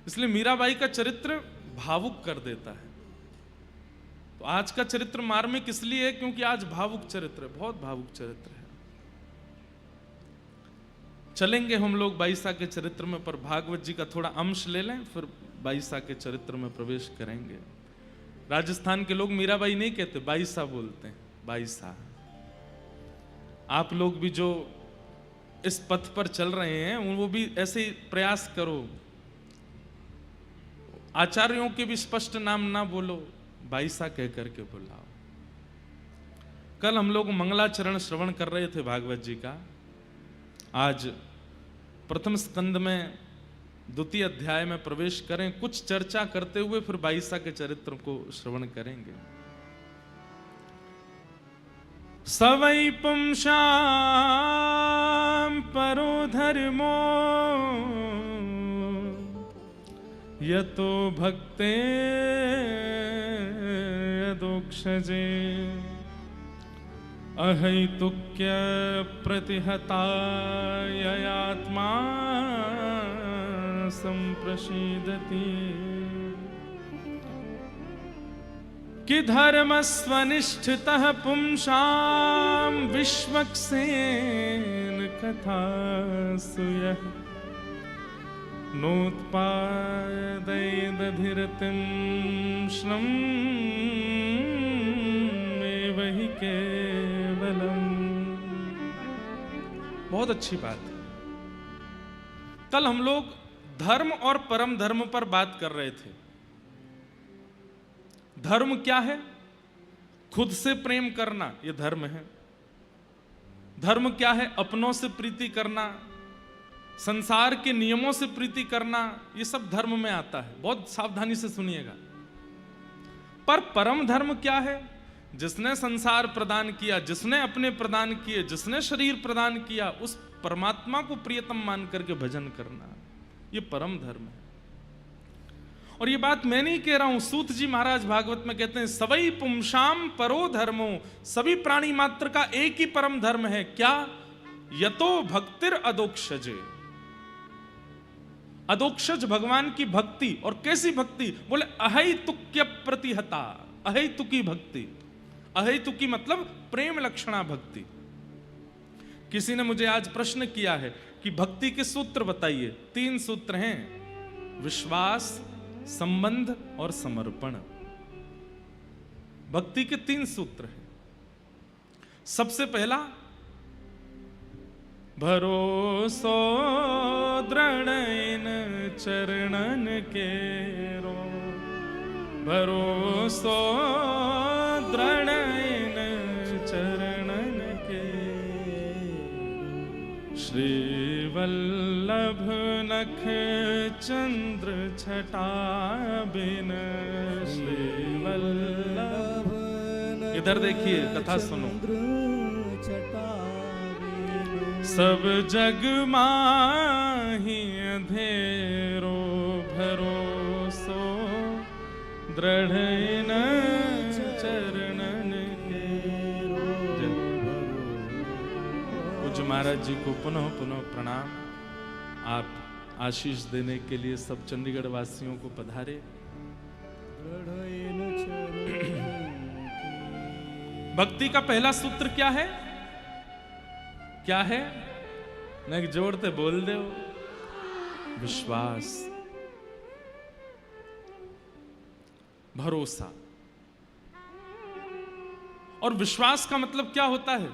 इसलिए मीराबाई का चरित्र भावुक कर देता है। तो आज का चरित्र मार्मिक इसलिए है क्योंकि आज भावुक चरित्र है, बहुत भावुक चरित्र है। चलेंगे हम लोग बाईसा के चरित्र में, पर भागवत जी का थोड़ा अंश ले लें, फिर बाईसा के चरित्र में प्रवेश करेंगे। राजस्थान के लोग मीराबाई नहीं कहते, बाईसा बोलते हैं, बाईसा। आप लोग भी जो इस पथ पर चल रहे हैं वो भी ऐसे ही प्रयास करो। आचार्यों के भी स्पष्ट नाम ना बोलो, बाईसा कह करके बुलाओ। कल हम लोग मंगलाचरण श्रवण कर रहे थे भागवत जी का। आज प्रथम स्कंद में द्वितीय अध्याय में प्रवेश करें, कुछ चर्चा करते हुए फिर बाईसा के चरित्र को श्रवण करेंगे। सवै पुंसां परो धर्मो यतो भक्ते यदोक्षजे अहैतुक्य प्रतिहताययात्मा संप्रसीदति कि धर्मस्वनिष्ठितः पुंसां विश्वक्सेन कथासुयः नोत्पादयदधिरतिं श्नम् एव हि केवलम्। बहुत अच्छी बात है। कल हम लोग धर्म और परम धर्म पर बात कर रहे थे। धर्म क्या है? खुद से प्रेम करना, यह धर्म है। धर्म क्या है? अपनों से प्रीति करना, संसार के नियमों से प्रीति करना, यह सब धर्म में आता है। बहुत सावधानी से सुनिएगा। पर परम धर्म क्या है? जिसने संसार प्रदान किया, जिसने अपने प्रदान किए, जिसने शरीर प्रदान किया, उस परमात्मा को प्रियतम मान करके भजन करना, यह परम धर्म है। और ये बात मैं नहीं कह रहा हूं, सूत जी महाराज भागवत में कहते हैं सवै पुंसां परो धर्मो, सभी प्राणी मात्र का एक ही परम धर्म है। क्या? यतो भक्तिर अदोक्षजे। अदोक्षज भगवान की भक्ति। और कैसी भक्ति? बोले अहैतुक्य प्रतिहता, अहैतुकी भक्ति। अहैतुकी मतलब प्रेम लक्षणा भक्ति। किसी ने मुझे आज प्रश्न किया है कि भक्ति के सूत्र बताइए। 3 सूत्र हैं, विश्वास, संबंध और समर्पण। भक्ति के 3 सूत्र हैं। सबसे पहला, भरोसो दृढ़इन चरणन केरो, भरोसो दृढ़इन चरणन के, श्री वल्लभ नख चंद्र छटा बिन, श्री वल्लभ। इधर देखिए, कथा सुनो। सब जग माही अंधेरो, भरोसो दृढ़ इन चरणन केरो। पूज्य महाराज जी को पुनः पुनः प्रणाम। आप आशीष देने के लिए सब चंडीगढ़ वासियों को पधारे। भक्ति का पहला सूत्र क्या है? क्या है? नहीं जोड़ते बोल दो। विश्वास, भरोसा। और विश्वास का मतलब क्या होता है?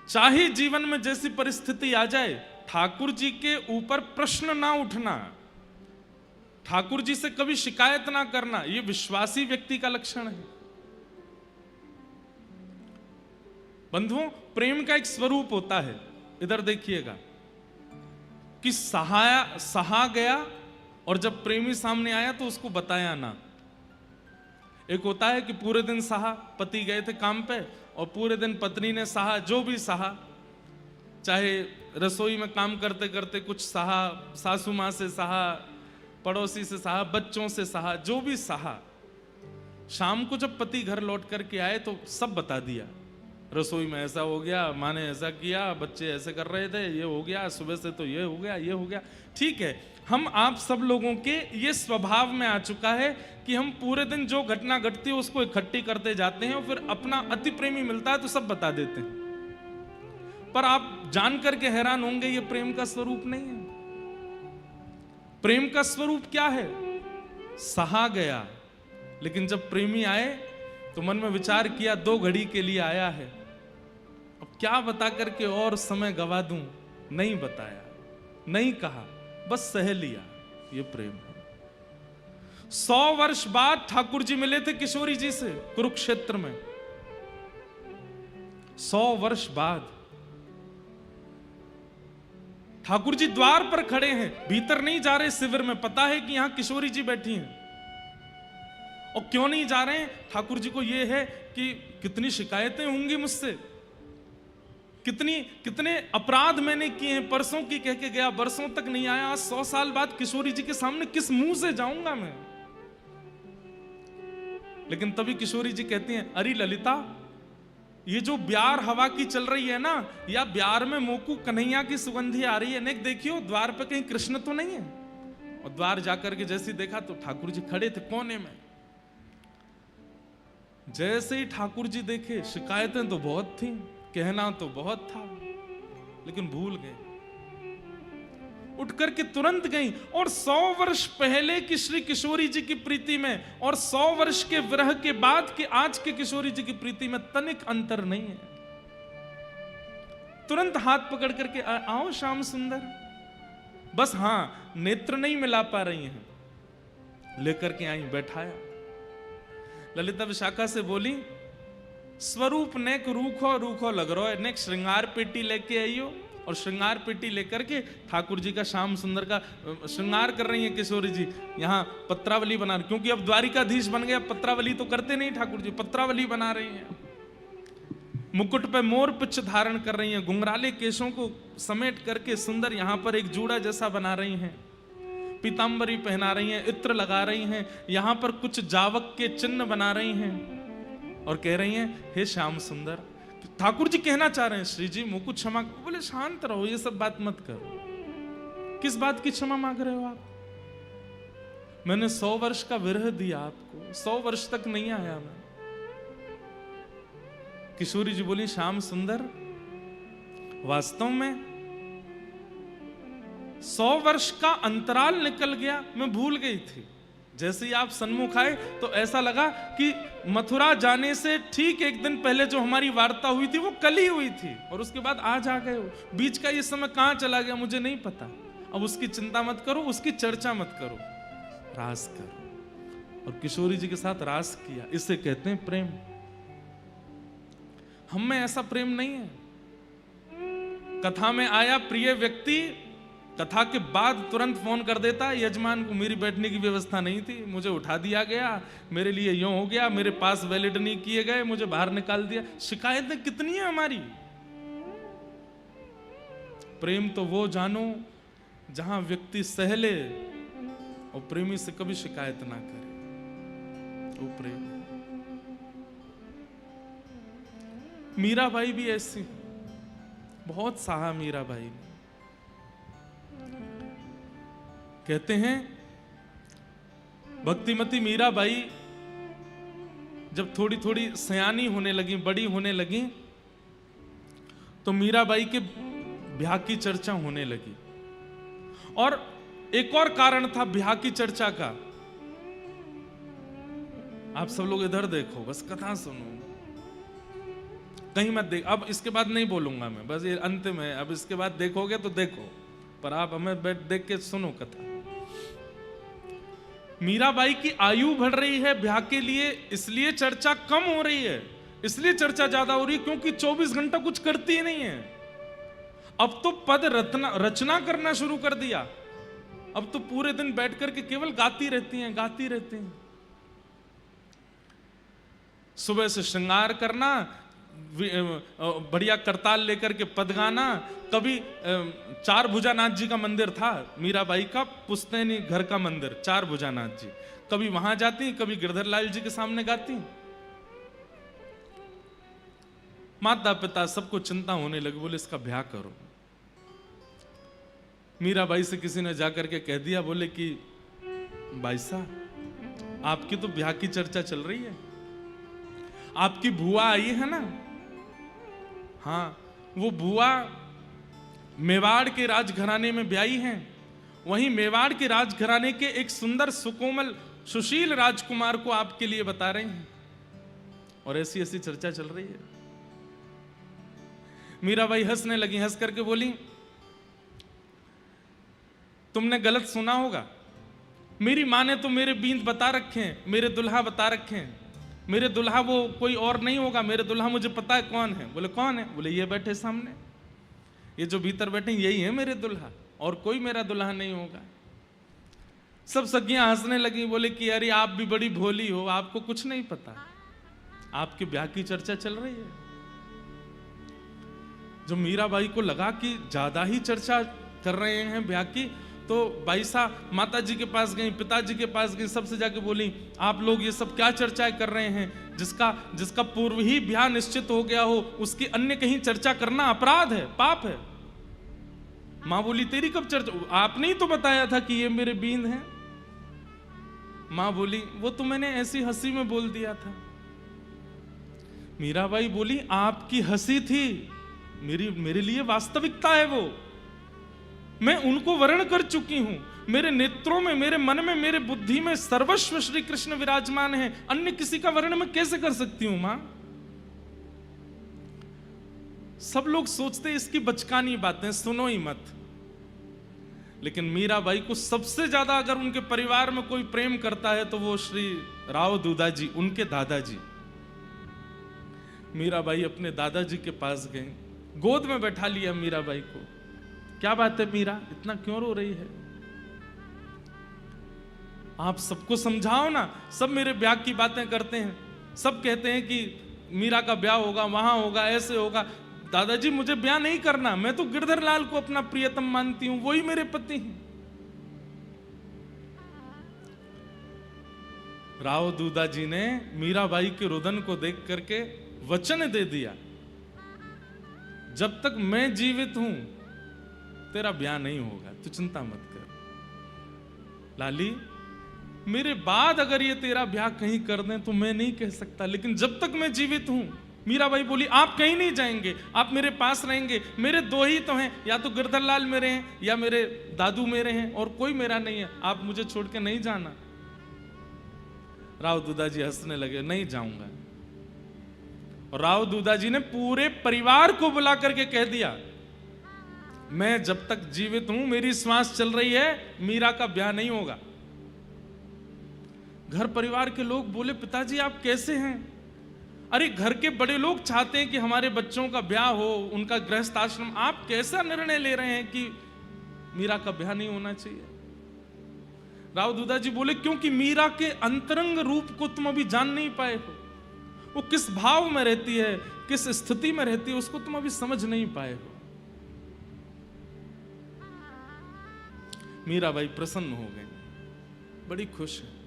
चाहे जीवन में जैसी परिस्थिति आ जाए, ठाकुर जी के ऊपर प्रश्न ना उठना, ठाकुर जी से कभी शिकायत ना करना, यह विश्वासी व्यक्ति का लक्षण है। बंधुओं, प्रेम का एक स्वरूप होता है। इधर देखिएगा कि सहा गया, और जब प्रेमी सामने आया तो उसको बताया ना। एक होता है कि पूरे दिन सहा, पति गए थे काम पे और पूरे दिन पत्नी ने सहा, जो भी सहा, चाहे रसोई में काम करते करते कुछ सहा, सासू मां से सहा, पड़ोसी से सहा, बच्चों से सहा, जो भी सहा। शाम को जब पति घर लौट करके आए तो सब बता दिया। रसोई में ऐसा हो गया, माँ ने ऐसा किया, बच्चे ऐसे कर रहे थे, ये हो गया, सुबह से तो ये हो गया, ये हो गया। ठीक है, हम आप सब लोगों के ये स्वभाव में आ चुका है कि हम पूरे दिन जो घटना घटती है उसको इकट्ठी करते जाते हैं और फिर अपना अति प्रेमी मिलता है तो सब बता देते हैं। पर आप जान करके हैरान होंगे, ये प्रेम का स्वरूप नहीं है। प्रेम का स्वरूप क्या है? सहा गया। लेकिन जब प्रेमी आए तो मन में विचार किया, 2 घड़ी के लिए आया है, अब क्या बता करके और समय गवा दूं। नहीं बताया, नहीं कहा, बस सह लिया। ये प्रेम है। 100 वर्ष बाद ठाकुर जी मिले थे किशोरी जी से कुरुक्षेत्र में। 100 वर्ष बाद ठाकुर जी द्वार पर खड़े हैं, भीतर नहीं जा रहे शिविर में। पता है कि यहां किशोरी जी बैठी हैं। और क्यों नहीं जा रहे हैं? ठाकुर जी को यह है कि कितनी शिकायतें होंगी मुझसे, कितने अपराध मैंने किए हैं, परसों की कह के गया, बरसों तक नहीं आया, आज 100 साल बाद किशोरी जी के सामने किस मुंह से जाऊंगा मैं। लेकिन तभी किशोरी जी कहती हैं, अरे ललिता, ये जो ब्यार हवा की चल रही है ना, या ब्यार में मोकू कन्हैया की सुगंधी आ रही है, नेक देखियो द्वार पे कहीं कृष्ण तो नहीं है। और द्वार जाकर के जैसे देखा तो ठाकुर जी खड़े थे कोने में। जैसे ही ठाकुर जी देखे, शिकायतें तो बहुत थी, कहना तो बहुत था, लेकिन भूल गए। उठ करके तुरंत गई। और 100 वर्ष पहले की श्री किशोरी जी की प्रीति में और 100 वर्ष के विरह के बाद के आज के किशोरी जी की प्रीति में तनिक अंतर नहीं है। तुरंत हाथ पकड़ करके आओ श्याम सुंदर। बस हां, नेत्र नहीं मिला पा रही हैं, लेकर के आई, बैठाया। ललिता विशाखा से बोली, स्वरूप नेक रूखो रूखो लग रहा है, नेक श्रृंगार पेटी लेके आइयो। और श्रृंगार पेटी लेकर के ठाकुर जी का श्याम सुंदर का श्रृंगार कर रही है किशोरी जी। यहाँ पत्रावली बना रही, क्योंकि अब द्वारिकाधीश बन गया, पत्रावली तो करते नहीं ठाकुर जी, पत्रावली बना रही हैं। मुकुट पे मोर पिच्छ धारण कर रही हैं, घुंघराले केशों को समेट करके सुंदर यहाँ पर एक जूड़ा जैसा बना रही हैं, पीतांबरी पहना रही हैं, इत्र लगा रही हैं, यहाँ पर कुछ जावक के चिन्ह बना रही हैं और कह रही हैं, हे श्याम सुंदर। ठाकुर जी कहना चाह रहे हैं, श्री जी मुकुट क्षमा। बोले शांत रहो, ये सब बात मत करो। किस बात की क्षमा मांग रहे हो आप? मैंने 100 वर्ष का विरह दिया आपको, 100 वर्ष तक नहीं आया मैं। किशोरी जी बोली, श्याम सुंदर, वास्तव में 100 वर्ष का अंतराल निकल गया, मैं भूल गई थी। जैसे ही आप सन्मुख आए तो ऐसा लगा कि मथुरा जाने से ठीक एक दिन पहले जो हमारी वार्ता हुई थी वो कल ही हुई थी, और उसके बाद आज आ गए हो। बीच का ये समय कहां चला गया मुझे नहीं पता। अब उसकी चिंता मत करो, उसकी चर्चा मत करो, रास करो। और किशोरी जी के साथ रास किया। इसे कहते हैं प्रेम। हम में ऐसा प्रेम नहीं है। कथा में आया प्रिय व्यक्ति, कथा के बाद तुरंत फोन कर देता, यजमान को मेरी बैठने की व्यवस्था नहीं थी, मुझे उठा दिया गया, मेरे लिए यूं हो गया, मेरे पास वैलिड नहीं किए गए, मुझे बाहर निकाल दिया। शिकायतें कितनी है हमारी। प्रेम तो वो जानो जहां व्यक्ति सहले और प्रेमी से कभी शिकायत ना करे, वो प्रेम। मीराबाई भी ऐसी, बहुत सहा मीराबाई ने। कहते हैं भक्तिमती मीराबाई जब थोड़ी थोड़ी सयानी होने लगी, बड़ी होने लगी, तो मीराबाई के ब्याह की चर्चा होने लगी। और एक और कारण था ब्याह की चर्चा का। आप सब लोग इधर देखो, बस कथा सुनो, कहीं मत देख। अब इसके बाद नहीं बोलूंगा मैं, बस ये अंतिम है। अब इसके बाद देखोगे तो देखो, पर आप हमें बैठ देख के सुनो कथा। मीराबाई की आयु बढ़ रही है ब्याह के लिए, इसलिए चर्चा कम हो रही है, इसलिए चर्चा ज्यादा हो रही है क्योंकि 24 घंटा कुछ करती ही नहीं है। अब तो पद रचना करना शुरू कर दिया। अब तो पूरे दिन बैठ करके केवल गाती रहती हैं, गाती रहती हैं। सुबह से श्रृंगार करना, बढ़िया करताल लेकर के पद गाना। कभी 4 भुजानाथ जी का मंदिर था मीराबाई का, पुश्तैनी घर का मंदिर, 4 भुजानाथ जी। कभी वहां जाती, कभी गिरधर लाल जी के सामने गाती। माता पिता सबको चिंता होने लगी, बोले इसका ब्याह करो। मीराबाई से किसी ने जाकर के कह दिया, बोले कि भाई साहब आपकी तो ब्याह की चर्चा चल रही है, आपकी बुआ आई है ना, हाँ वो बुआ मेवाड़ के राजघराने में ब्याही हैं, वहीं मेवाड़ के राजघराने के एक सुंदर सुकोमल सुशील राजकुमार को आपके लिए बता रहे हैं, और ऐसी ऐसी चर्चा चल रही है। मीराबाई हंसने लगी, हंस करके बोली तुमने गलत सुना होगा, मेरी माँ ने तो मेरे बींद बता रखे हैं, मेरे दुल्हा बता रखे हैं, मेरे दुल्हा वो कोई और नहीं होगा, मेरे दुल्हा मुझे पता है कौन है। बोले कौन है? बोले ये बैठे सामने, ये जो भीतर बैठे यही है मेरे दुल्हा, और कोई मेरा दुल्हा नहीं होगा। सब सखियां हंसने लगी, बोले कि अरे आप भी बड़ी भोली हो, आपको कुछ नहीं पता, आपके ब्याह की चर्चा चल रही है। जो मीराबाई को लगा कि ज्यादा ही चर्चा कर रहे हैं ब्याह की, तो भाई साहब माता जी के पास गई, पिताजी के पास गई, सबसे जाके बोली आप लोग ये सब क्या चर्चाएं कर रहे हैं, जिसका पूर्व ही ब्याह निश्चित हो गया हो उसकी अन्य कहीं चर्चा करना अपराध है, पाप है। मां बोली तेरी कब चर्चा, आपने ही तो बताया था कि ये मेरे बींद हैं। मां बोली वो तो मैंने ऐसी हंसी में बोल दिया था। मीराबाई बोली आपकी हंसी थी, मेरे लिए वास्तविकता है वो, मैं उनको वर्ण कर चुकी हूं, मेरे नेत्रों में, मेरे मन में, मेरे बुद्धि में सर्वस्व श्री कृष्ण विराजमान है, अन्य किसी का वर्ण मैं कैसे कर सकती हूं मां। सब लोग सोचते इसकी बचकानी बातें, सुनो ही मत। लेकिन मीराबाई को सबसे ज्यादा अगर उनके परिवार में कोई प्रेम करता है तो वो श्री राव दूधाजी, उनके दादाजी। मीराबाई अपने दादाजी के पास गए, गोद में बैठा लिया मीराबाई को। क्या बात है मीरा, इतना क्यों रो रही है? आप सबको समझाओ ना, सब मेरे ब्याह की बातें करते हैं, सब कहते हैं कि मीरा का ब्याह होगा, वहां होगा, ऐसे होगा। दादाजी मुझे ब्याह नहीं करना, मैं तो गिरधर लाल को अपना प्रियतम मानती हूं, वही मेरे पति हैं। राव दूधाजी ने मीराबाई के रुदन को देख करके वचन दे दिया, जब तक मैं जीवित हूं तेरा ब्याह नहीं होगा, तू चिंता मत कर। लाली मेरे बाद अगर ये तेरा ब्याह कहीं कर दें तो मैं नहीं कह सकता, लेकिन जब तक मैं जीवित हूं। मीराबाई बोली आप कहीं नहीं जाएंगे, आप मेरे पास रहेंगे, मेरे दो ही तो हैं, या तो गिरधर लाल मेरे हैं या मेरे दादू मेरे हैं, और कोई मेरा नहीं है, आप मुझे छोड़ के नहीं जाना। राव दूधाजी हंसने लगे, नहीं जाऊंगा। और राव दूधाजी ने पूरे परिवार को बुला करके कह दिया मैं जब तक जीवित हूं, मेरी श्वास चल रही है, मीरा का ब्याह नहीं होगा। घर परिवार के लोग बोले पिताजी आप कैसे हैं? अरे घर के बड़े लोग चाहते हैं कि हमारे बच्चों का ब्याह हो, उनका गृहस्थ आश्रम, आप कैसा निर्णय ले रहे हैं कि मीरा का ब्याह नहीं होना चाहिए? राव दूधाजी बोले क्योंकि मीरा के अंतरंग रूप को तुम अभी जान नहीं पाए हो, वो किस भाव में रहती है, किस स्थिति में रहती है, उसको तुम अभी समझ नहीं पाए हो। मीराबाई प्रसन्न हो गई, बड़ी खुश है।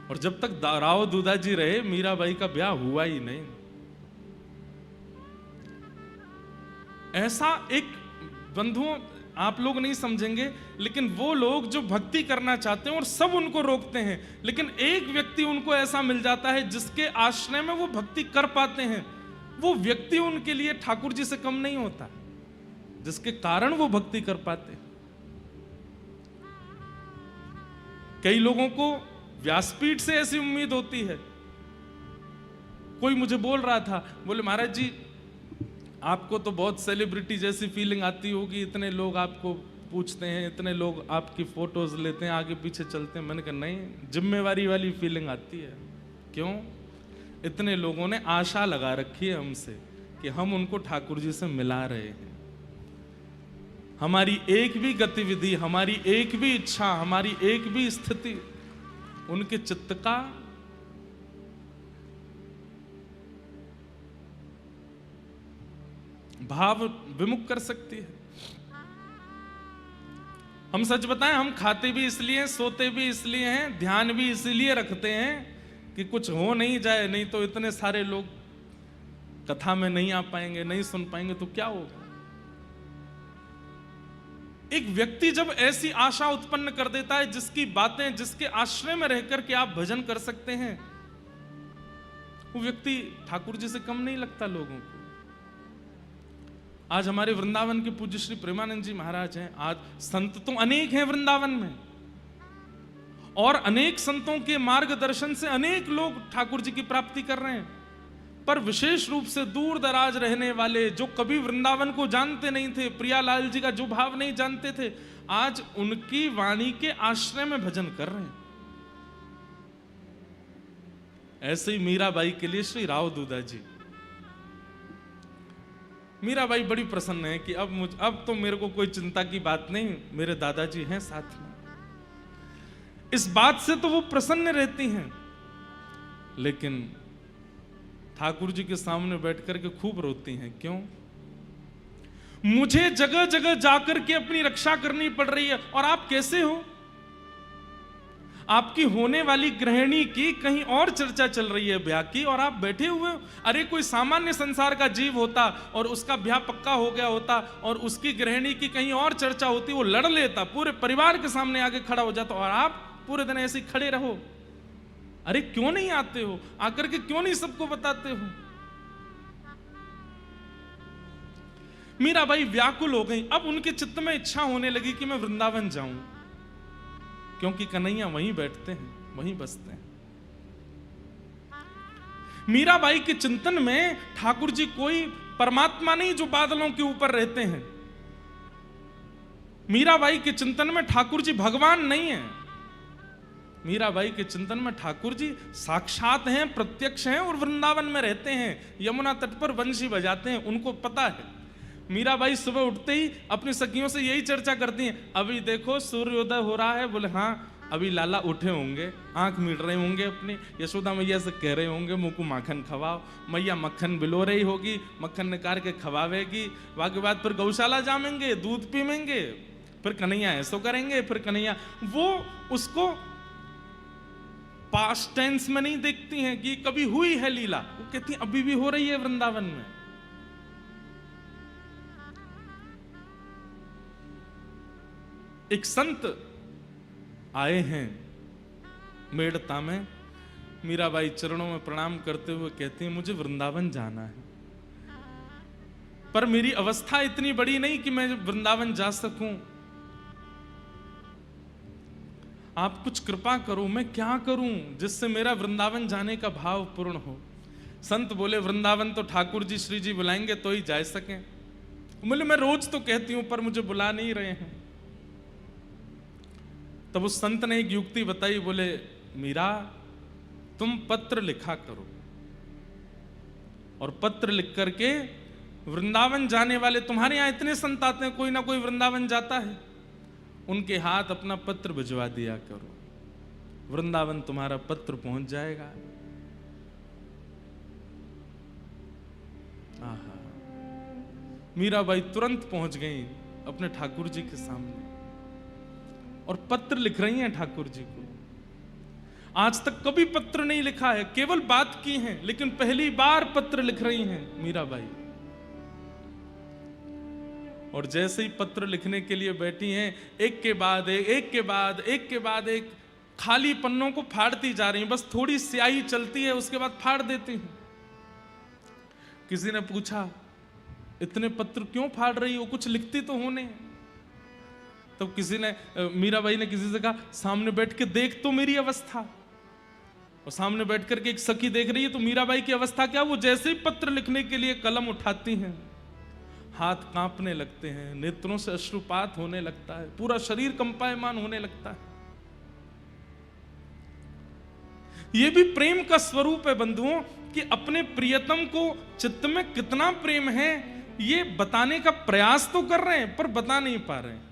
और जब तक राव दूधाजी रहे मीराबाई का ब्याह हुआ ही नहीं। ऐसा एक बंधुओं आप लोग नहीं समझेंगे, लेकिन वो लोग जो भक्ति करना चाहते हैं और सब उनको रोकते हैं, लेकिन एक व्यक्ति उनको ऐसा मिल जाता है जिसके आश्रय में वो भक्ति कर पाते हैं, वो व्यक्ति उनके लिए ठाकुर जी से कम नहीं होता, जिसके कारण वो भक्ति कर पाते। कई लोगों को व्यासपीठ से ऐसी उम्मीद होती है। कोई मुझे बोल रहा था, बोले महाराज जी आपको तो बहुत सेलिब्रिटी जैसी फीलिंग आती होगी, इतने लोग आपको पूछते हैं, इतने लोग आपकी फोटोज लेते हैं, आगे पीछे चलते हैं। मैंने कहा नहीं, जिम्मेवारी वाली फीलिंग आती है। क्यों? इतने लोगों ने आशा लगा रखी है हमसे कि हम उनको ठाकुर जी से मिला रहे हैं। हमारी एक भी गतिविधि, हमारी एक भी इच्छा, हमारी एक भी स्थिति उनके चित्त का भाव विमुख कर सकती है। हम सच बताएं, हम खाते भी इसलिए, सोते भी इसलिए हैं, ध्यान भी इसलिए रखते हैं कि कुछ हो नहीं जाए, नहीं तो इतने सारे लोग कथा में नहीं आ पाएंगे, नहीं सुन पाएंगे तो क्या होगा। एक व्यक्ति जब ऐसी आशा उत्पन्न कर देता है जिसकी बातें, जिसके आश्रय में रहकर के आप भजन कर सकते हैं, वो व्यक्ति ठाकुर जी से कम नहीं लगता लोगों को। आज हमारे वृंदावन के पूज्य श्री प्रेमानंद जी महाराज हैं। आज संत तो अनेक हैं वृंदावन में, और अनेक संतों के मार्गदर्शन से अनेक लोग ठाकुर जी की प्राप्ति कर रहे हैं। पर विशेष रूप से दूर दराज रहने वाले, जो कभी वृंदावन को जानते नहीं थे, प्रियालाल जी का जो भाव नहीं जानते थे, आज उनकी वाणी के आश्रय में भजन कर रहे हैं। ऐसे ही मीराबाई के लिए श्री राव दूधा जी, मीराबाई बड़ी प्रसन्न है कि अब तो मेरे को कोई चिंता की बात नहीं, मेरे दादाजी हैं साथ में। इस बात से तो वो प्रसन्न रहती हैं, लेकिन ठाकुर जी के सामने बैठकर के खूब रोती हैं। क्यों? मुझे जगह जगह जाकर के अपनी रक्षा करनी पड़ रही है, और आप कैसे हो? आपकी होने वाली गृहिणी की कहीं और चर्चा चल रही है ब्याह की, और आप बैठे हुए हो। अरे कोई सामान्य संसार का जीव होता और उसका ब्याह पक्का हो गया होता और उसकी गृहिणी की कहीं और चर्चा होती, वो लड़ लेता, पूरे परिवार के सामने आके खड़ा हो जाता, और आप पूरे दिन ऐसे ही खड़े रहो। अरे क्यों नहीं आते हो? आकर के क्यों नहीं सबको बताते हो? मीराबाई व्याकुल हो गई। अब उनके चित्त में इच्छा होने लगी कि मैं वृंदावन जाऊं, क्योंकि कन्हैया वहीं बैठते हैं, वहीं बसते हैं। मीराबाई के चिंतन में ठाकुर जी कोई परमात्मा नहीं जो बादलों के ऊपर रहते हैं। मीराबाई के चिंतन में ठाकुर जी भगवान नहीं है। मीराबाई के चिंतन में ठाकुर जी साक्षात हैं, प्रत्यक्ष हैं, और वृंदावन में रहते हैं, यमुना तट पर बंशी बजाते हैं। उनको पता है। मीराबाई सुबह उठते ही अपनी सखियों से यही चर्चा करती हैं, अभी देखो सूर्योदय हो रहा है। बोले हाँ, अभी लाला उठे होंगे, आंख मीट रहे होंगे अपनी, यशोदा मैया से कह रहे होंगे मुंह को माखन खवाओ, मैया मक्खन बिलो रही होगी, मक्खन निकाल के खवावेगी, वाके बाद फिर गौशाला जामेंगे, दूध पीमेंगे, फिर कन्हैया ऐसो करेंगे, फिर कन्हैया। वो उसको पास्ट टेंस में नहीं देखती हैं कि कभी हुई है लीला, वो कहती हैं अभी भी हो रही है वृंदावन में। एक संत आए हैं मेड़ता में, मीराबाई चरणों में प्रणाम करते हुए कहती हैं मुझे वृंदावन जाना है, पर मेरी अवस्था इतनी बड़ी नहीं कि मैं वृंदावन जा सकूं। आप कुछ कृपा करो, मैं क्या करूं जिससे मेरा वृंदावन जाने का भाव पूर्ण हो। संत बोले वृंदावन तो ठाकुर जी श्री जी बुलाएंगे तो ही जा सकें। बोले मैं रोज तो कहती हूं पर मुझे बुला नहीं रहे हैं। तब उस संत ने एक युक्ति बताई। बोले मीरा, तुम पत्र लिखा करो, और पत्र लिख करके वृंदावन जाने वाले, तुम्हारे यहां इतने संत आते हैं, कोई ना कोई वृंदावन जाता है, उनके हाथ अपना पत्र भिजवा दिया करो, वृंदावन तुम्हारा पत्र पहुंच जाएगा। आहा, मीराबाई तुरंत पहुंच गई अपने ठाकुर जी के सामने और पत्र लिख रही हैं ठाकुर जी को। आज तक कभी पत्र नहीं लिखा है, केवल बात की है, लेकिन पहली बार पत्र लिख रही हैं मीराबाई। और जैसे ही पत्र लिखने के लिए बैठी हैं, एक के बाद एक खाली पन्नों को फाड़ती जा रही हैं। बस थोड़ी स्याही चलती है, उसके बाद फाड़ देती हैं। किसी ने पूछा इतने पत्र क्यों फाड़ रही हो, कुछ लिखती तो होने। तो किसी ने, मीराबाई ने किसी से कहा सामने बैठ के देख तो मेरी अवस्था। और सामने बैठ करके एक सखी देख रही है, तो मीराबाई की अवस्था क्या, वो जैसे ही पत्र लिखने के लिए कलम उठाती हैं, हाथ कांपने लगते हैं, नेत्रों से अश्रुपात होने लगता है, पूरा शरीर कंपायमान होने लगता है। यह भी प्रेम का स्वरूप है बंधुओं, कि अपने प्रियतम को चित्त में कितना प्रेम है ये बताने का प्रयास तो कर रहे हैं, पर बता नहीं पा रहे हैं।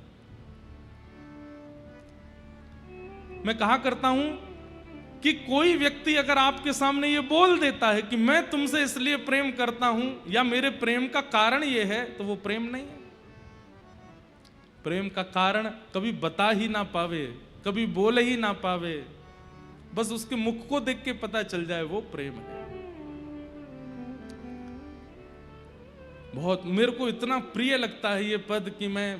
मैं कहा करता हूं कि कोई व्यक्ति अगर आपके सामने ये बोल देता है कि मैं तुमसे इसलिए प्रेम करता हूं, या मेरे प्रेम का कारण ये है, तो वो प्रेम नहीं है। प्रेम का कारण कभी बता ही ना पावे, कभी बोल ही ना पावे, बस उसके मुख को देख के पता चल जाए वो प्रेम है। बहुत मेरे को इतना प्रिय लगता है ये पद कि मैं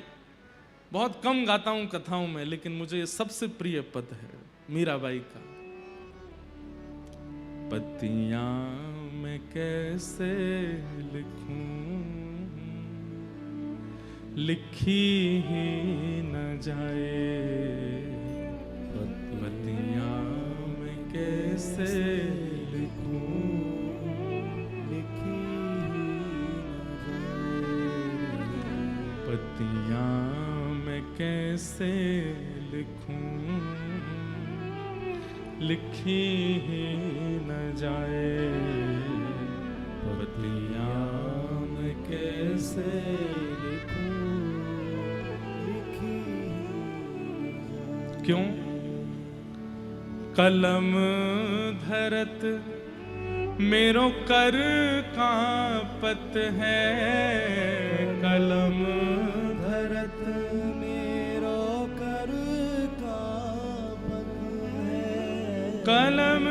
बहुत कम गाता हूं कथाओं में, लेकिन मुझे ये सबसे प्रिय पद है मीराबाई का। पत्तियां मैं कैसे लिखूं, लिखी ही न जाए। पत्तियां मैं कैसे लिखूं, लिखी ही न जाए। पत्तियां मैं कैसे लिखूं, लिखी ही न जाए। पत्तियां मैं कैसे लिखूं, लिखी क्यों? कलम धरत मेरो कर कांपत है, कलम धरत मेरो कर कांपत है। कलम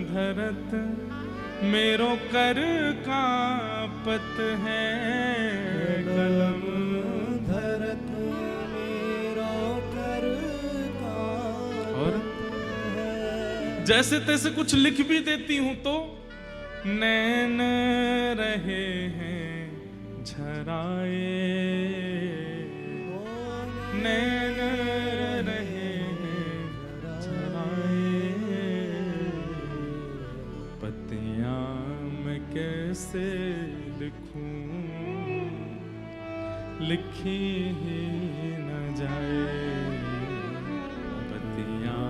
धरत मेरो कर कांपत है, कलम धरत मेरो कर कांपत है। जैसे तैसे कुछ लिख भी देती हूं तो नैन रहे हैं झराए, नैन रहे हैं झराए। पत्तियां मैं कैसे लिखूं, लिखी ही न जाए। पत्तियां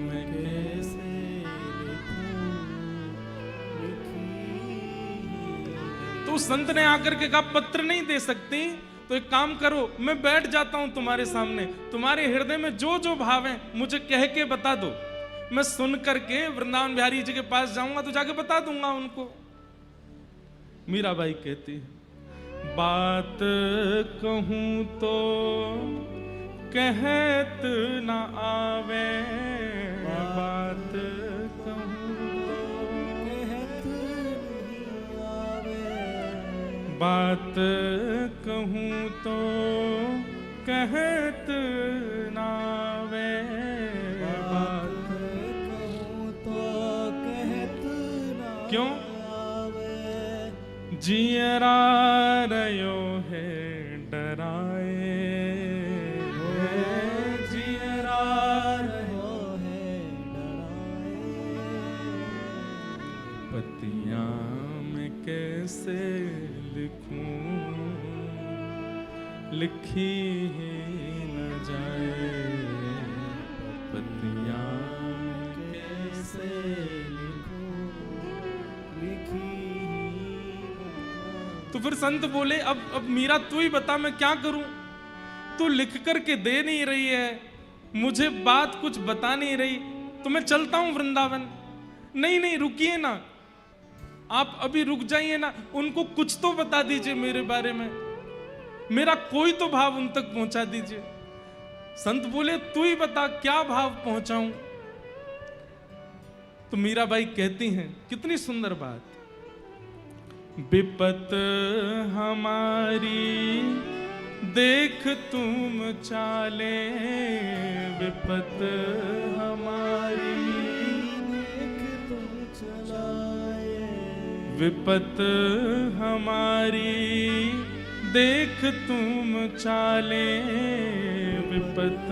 मैं कैसे लिखूं, तो संत ने आकर के कहा पत्र नहीं दे सकती तो एक काम करो, मैं बैठ जाता हूं तुम्हारे सामने, तुम्हारे हृदय में जो जो भाव है मुझे कह के बता दो, मैं सुन करके वृंदावन बिहारी जी के पास जाऊंगा तो जाके बता दूंगा उनको। मीराबाई कहती है बात कहूं तो कहत न आवे, बात कहूं तो कहत नहीं आवे। बात कहूं तो कहत न आवे, बात कहूं तो कहत न क्यों? जियरा रयो है डराए, जियरा रयो है डराए। पत्तियां मैं कैसे लिखूं, लिखी ही न जाए। पत्तियां कैसे लिखूं, लिखी। तो फिर संत बोले अब मीरा तू ही बता मैं क्या करूं, तू लिख करके दे नहीं रही है, मुझे बात कुछ बता नहीं रही, तो मैं चलता हूं वृंदावन। नहीं नहीं रुकिए ना, आप अभी रुक जाइए ना, उनको कुछ तो बता दीजिए मेरे बारे में, मेरा कोई तो भाव उन तक पहुंचा दीजिए। संत बोले तू ही बता क्या भाव पहुंचाऊं। तो मीराबाई कहती हैं कितनी सुंदर बात, विपत हमारी देख तुम चाले, विपत हमारी देख तुम चलाए। विपत हमारी देख तुम चाले, विपत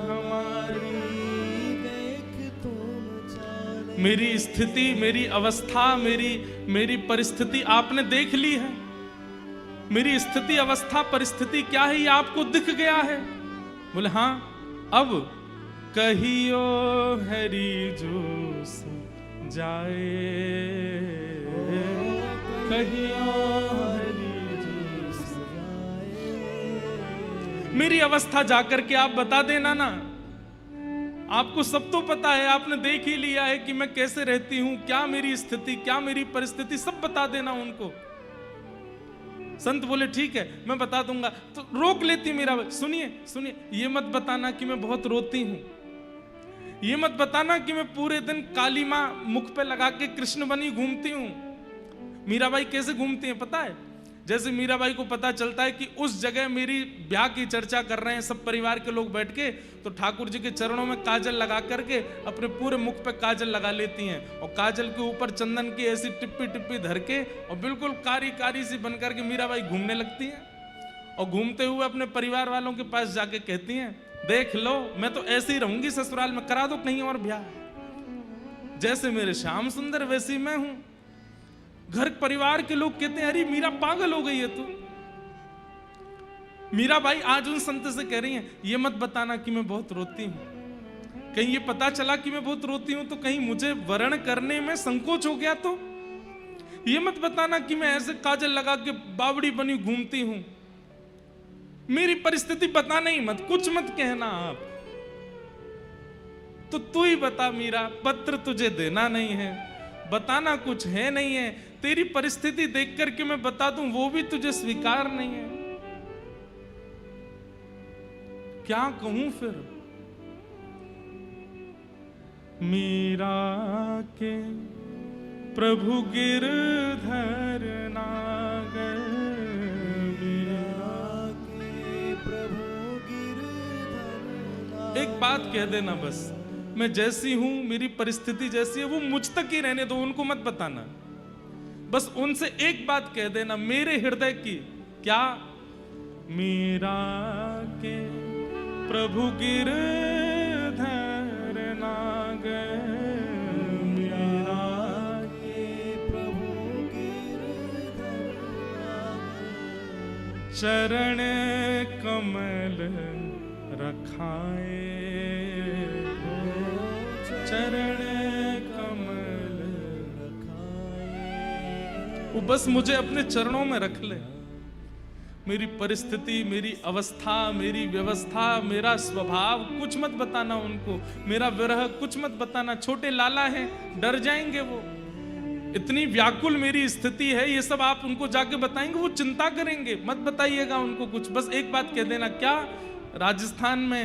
हमारी देख तुम चाले। मेरी स्थिति, मेरी अवस्था, मेरी परिस्थिति आपने देख ली है। मेरी स्थिति, अवस्था, परिस्थिति क्या है ये आपको दिख गया है। बोले हाँ, अब कहियो हरि जो जाए, कहियो हरि जो जाए। मेरी अवस्था जाकर के आप बता देना ना, आपको सब तो पता है, आपने देख ही लिया है कि मैं कैसे रहती हूं, क्या मेरी स्थिति, क्या मेरी परिस्थिति, सब बता देना उनको। संत बोले ठीक है मैं बता दूंगा। तो रोक लेती मीरा, सुनिए सुनिए, ये मत बताना कि मैं बहुत रोती हूं, ये मत बताना कि मैं पूरे दिन काली मां मुख पे लगा के कृष्ण बनी घूमती हूं। मीराबाई कैसे घूमती हैं पता है? जैसे मीराबाई को पता चलता है कि उस जगह मेरी ब्याह की चर्चा कर रहे हैं सब परिवार के लोग बैठ के, तो ठाकुर जी के चरणों में काजल लगा करके अपने पूरे मुख पे काजल लगा लेती हैं और काजल के ऊपर चंदन की ऐसी टिप्पी टिप्पी धर के और बिल्कुल कारी कारी सी बन करके मीराबाई घूमने लगती हैं। और घूमते हुए अपने परिवार वालों के पास जाके कहती हैं, देख लो मैं तो ऐसे ही रहूंगी ससुराल में, करा दो कहीं और ब्याह। जैसे मेरे श्याम सुंदर वैसी मैं हूं। घर परिवार के लोग कहते हैं अरे मीरा पागल हो गई है तू। मीराबाई आज उन संत से कह रही हैं, ये मत बताना कि मैं बहुत रोती हूं। कहीं ये पता चला कि मैं बहुत रोती हूं तो कहीं मुझे वर्ण करने में संकोच हो गया तो। ये मत बताना कि मैं ऐसे काजल लगा के बावड़ी बनी घूमती हूं। मेरी परिस्थिति बताना ही मत, कुछ मत कहना आप। तो तू ही बता मीरा, पत्र तुझे देना नहीं है, बताना कुछ है नहीं है, तेरी परिस्थिति देख करके मैं बता दूं वो भी तुझे स्वीकार नहीं है। क्या कहूं फिर? मीरा के प्रभु गिरधर नागर, मीरा के प्रभु गिरधर। एक बात कह देना बस, मैं जैसी हूं, मेरी परिस्थिति जैसी है वो मुझ तक ही रहने दो, उनको मत बताना। बस उनसे एक बात कह देना मेरे हृदय की। क्या? मीरा के प्रभु गिरधर नागर, मीरा के प्रभु गिरधर नागर, चरण कमल रखाए, चरण कमल रखाए। वो बस मुझे अपने चरणों में रख ले। मेरी परिस्थिति, मेरी अवस्था, मेरी व्यवस्था, मेरा स्वभाव कुछ मत बताना उनको, मेरा विरह कुछ मत बताना। छोटे लाला हैं, डर जाएंगे वो। इतनी व्याकुल मेरी स्थिति है, ये सब आप उनको जाके बताएंगे वो चिंता करेंगे। मत बताइएगा उनको कुछ। बस एक बात कह देना, क्या? राजस्थान में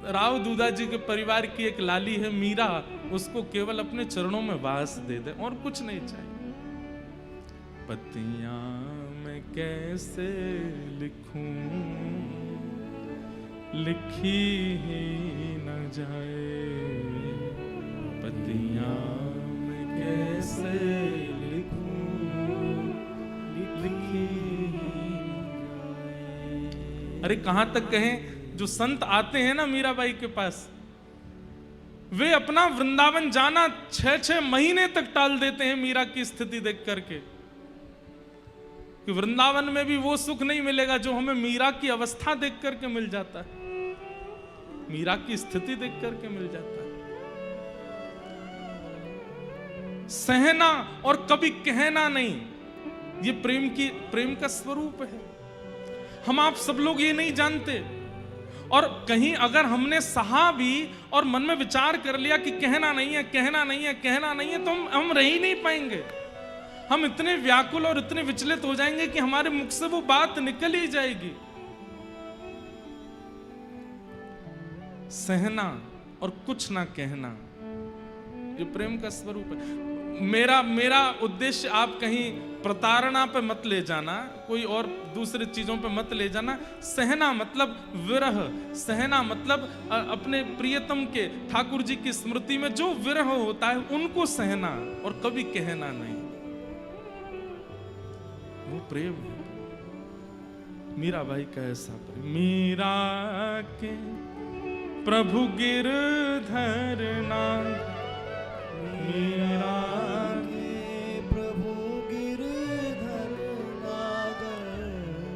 राव दूधा जी के परिवार की एक लाली है मीरा, उसको केवल अपने चरणों में वास दे दे और कुछ नहीं चाहिए। पतियां मैं कैसे लिखूं, लिखी ही न जाए, पतियां मैं कैसे लिखूं, लिखी ही न जाए। अरे कहां तक कहें, जो संत आते हैं ना मीराबाई के पास, वे अपना वृंदावन जाना 6-6 महीने तक टाल देते हैं मीरा की स्थिति देख करके, कि वृंदावन में भी वो सुख नहीं मिलेगा जो हमें मीरा की अवस्था देख करके मिल जाता है, मीरा की स्थिति देख करके मिल जाता है। सहना और कभी कहना नहीं, ये प्रेम का स्वरूप है। हम आप सब लोग ये नहीं जानते। और कहीं अगर हमने सहा भी और मन में विचार कर लिया कि कहना नहीं है, कहना नहीं है, कहना नहीं है, तो हम रह ही नहीं पाएंगे। हम इतने व्याकुल और इतने विचलित हो जाएंगे कि हमारे मुख से वो बात निकल ही जाएगी। सहना और कुछ ना कहना, ये प्रेम का स्वरूप है। मेरा उद्देश्य आप कहीं प्रताड़ना पे मत ले जाना, कोई और दूसरी चीजों पे मत ले जाना। सहना मतलब विरह, सहना मतलब अपने प्रियतम के, ठाकुर जी की स्मृति में जो विरह होता है उनको सहना, और कभी कहना नहीं। वो प्रेम है मीराबाई का, ऐसा प्रेम। मीरा के प्रभु गिरधर नागर, मीरा के प्रभु गिरधर नागर,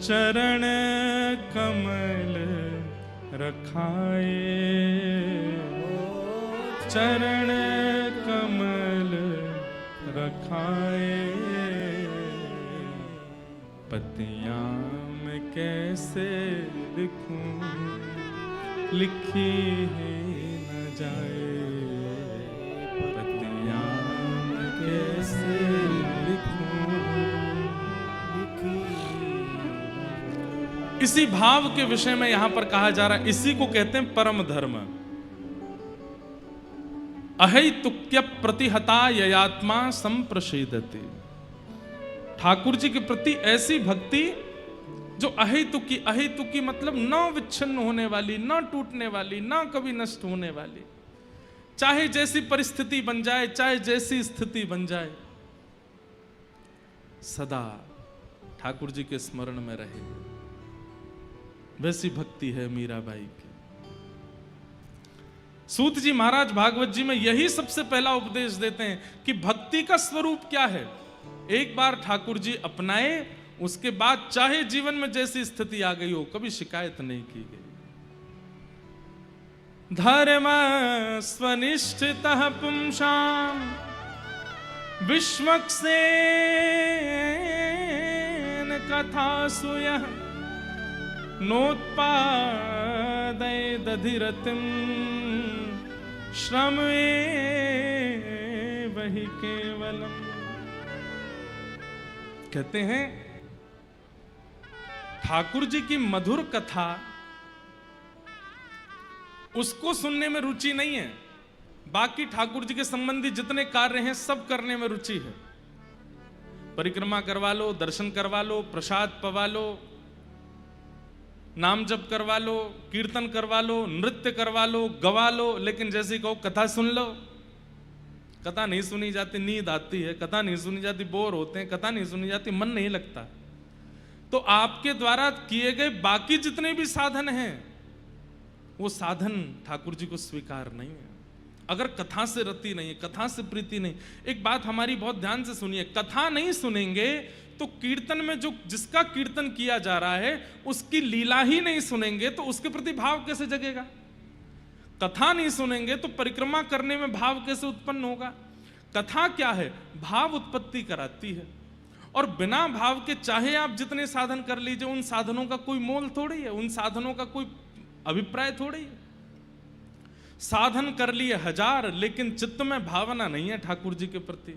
चरण कमल रखाए, चरण कमल रखाए। पतियां मैं कैसे लिखूं, लिखी ही न जाए, पतियां मैं कैसे लिखूं, लिखी न जाए। इसी भाव के विषय में यहां पर कहा जा रहा है, इसी को कहते हैं परम धर्म। अहैतुक्य प्रतिहता ययात्मा संप्रषेदते। ठाकुर जी के प्रति ऐसी भक्ति जो अहेतुकी मतलब न विच्छिन्न होने वाली, न टूटने वाली, न कभी नष्ट होने वाली, चाहे जैसी परिस्थिति बन जाए, चाहे जैसी स्थिति बन जाए, सदा ठाकुर जी के स्मरण में रहे। वैसी भक्ति है मीराबाई की। सूत जी महाराज भागवत जी में यही सबसे पहला उपदेश देते हैं कि भक्ति का स्वरूप क्या है। एक बार ठाकुर जी अपनाए, उसके बाद चाहे जीवन में जैसी स्थिति आ गई हो, कभी शिकायत नहीं की गई। धर्म स्वनिष्ठितः पुंसां विश्वक्सेन कथासु यः नोत्पादयदधिरतिं श्रम एव हि केवलम्। कहते हैं ठाकुर जी की मधुर कथा, उसको सुनने में रुचि नहीं है, बाकी ठाकुर जी के संबंधी जितने कार्य हैं सब करने में रुचि है। परिक्रमा करवा लो, दर्शन करवा लो, प्रसाद पवा लो, नाम जप करवा लो, कीर्तन करवा लो, नृत्य करवा लो, गवा लो, लेकिन जैसे कहो कथा सुन लो, कथा नहीं सुनी जाती, नींद आती है, कथा नहीं सुनी जाती, बोर होते हैं, कथा नहीं सुनी जाती, मन नहीं लगता। तो आपके द्वारा किए गए बाकी जितने भी साधन हैं, वो साधन ठाकुर जी को स्वीकार नहीं है। अगर कथा से रति नहीं है, कथा से प्रीति नहीं। एक बात हमारी बहुत ध्यान से सुनिए, कथा नहीं सुनेंगे तो कीर्तन में जो जिसका कीर्तन किया जा रहा है उसकी लीला ही नहीं सुनेंगे तो उसके प्रति भाव कैसे जगेगा। कथा नहीं सुनेंगे तो परिक्रमा करने में भाव कैसे उत्पन्न होगा। कथा क्या है, भाव उत्पत्ति कराती है, और बिना भाव के चाहे आप जितने साधन कर लीजिए, उन साधनों का कोई मोल थोड़ी है, उन साधनों का कोई अभिप्राय थोड़ी है। साधन कर लिए 1000, लेकिन चित्त में भावना नहीं है ठाकुर जी के प्रति,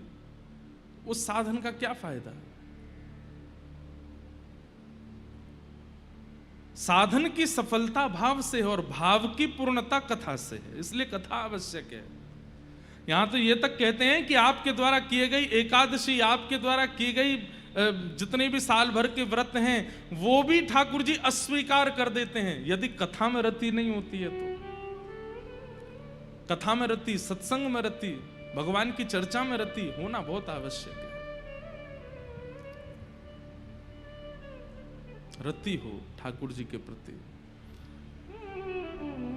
उस साधन का क्या फायदा। साधन की सफलता भाव से है और भाव की पूर्णता कथा से है, इसलिए कथा आवश्यक है। यहां तो ये तक कहते हैं कि आपके द्वारा किए गई एकादशी, आपके द्वारा की गई जितने भी साल भर के व्रत हैं, वो भी ठाकुर जी अस्वीकार कर देते हैं यदि कथा में रति नहीं होती है तो। कथा में रति, सत्संग में रति, भगवान की चर्चा में रति होना बहुत आवश्यक है। रति हो ठाकुर जी के प्रति।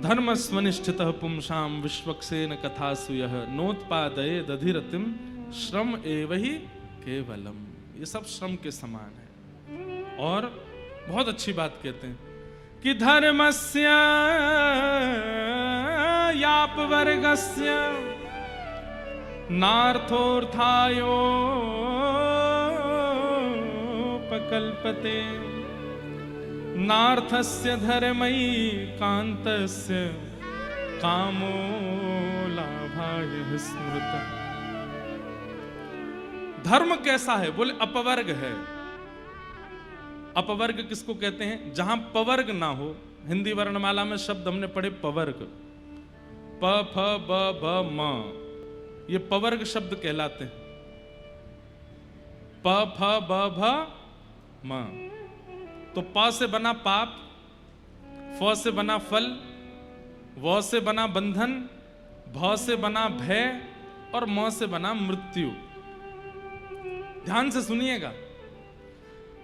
धर्म स्वनिष्ठितः पुंसां विश्वक्सेन कथासु यः नोत्पादयेद अधिरतिं श्रम एव हि केवलम्। ये सब श्रम के समान है। और बहुत अच्छी बात कहते हैं कि धर्मस्य यापवर्गस्य नार्थोऽर्थायोपकल्पते नार्थस्य धर्मयि कान्तस्य कामो लाभाय स्मृतः। धर्म कैसा है, बोले अपवर्ग है। अपवर्ग किसको कहते हैं, जहां पवर्ग ना हो। हिंदी वर्णमाला में शब्द हमने पढ़े पवर्ग, प फ ब भ म, ये पवर्ग शब्द कहलाते हैं। प फ ब भ म, तो प से बना पाप, फ से बना फल, व से बना बंधन, भ से बना भय, और म से बना मृत्यु। ध्यान से सुनिएगा,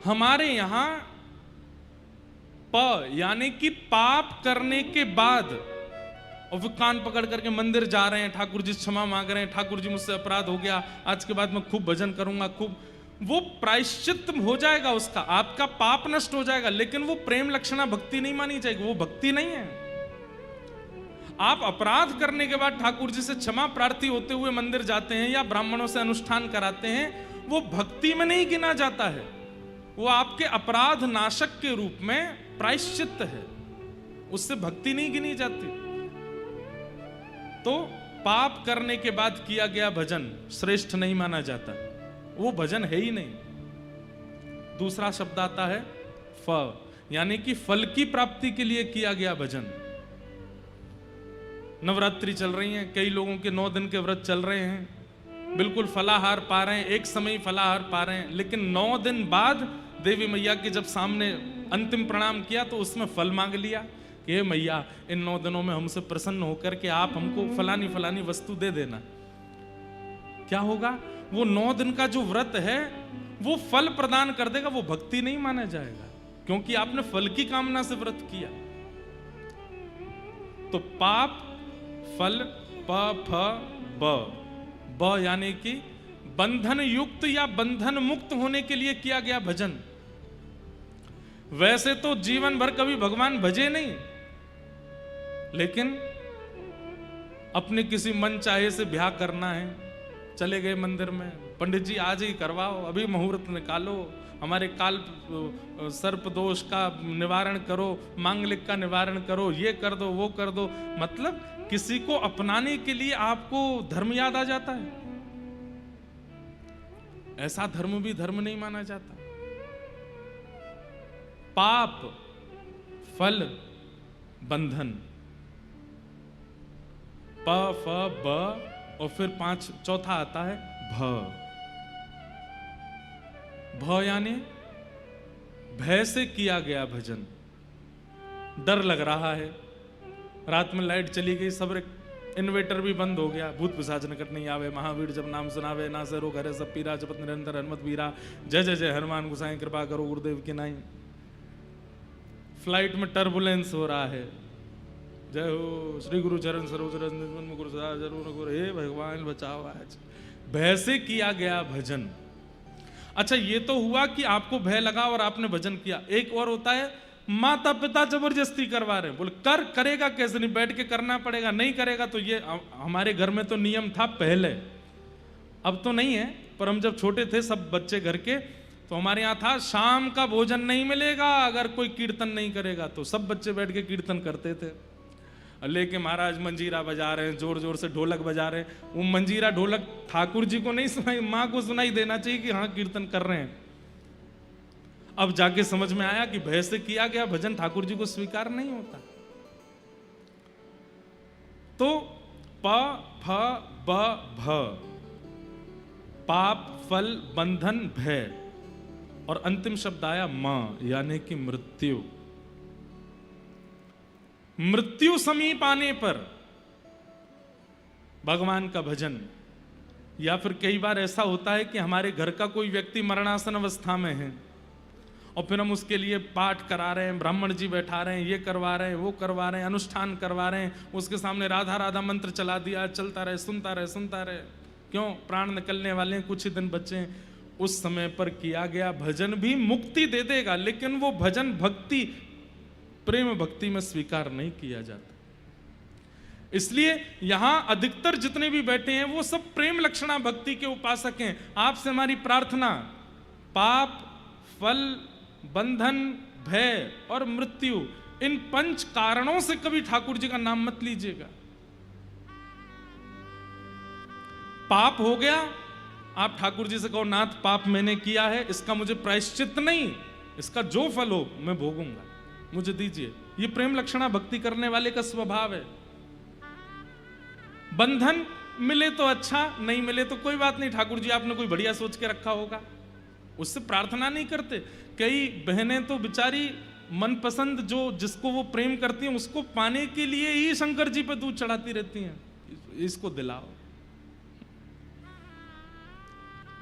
हमारे यहां प यानी कि पाप करने के बाद, और फिर कान पकड़ करके मंदिर जा रहे हैं, ठाकुर जी क्षमा मांग रहे हैं, ठाकुर जी मुझसे अपराध हो गया, आज के बाद मैं खूब भजन करूंगा, खूब, वो प्रायश्चित हो जाएगा, उसका आपका पाप नष्ट हो जाएगा, लेकिन वो प्रेम लक्षणा भक्ति नहीं मानी जाएगी, वो भक्ति नहीं है। आप अपराध करने के बाद ठाकुर जी से क्षमा प्रार्थी होते हुए मंदिर जाते हैं या ब्राह्मणों से अनुष्ठान कराते हैं, वो भक्ति में नहीं गिना जाता है, वो आपके अपराध नाशक के रूप में प्रायश्चित है, उससे भक्ति नहीं गिनी जाती। तो पाप करने के बाद किया गया भजन श्रेष्ठ नहीं माना जाता, वो भजन है ही नहीं। दूसरा शब्द आता है फ, यानी कि फल की प्राप्ति के लिए किया गया भजन। नवरात्रि चल रही है, कई लोगों के 9 दिन के व्रत चल रहे हैं, बिल्कुल फलाहार पा रहे हैं, एक समय फलाहार पा रहे हैं, लेकिन 9 दिन बाद देवी मैया के जब सामने अंतिम प्रणाम किया तो उसमें फल मांग लिया कि हे मैया, इन 9 दिनों में हमसे प्रसन्न होकर के आप हमको फलानी फलानी वस्तु दे देना। क्या होगा? वो 9 दिन का जो व्रत है वो फल प्रदान कर देगा, वो भक्ति नहीं माना जाएगा, क्योंकि आपने फल की कामना से व्रत किया। तो पाप फल प फ ब यानी कि बंधन युक्त या बंधन मुक्त होने के लिए किया गया भजन। वैसे तो जीवन भर कभी भगवान भजे नहीं, लेकिन अपने किसी मन चाहे से ब्याह करना है, चले गए मंदिर में, पंडित जी आज ही करवाओ, अभी मुहूर्त निकालो, हमारे काल सर्प दोष का निवारण करो, मांगलिक का निवारण करो, ये कर दो वो कर दो। मतलब किसी को अपनाने के लिए आपको धर्म याद आ जाता है। ऐसा धर्म भी धर्म नहीं माना जाता। पाप फल बंधन, प फ ब और फिर 5 चौथा आता है भ। भ यानी भय से किया गया भजन। डर लग रहा है, रात में लाइट चली गई, सब इन्वेटर भी बंद हो गया, भूत पिशाच निकट नहीं आवे, महावीर जब नाम सुनावे, ना से रोग हरे सब पीरा, जपत निरंतर हनुमत वीरा, जय जय जय हनुमान गोसाई कृपा करो गुरुदेव की नाई। फ्लाइट में टर्बुलेंस हो रहा है, जय हो श्री गुरु चरण सरोज रज गुरु सदा जरूर गुरु, हे भगवान बचाओ आज। भय से किया गया भजन। अच्छा, ये तो हुआ कि आपको भय लगा और आपने भजन किया। एक और होता है माता पिता जबरदस्ती करवा रहे हैं, बोले करेगा कैसे, नहीं बैठ के करना पड़ेगा, नहीं करेगा तो ये। हमारे घर में तो नियम था पहले, अब तो नहीं है, पर हम जब छोटे थे सब बच्चे घर के, तो हमारे यहाँ था शाम का भोजन नहीं मिलेगा अगर कोई कीर्तन नहीं करेगा। तो सब बच्चे बैठ के कीर्तन करते थे, लेके महाराज मंजीरा बजा रहे हैं, जोर जोर से ढोलक बजा रहे हैं। वो मंजीरा ढोलक ठाकुर जी को नहीं सुनाई, माँ को सुनाई देना चाहिए कि हाँ कीर्तन कर रहे हैं। अब जाके समझ में आया कि भय से किया गया भजन ठाकुर जी को स्वीकार नहीं होता। तो प फ ब भ, पाप फल बंधन भय, और अंतिम शब्द आया म यानी कि मृत्यु। मृत्यु समीप आने पर भगवान का भजन। या फिर कई बार ऐसा होता है कि हमारे घर का कोई व्यक्ति मरणासन अवस्था में है और फिर हम उसके लिए पाठ करा रहे हैं, ब्राह्मण जी बैठा रहे हैं, ये करवा रहे हैं, वो करवा रहे हैं, अनुष्ठान करवा रहे हैं, उसके सामने राधा राधा मंत्र चला दिया, चलता रहे सुनता रहे सुनता रहे। क्यों? प्राण निकलने वाले हैं, कुछ ही दिन बचे हैं। उस समय पर किया गया भजन भी मुक्ति दे देगा, लेकिन वो भजन भक्ति प्रेम भक्ति में स्वीकार नहीं किया जाता। इसलिए यहां अधिकतर जितने भी बैठे हैं वो सब प्रेम लक्षणा भक्ति के उपासक हैं। आपसे हमारी प्रार्थना, पाप फल बंधन भय और मृत्यु, इन 5 कारणों से कभी ठाकुर जी का नाम मत लीजिएगा। पाप हो गया, आप ठाकुर जी से कहो नाथ पाप मैंने किया है, इसका मुझे प्रायश्चित नहीं, इसका जो फल हो मैं भोगूंगा, मुझे दीजिए। ये प्रेम लक्षणा भक्ति करने वाले का स्वभाव है। बंधन मिले तो अच्छा, नहीं मिले तो कोई बात नहीं, ठाकुर जी आपने कोई बढ़िया सोच के रखा होगा, उससे प्रार्थना नहीं करते। कई बहनें तो बेचारी मनपसंद जो जिसको वो प्रेम करती हैं उसको पाने के लिए ही शंकर जी पे दूध चढ़ाती रहती हैं, इसको दिलाओ।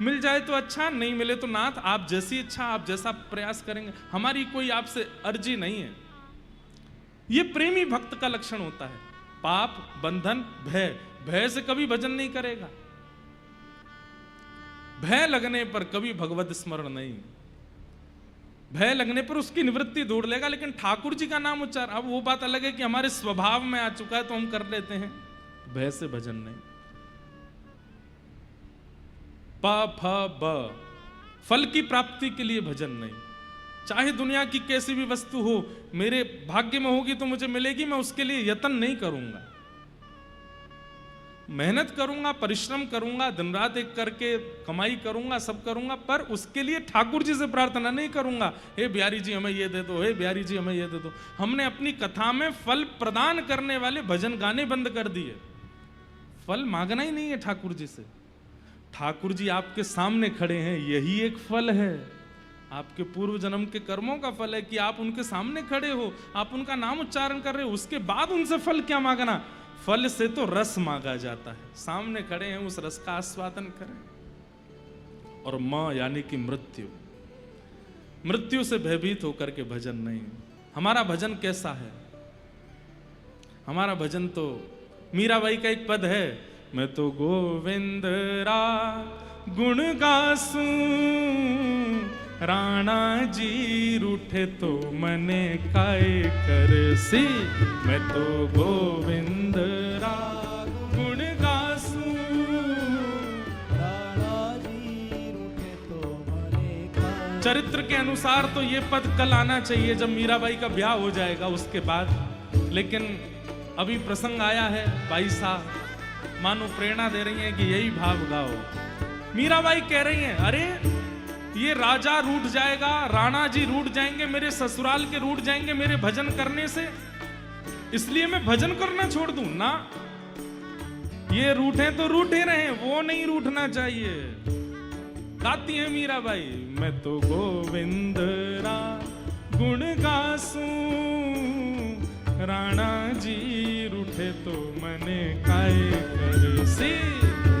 मिल जाए तो अच्छा, नहीं मिले तो नाथ आप जैसी इच्छा, आप जैसा प्रयास करेंगे, हमारी कोई आपसे अर्जी नहीं है। ये प्रेमी भक्त का लक्षण होता है। पाप बंधन भय, भय से कभी भजन नहीं करेगा, भय लगने पर कभी भगवत स्मरण नहीं, भय लगने पर उसकी निवृत्ति ढूंढ लेगा, लेकिन ठाकुर जी का नाम उच्चार। अब वो बात अलग है कि हमारे स्वभाव में आ चुका है तो हम कर लेते हैं, भय से भजन नहीं। प फ ब, फल की प्राप्ति के लिए भजन नहीं। चाहे दुनिया की कैसी भी वस्तु हो, मेरे भाग्य में होगी तो मुझे मिलेगी, मैं उसके लिए यत्न नहीं करूंगा, मेहनत करूंगा, परिश्रम करूंगा, दिन रात एक करके कमाई करूंगा, सब करूंगा, पर उसके लिए ठाकुर जी से प्रार्थना नहीं करूंगा, हे बिहारी जी हमें ये दे दो, हे बिहारी जी हमें ये दे दो। हमने अपनी कथा में फल प्रदान करने वाले भजन गाने बंद कर दिए। फल मांगना ही नहीं है ठाकुर जी से, ठाकुर जी आपके सामने खड़े हैं, यही एक फल है, आपके पूर्व जन्म के कर्मों का फल है कि आप उनके सामने खड़े हो, आप उनका नाम उच्चारण कर रहे हो। उसके बाद उनसे फल क्या मांगना? फल से तो रस मांगा जाता है। सामने खड़े हैं, उस रस का आस्वादन करें। और मां यानी कि मृत्यु, मृत्यु से भयभीत होकर के भजन नहीं। हमारा भजन कैसा है? हमारा भजन तो मीराबाई का एक पद है, मैं तो गोविंद रा गुण गासूं, राणा जी रूठे तो मने काय करसी। मैं तो गोविंद रा गुण गासूं, राणा जी रूठे तो मने काय। चरित्र के अनुसार तो ये पद कल आना चाहिए जब मीराबाई का ब्याह हो जाएगा उसके बाद, लेकिन अभी प्रसंग आया है। भाई साहब मानो प्रेरणा दे रही हैं कि यही भाव गाओ। मीराबाई कह रही हैं, अरे ये राजा रूठ जाएगा, राणा जी रूठ जाएंगे, मेरे ससुराल के रूठ जाएंगे मेरे भजन करने से, इसलिए मैं भजन करना छोड़ दूं ना। ये रूठे तो रूठे रहे, वो नहीं रूठना चाहिए। गाती है मीराबाई, मैं तो गोविंद रा गुण गासूं, राणा जी रूठे तो मने काय करसी।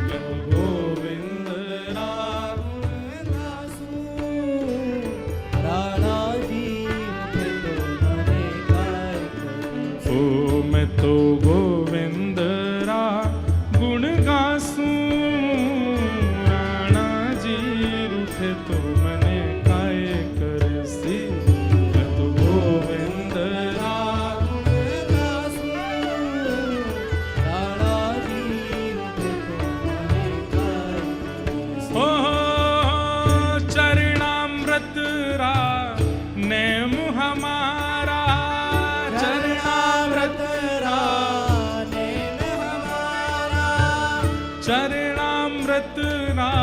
मैं तो गोविंद रा गुण गासूं, राणा जी रूठे तो मने काय करसी। ओ मैं तो गोविंद रा गुण गासूं, राणा जी रूठे तो मने काय करसी। मैं तो गोविंद रा गुण गासूं, राणा जी रूठे तो मने काय करसी। ओ चरणामृत रा नेम हमारा, चरणामृत रा नेम हमारा, चरणामृत रा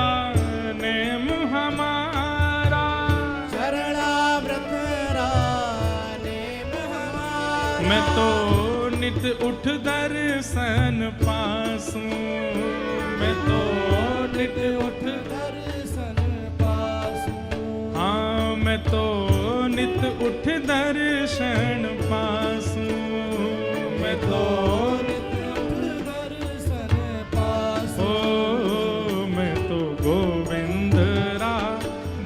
नेम हमारा। चरणामृत रा नेम हमारा। मैं तो नित उठ दर्शन पासूं, मैं तो नित उठ, दर्शन पासूं। हाँ मैं तो नित उठ दर्शन पासूं। मैं तो दर्शन पासूं। ओ मैं तो गोविंद रा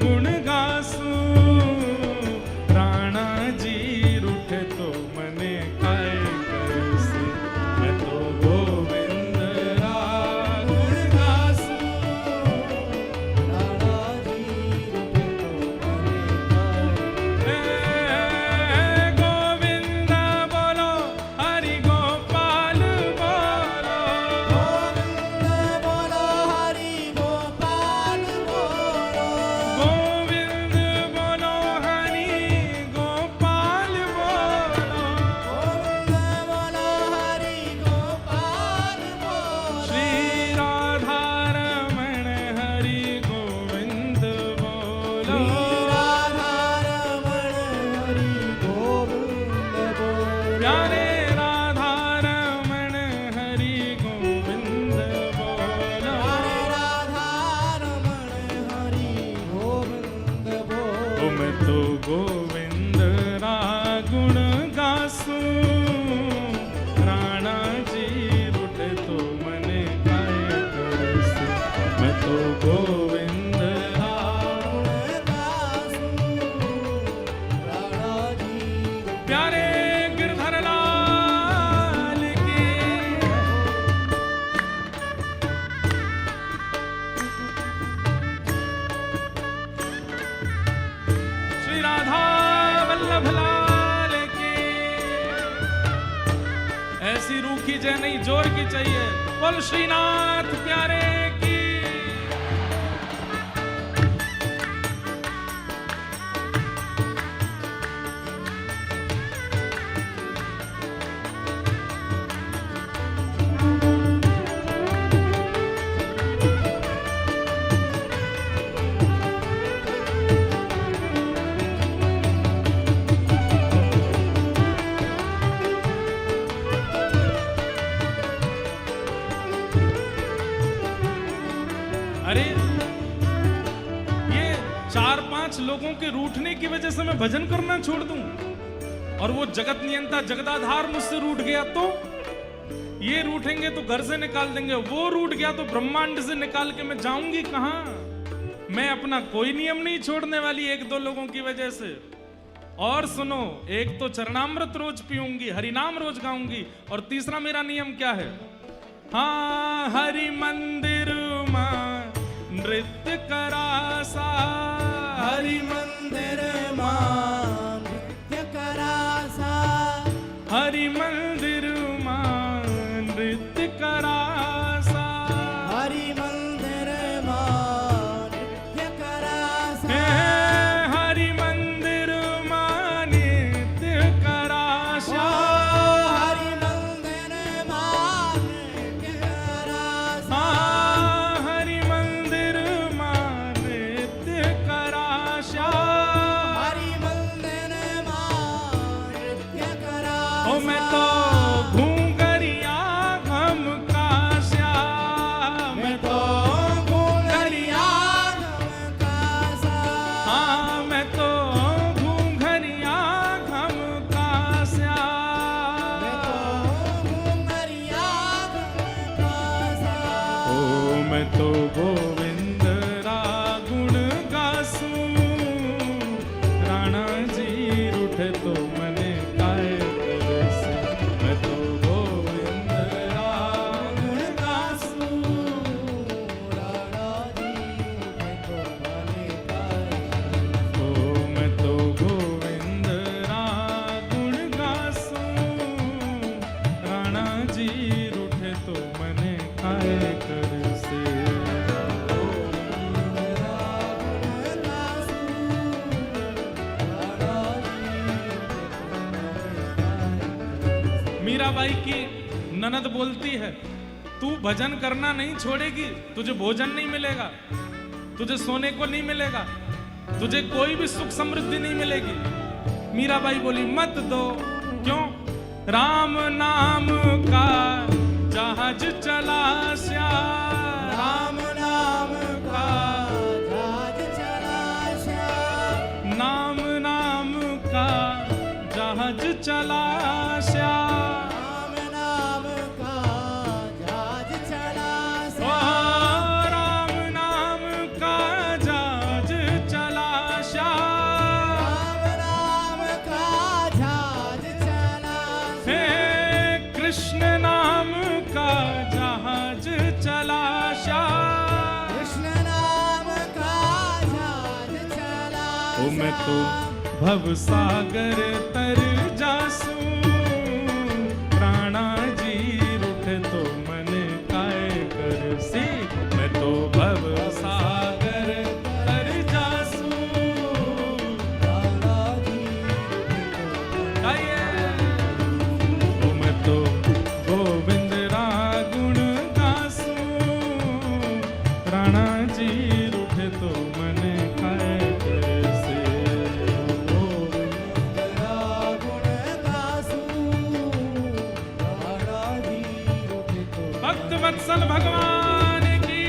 गुण गासूं, राणा जी रूठे तो मने काय करसी। मैं तो गोविंद रा गुण गासूं, राणा जी रूठे तो मने काय। ए गोविंद बोलो, हरि गोपाल बोलो, गोविंद बोलो, हरि गोपाल बोलो। गोविंद बोलो, हरि गोपाल बोलो। गोविंद बोलो, हरि गोपाल बोलो। श्री राधा रमण हरि गोविंद बोलो। श्री राधा रमण हरि गोविंद बोलो। प्यारे राधा रमण हरि गोविंद बोलो। हरे राधा रमण हरि गोविंद बोलो। ओ मैं तो गोविंद रा गुण गासूं, राणा जी रूठे तो मने काय करसी। मैं तो गोविंद रा गुण गासूं, राणा जी प्यारे गिरधर लाल की। श्री राधा वल्लभ लाल की। ऐसी रूखी जय नहीं, जोर की चाहिए। बोल श्रीनाथ प्यारे की। अरे ये 4-5 लोगों के रूठने की वजह से मैं भजन करना छोड़ दूं, और वो जगत नियंता जगदाधार मुझसे रूठ गया तो ये रूठेंगे तो घर से निकाल देंगे, वो रूठ गया तो ब्रह्मांड से निकाल के मैं जाऊंगी कहां? मैं अपना कोई नियम नहीं छोड़ने वाली 1-2 लोगों की वजह से। और सुनो, एक तो चरणामृत रोज पीऊंगी, हरिनाम रोज गाऊंगी, और तीसरा मेरा नियम क्या है? हाँ, हरि मंदिर मां नृत्य करासा, हरि मंदिर मां नृत्य करासा, हरि मंदिर मां नृत्य करासा, हरि मंदिर मां नृत्य करासा, हरि मंदिर मां नृत्य करासा, हरि मंदिर मां नृत्य करासा, हरि मंदिर मां नृत्य करासा, हरि मंदिर मां नृत्य करासा। ओ मैं तो घूंघरिया हम काश्या, मैं तो घूंघरिया, हाँ मैं तो घूंघरिया हम काश्या, ओ मैं तो गोविंद रागुण गासू, राणा जी रूठे तो मने काय करसे, मैं तो गोविंद रागुण गासू, ओ मैं तो गोविंद रागुण गासू, राणा जी रूठे तो मने काय करसे। मीराबाई की ननद बोलती है, तू भजन करना नहीं छोड़ेगी, तुझे भोजन नहीं मिलेगा, तुझे सोने को नहीं मिलेगा, तुझे कोई भी सुख समृद्धि नहीं मिलेगी। मीराबाई बोली, मत दो। क्यों? राम नाम का जहाज चला श्या, राम नाम का जहाज चला श्याम, नाम नाम का जहाज चला श्या, राम नाम का जहाज चला ओ श्याम, राम नाम का जहाज चला श्या, राम नाम का जहाज चला हे श्याम, कृष्ण नाम का जहाज चला श्या, कृष्ण नाम का जहाज चला ओ मैं तो भव सागर तर जासू, राणा जी रूठे तो मन काय करसी, मैं तो भव सागर तर जासू, गाइए। ओ मैं तो गोविंद रागुण गासू, राणा जी रूठे तो मन काय करसे। भक्त वत्सल भगवान की।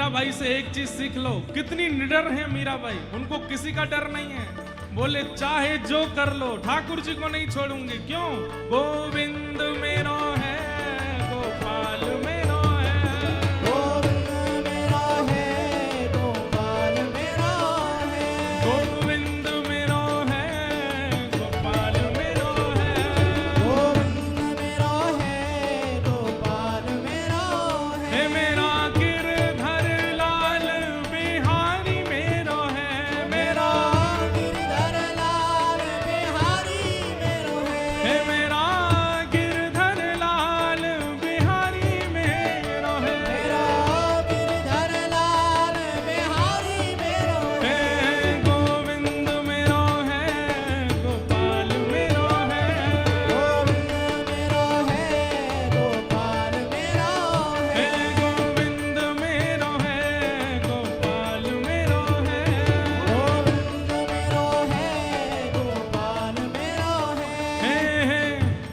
मीराबाई से एक चीज सीख लो, कितनी निडर है मीराबाई, उनको किसी का डर नहीं है। बोले चाहे जो कर लो, ठाकुर जी को नहीं छोड़ूंगी। क्यों? गोविंद मेरो है, गोपाल मेरो है, गोविंद मेरा है, गोपाल मेरा है, गोविंद मेरो है, गोपाल मेरो है, गोविंद मेरा है, गोपाल मेरा है, हे मेरा गिरधर लाल बिहारी मेरो है, मेरा गिरधर लाल बिहारी मेरो है, हे मेरा गिरधर लाल बिहारी मेरो है, मेरा गिरधर लाल बिहारी मेरो है, हे गोविंद मेरो है, गोपाल मेरो है, गोविंद मेरा है, गोपाल मेरा है, हे गोविंद मेरो है, गोपाल मेरो है, गोविंद मेरा है, गोपाल मेरा है, हे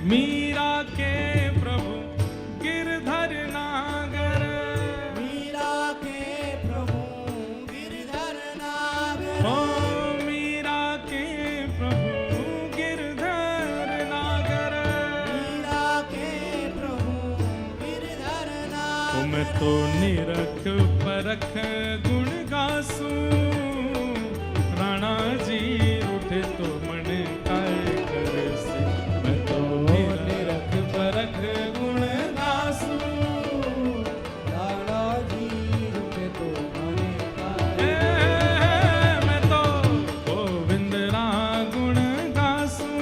मीरा के प्रभु गिरधर नागर, मीरा के प्रभु गिरधर नागर, ओ मीरा के प्रभु गिरधर नागर, मीरा के प्रभु गिरधर ओ नागर, मैं तो निरख परख गुण गासू, राणा जी उठे तो मन काय करे से, मैं तो निरख परख गुण गासू, राणा जी रुपे तो मने हे का, मैं तो गोविंद रा गुण गासू,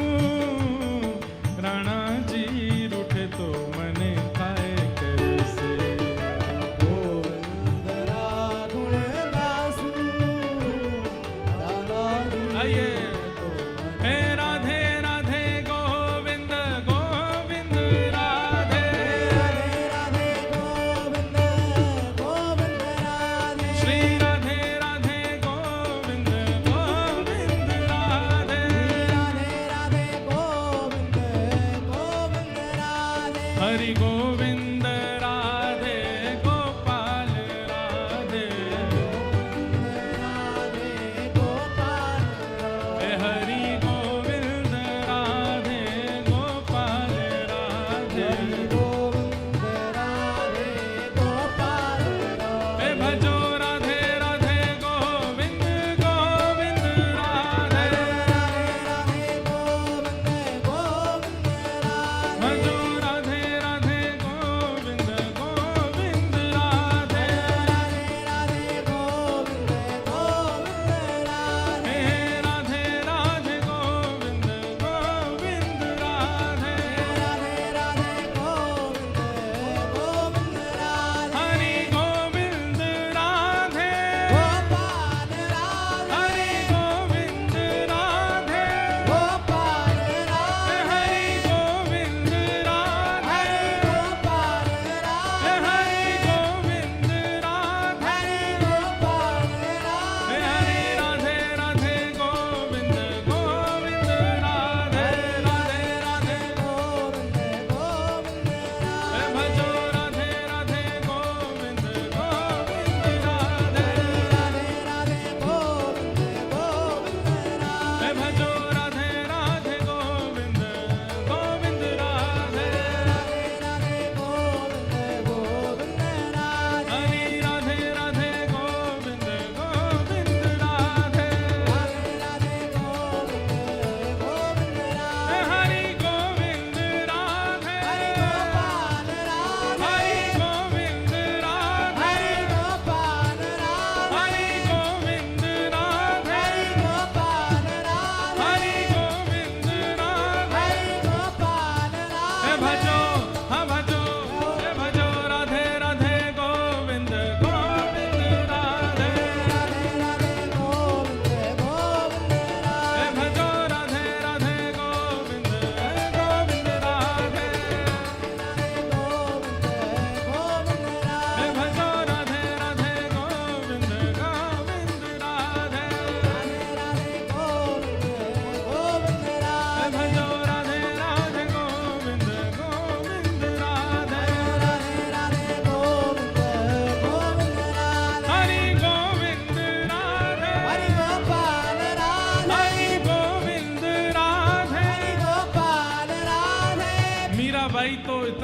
राणा जी उठे तो मन काय करे से, गोविंद रागुण दासु, राणा जी आइए तो मने हे राधे राधे गोविंद गोविंद राधे, राधे राधे गोविंद गोविंद राधे, श्री राधे राधे गोविंद गोविंद राधे, राधे राधे गोविंद गोविंद राधे, हरि गोविंद राधे गोपाल राधे, राधे गोपाल हे हरि गोविंद राधे गोपाल राधे, गोविंद राधे गोपाल हे भजो राधे राधे गोविंद गोविंद राधे, राधे गोविंद गोविंद राधे, भजो राधे राधे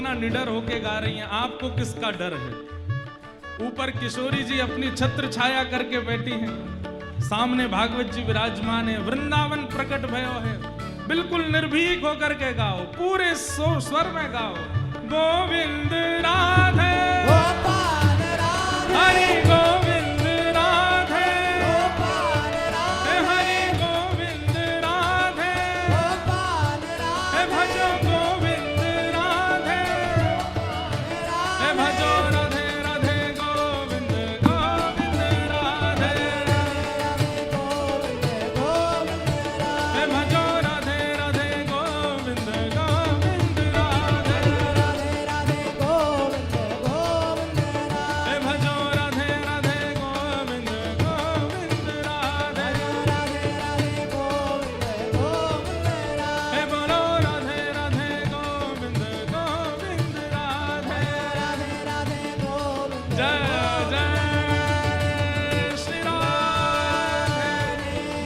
कितना निडर होके गा रही हैं, आपको किसका डर है। ऊपर किशोरी जी अपनी छत्र छाया करके बैठी हैं, सामने भागवत जी विराजमान है, वृंदावन प्रकट भयो है। बिल्कुल निर्भीक होकर के गाओ, पूरे स्वर में गाओ, गोविंद राधे गोपाल राधे हरि गोविंद राधे गोपाल राधे हरि गोविंद राधे गोपाल राधे भजो गोविंद राधे भजो राधे राधे गोविंद गोविंद राधे गोविंद गोविंद राधे भजो राधे राधे गोविंद गोविंद राधे राधे गोविंद गोविंद राधे भजो राधे राधे गोविंद गोविंद राधे राधे गोविंद गोविंद राधे बोलो राधे राधे गोविंद गोविंद राधे राधे गोविंद जय जय श्री राधे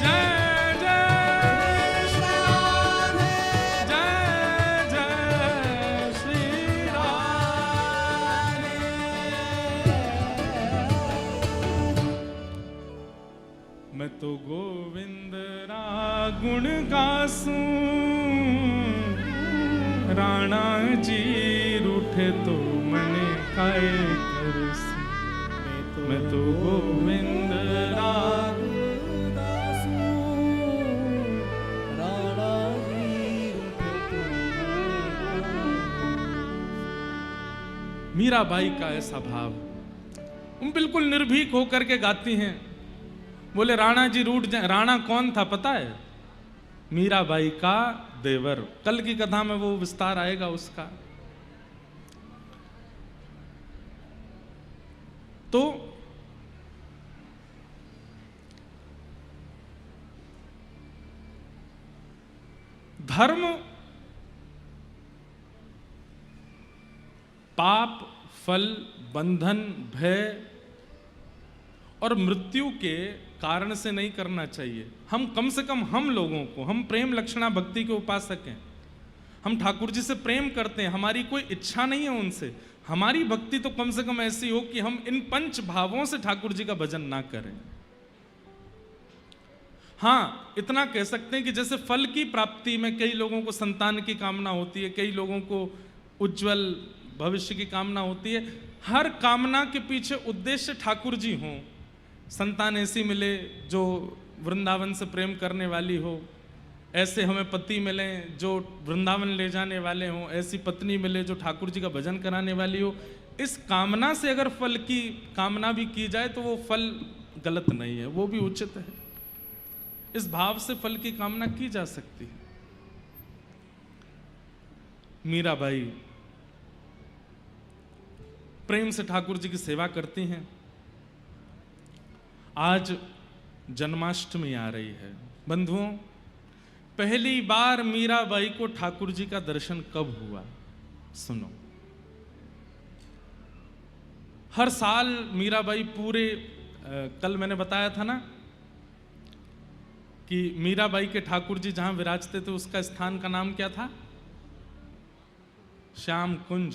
जय जय श्री राधे जय जय श्री राधे। मैं तो गोविंद रा गुण गासूं, राणा जी रूठे तो मने काय करसूं। मैं तो गोविंद रा राणा जी रूठे मीराबाई का ऐसा भाव, तुम बिल्कुल निर्भीक होकर के गाती हैं। बोले राणा जी रूठ जाए। राणा कौन था पता है? मीराबाई का देवर। कल की कथा में वो विस्तार आएगा उसका। तो धर्म पाप फल बंधन भय और मृत्यु के कारण से नहीं करना चाहिए। हम कम से कम हम लोगों को, हम प्रेम लक्षणा भक्ति के उपासक हैं, हम ठाकुर जी से प्रेम करते हैं, हमारी कोई इच्छा नहीं है उनसे। हमारी भक्ति तो कम से कम ऐसी हो कि हम इन पंच भावों से ठाकुर जी का भजन ना करें। हाँ, इतना कह सकते हैं कि जैसे फल की प्राप्ति में कई लोगों को संतान की कामना होती है, कई लोगों को उज्जवल भविष्य की कामना होती है। हर कामना के पीछे उद्देश्य ठाकुर जी हों। संतान ऐसी मिले जो वृंदावन से प्रेम करने वाली हो, ऐसे हमें पति मिले जो वृंदावन ले जाने वाले हों, ऐसी पत्नी मिले जो ठाकुर जी का भजन कराने वाली हो। इस कामना से अगर फल की कामना भी की जाए तो वो फल गलत नहीं है, वो भी उचित है। इस भाव से फल की कामना की जा सकती है। मीराबाई प्रेम से ठाकुर जी की सेवा करती हैं। आज जन्माष्टमी आ रही है बंधुओं। पहली बार मीराबाई को ठाकुर जी का दर्शन कब हुआ? सुनो, हर साल मीराबाई पूरे कल मैंने बताया था ना कि मीराबाई के ठाकुर जी जहां विराजते थे उसका स्थान का नाम क्या था? श्याम कुंज।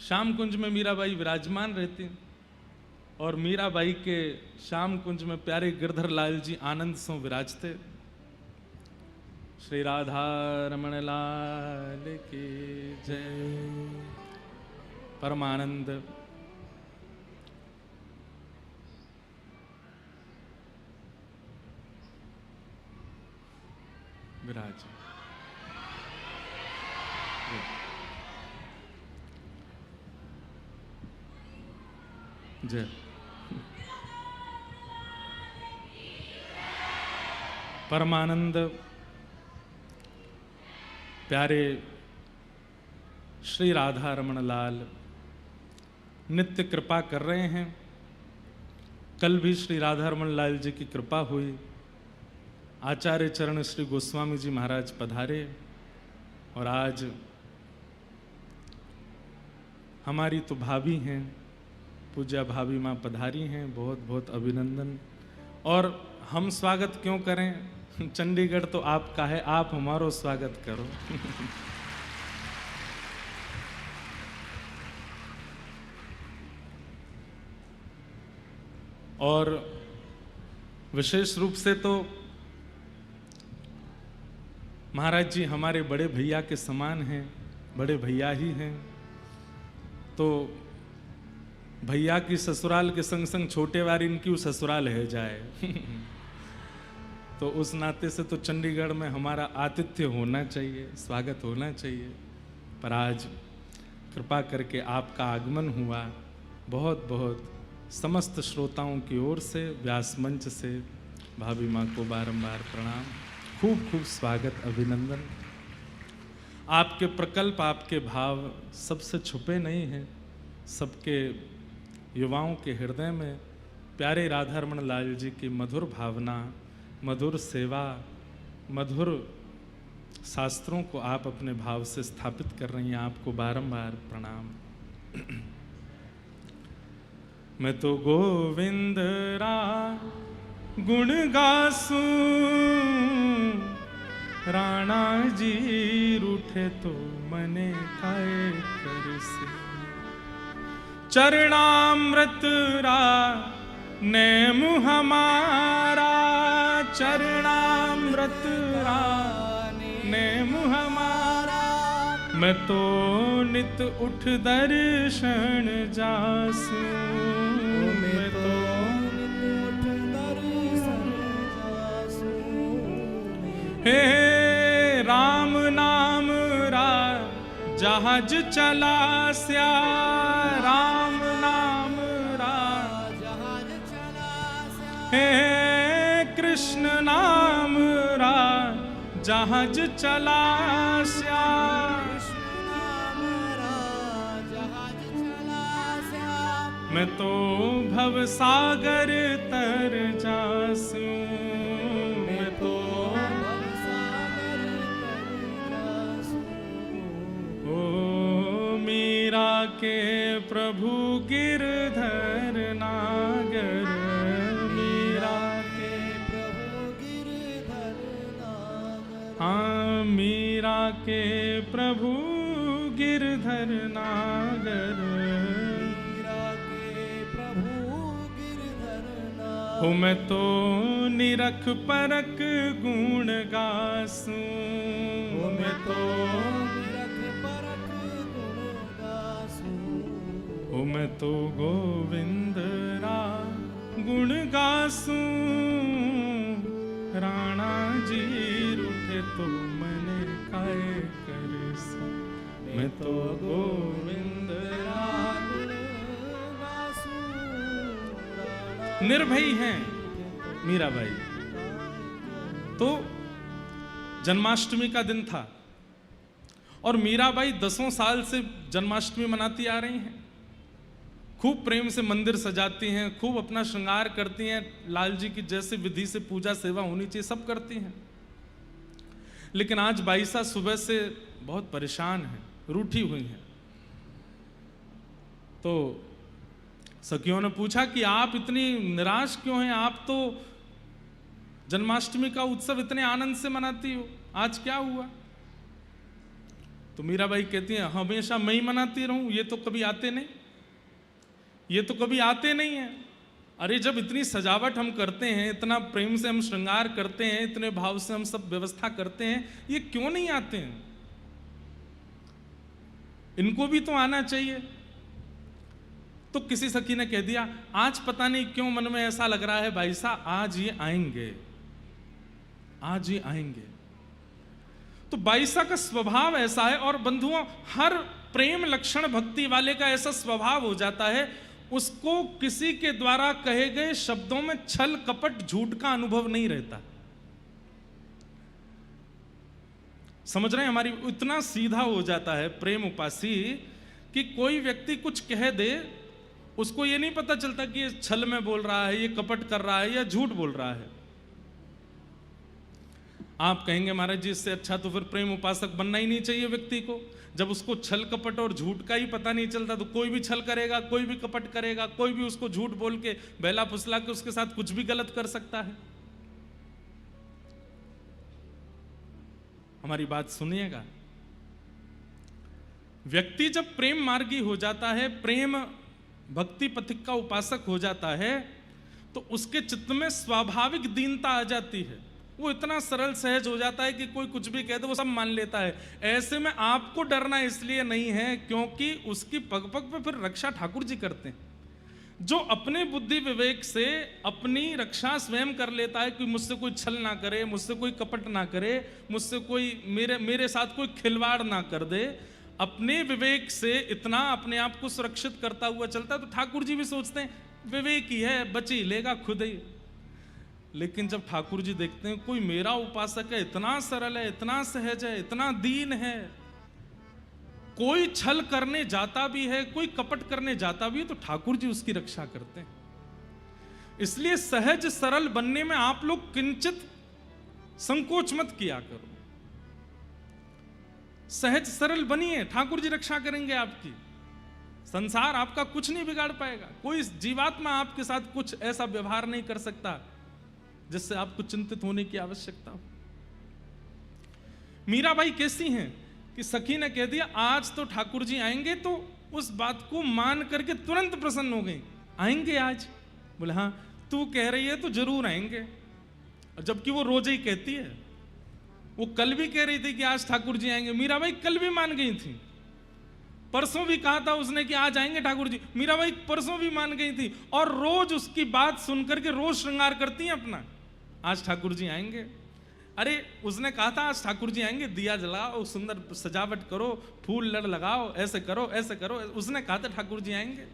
श्याम कुंज में मीराबाई विराजमान रहती और मीराबाई के श्याम कुंज में प्यारे गिरधर लाल जी आनंद सो विराजते। श्री राधा रमण लाल की जय। परमानंद विराज। जय। परमानंद प्यारे श्री राधा रमण लाल नित्य कृपा कर रहे हैं। कल भी श्री राधा रमण लाल जी की कृपा हुई। आचार्य चरण श्री गोस्वामी जी महाराज पधारे और आज हमारी तो भाभी हैं, पूज्या भाभी माँ पधारी हैं। बहुत बहुत अभिनंदन। और हम स्वागत क्यों करें? चंडीगढ़ तो आपका है, आप हमारो स्वागत करो। और विशेष रूप से तो महाराज जी हमारे बड़े भैया के समान हैं, बड़े भैया ही हैं। तो भैया की ससुराल के संग संग छोटे वार इनकी ससुराल है जाए तो उस नाते से तो चंडीगढ़ में हमारा आतिथ्य होना चाहिए, स्वागत होना चाहिए। पर आज कृपा करके आपका आगमन हुआ, बहुत बहुत समस्त श्रोताओं की ओर से व्यास मंच से भाभी माँ को बारंबार प्रणाम, खूब खूब स्वागत, अभिनंदन। आपके प्रकल्प, आपके भाव सबसे छुपे नहीं हैं, सबके युवाओं के हृदय में प्यारे राधारमण लाल जी की मधुर भावना, मधुर सेवा, मधुर शास्त्रों को आप अपने भाव से स्थापित कर रही हैं। आपको बारंबार प्रणाम। मैं तो गोविंद रा गुण गासूं, राणा जी रूठे तो मने काय करसे। चरणामृत रा नेम हमारा, चरणामृत रा नेम हमारा। मैं तो नित उठ दर्शन जासूं, मैं तो नित उठ दर्शन जासूं। हे राम नाम रा जहाज चला स्या, राम नाम रा जहाज चला स्या। हे कृष्ण नाम रा जहाज चला स्या, कृष्ण नाम रा जहाज चला स्या। मैं तो भव सागर तर जासूं, मैं तो भव सागर तर जासूं। ओ मीरा के प्रभु गिरधर नागर, मीरा के प्रभु गिरधर नागर। हाँ मीरा के प्रभु गिरधर नागर, मीरा के प्रभु गिरधर नागर। हो मैं तो निरख परख गुण गासूं, हो मैं तो ओ मैं तो गोविंद रा गुण गासूं, राणा जी रूठे तो मने काय करसे। मैं तो गोविंद रा गुण गासूं। निर्भयी हैं मीराबाई। तो जन्माष्टमी का दिन था और मीराबाई 10 साल से जन्माष्टमी मनाती आ रही हैं। खूब प्रेम से मंदिर सजाती हैं, खूब अपना श्रृंगार करती हैं, लाल जी की जैसे विधि से पूजा सेवा होनी चाहिए सब करती हैं। लेकिन आज बाईसा सुबह से बहुत परेशान है, रूठी हुई हैं। तो सखियों ने पूछा कि आप इतनी निराश क्यों हैं, आप तो जन्माष्टमी का उत्सव इतने आनंद से मनाती हो, आज क्या हुआ? तो मीराबाई कहती हैं हमेशा मैं ही मनाती रहूं, ये तो कभी आते नहीं, ये तो कभी आते नहीं है। अरे जब इतनी सजावट हम करते हैं, इतना प्रेम से हम श्रृंगार करते हैं, इतने भाव से हम सब व्यवस्था करते हैं, ये क्यों नहीं आते हैं? इनको भी तो आना चाहिए। तो किसी सखी ने कह दिया आज पता नहीं क्यों मन में ऐसा लग रहा है भाई साहब आज ये आएंगे, आज ये आएंगे। तो बाईसा का स्वभाव ऐसा है। और बंधुओं, हर प्रेम लक्षण भक्ति वाले का ऐसा स्वभाव हो जाता है, उसको किसी के द्वारा कहे गए शब्दों में छल कपट झूठ का अनुभव नहीं रहता। समझ रहे हैं? हमारी इतना सीधा हो जाता है प्रेम उपासी कि कोई व्यक्ति कुछ कह दे, उसको ये नहीं पता चलता कि ये छल में बोल रहा है, ये कपट कर रहा है या झूठ बोल रहा है। आप कहेंगे महाराज जी इससे अच्छा तो फिर प्रेम उपासक बनना ही नहीं चाहिए व्यक्ति को। जब उसको छल कपट और झूठ का ही पता नहीं चलता तो कोई भी छल करेगा, कोई भी कपट करेगा, कोई भी उसको झूठ बोल के बहला फुसला के उसके साथ कुछ भी गलत कर सकता है। हमारी बात सुनिएगा। व्यक्ति जब प्रेम मार्गी हो जाता है, प्रेम भक्ति पथिक का उपासक हो जाता है, तो उसके चित्त में स्वाभाविक दीनता आ जाती है, वो इतना सरल सहज हो जाता है कि कोई कुछ भी कह दे वो सब मान लेता है। ऐसे में आपको डरना इसलिए नहीं है क्योंकि उसकी पग पग पे फिर रक्षा ठाकुर जी करते हैं। जो अपने बुद्धि विवेक से अपनी रक्षा स्वयं कर लेता है कि मुझसे कोई छल ना करे, मुझसे कोई कपट ना करे, मुझसे कोई मेरे साथ कोई खिलवाड़ ना कर दे, अपने विवेक से इतना अपने आप को सुरक्षित करता हुआ चलता है, तो ठाकुर जी भी सोचते हैं विवेक ही है, बच ही लेगा खुद ही। लेकिन जब ठाकुर जी देखते हैं कोई मेरा उपासक है, इतना सरल है, इतना सहज है, इतना दीन है, कोई छल करने जाता भी है, कोई कपट करने जाता भी है, तो ठाकुर जी उसकी रक्षा करते हैं। इसलिए सहज सरल बनने में आप लोग किंचित संकोच मत किया करो। सहज सरल बनिए, ठाकुर जी रक्षा करेंगे आपकी। संसार आपका कुछ नहीं बिगाड़ पाएगा, कोई जीवात्मा आपके साथ कुछ ऐसा व्यवहार नहीं कर सकता जिससे आपको चिंतित होने की आवश्यकता हो। मीराबाई कैसी हैं कि सखी ने कह दिया आज तो ठाकुर जी आएंगे, तो उस बात को मान करके तुरंत प्रसन्न हो गई। आएंगे आज? बोले हाँ, तू कह रही है तो जरूर आएंगे। जबकि वो रोज ही कहती है, वो कल भी कह रही थी कि आज ठाकुर जी आएंगे। मीराबाई कल भी मान गई थी, परसों भी कहा था उसने कि आज आएंगे ठाकुर जी, मीराबाई परसों भी मान गई थी, और रोज उसकी बात सुनकर के रोज श्रृंगार करती हैं अपना, आज ठाकुर जी आएंगे। अरे उसने कहा था आज ठाकुर जी आएंगे, दिया जलाओ, सुंदर सजावट करो, फूल लड़ लगाओ, ऐसे करो ऐसे करो, उसने कहा था ठाकुर जी आएंगे।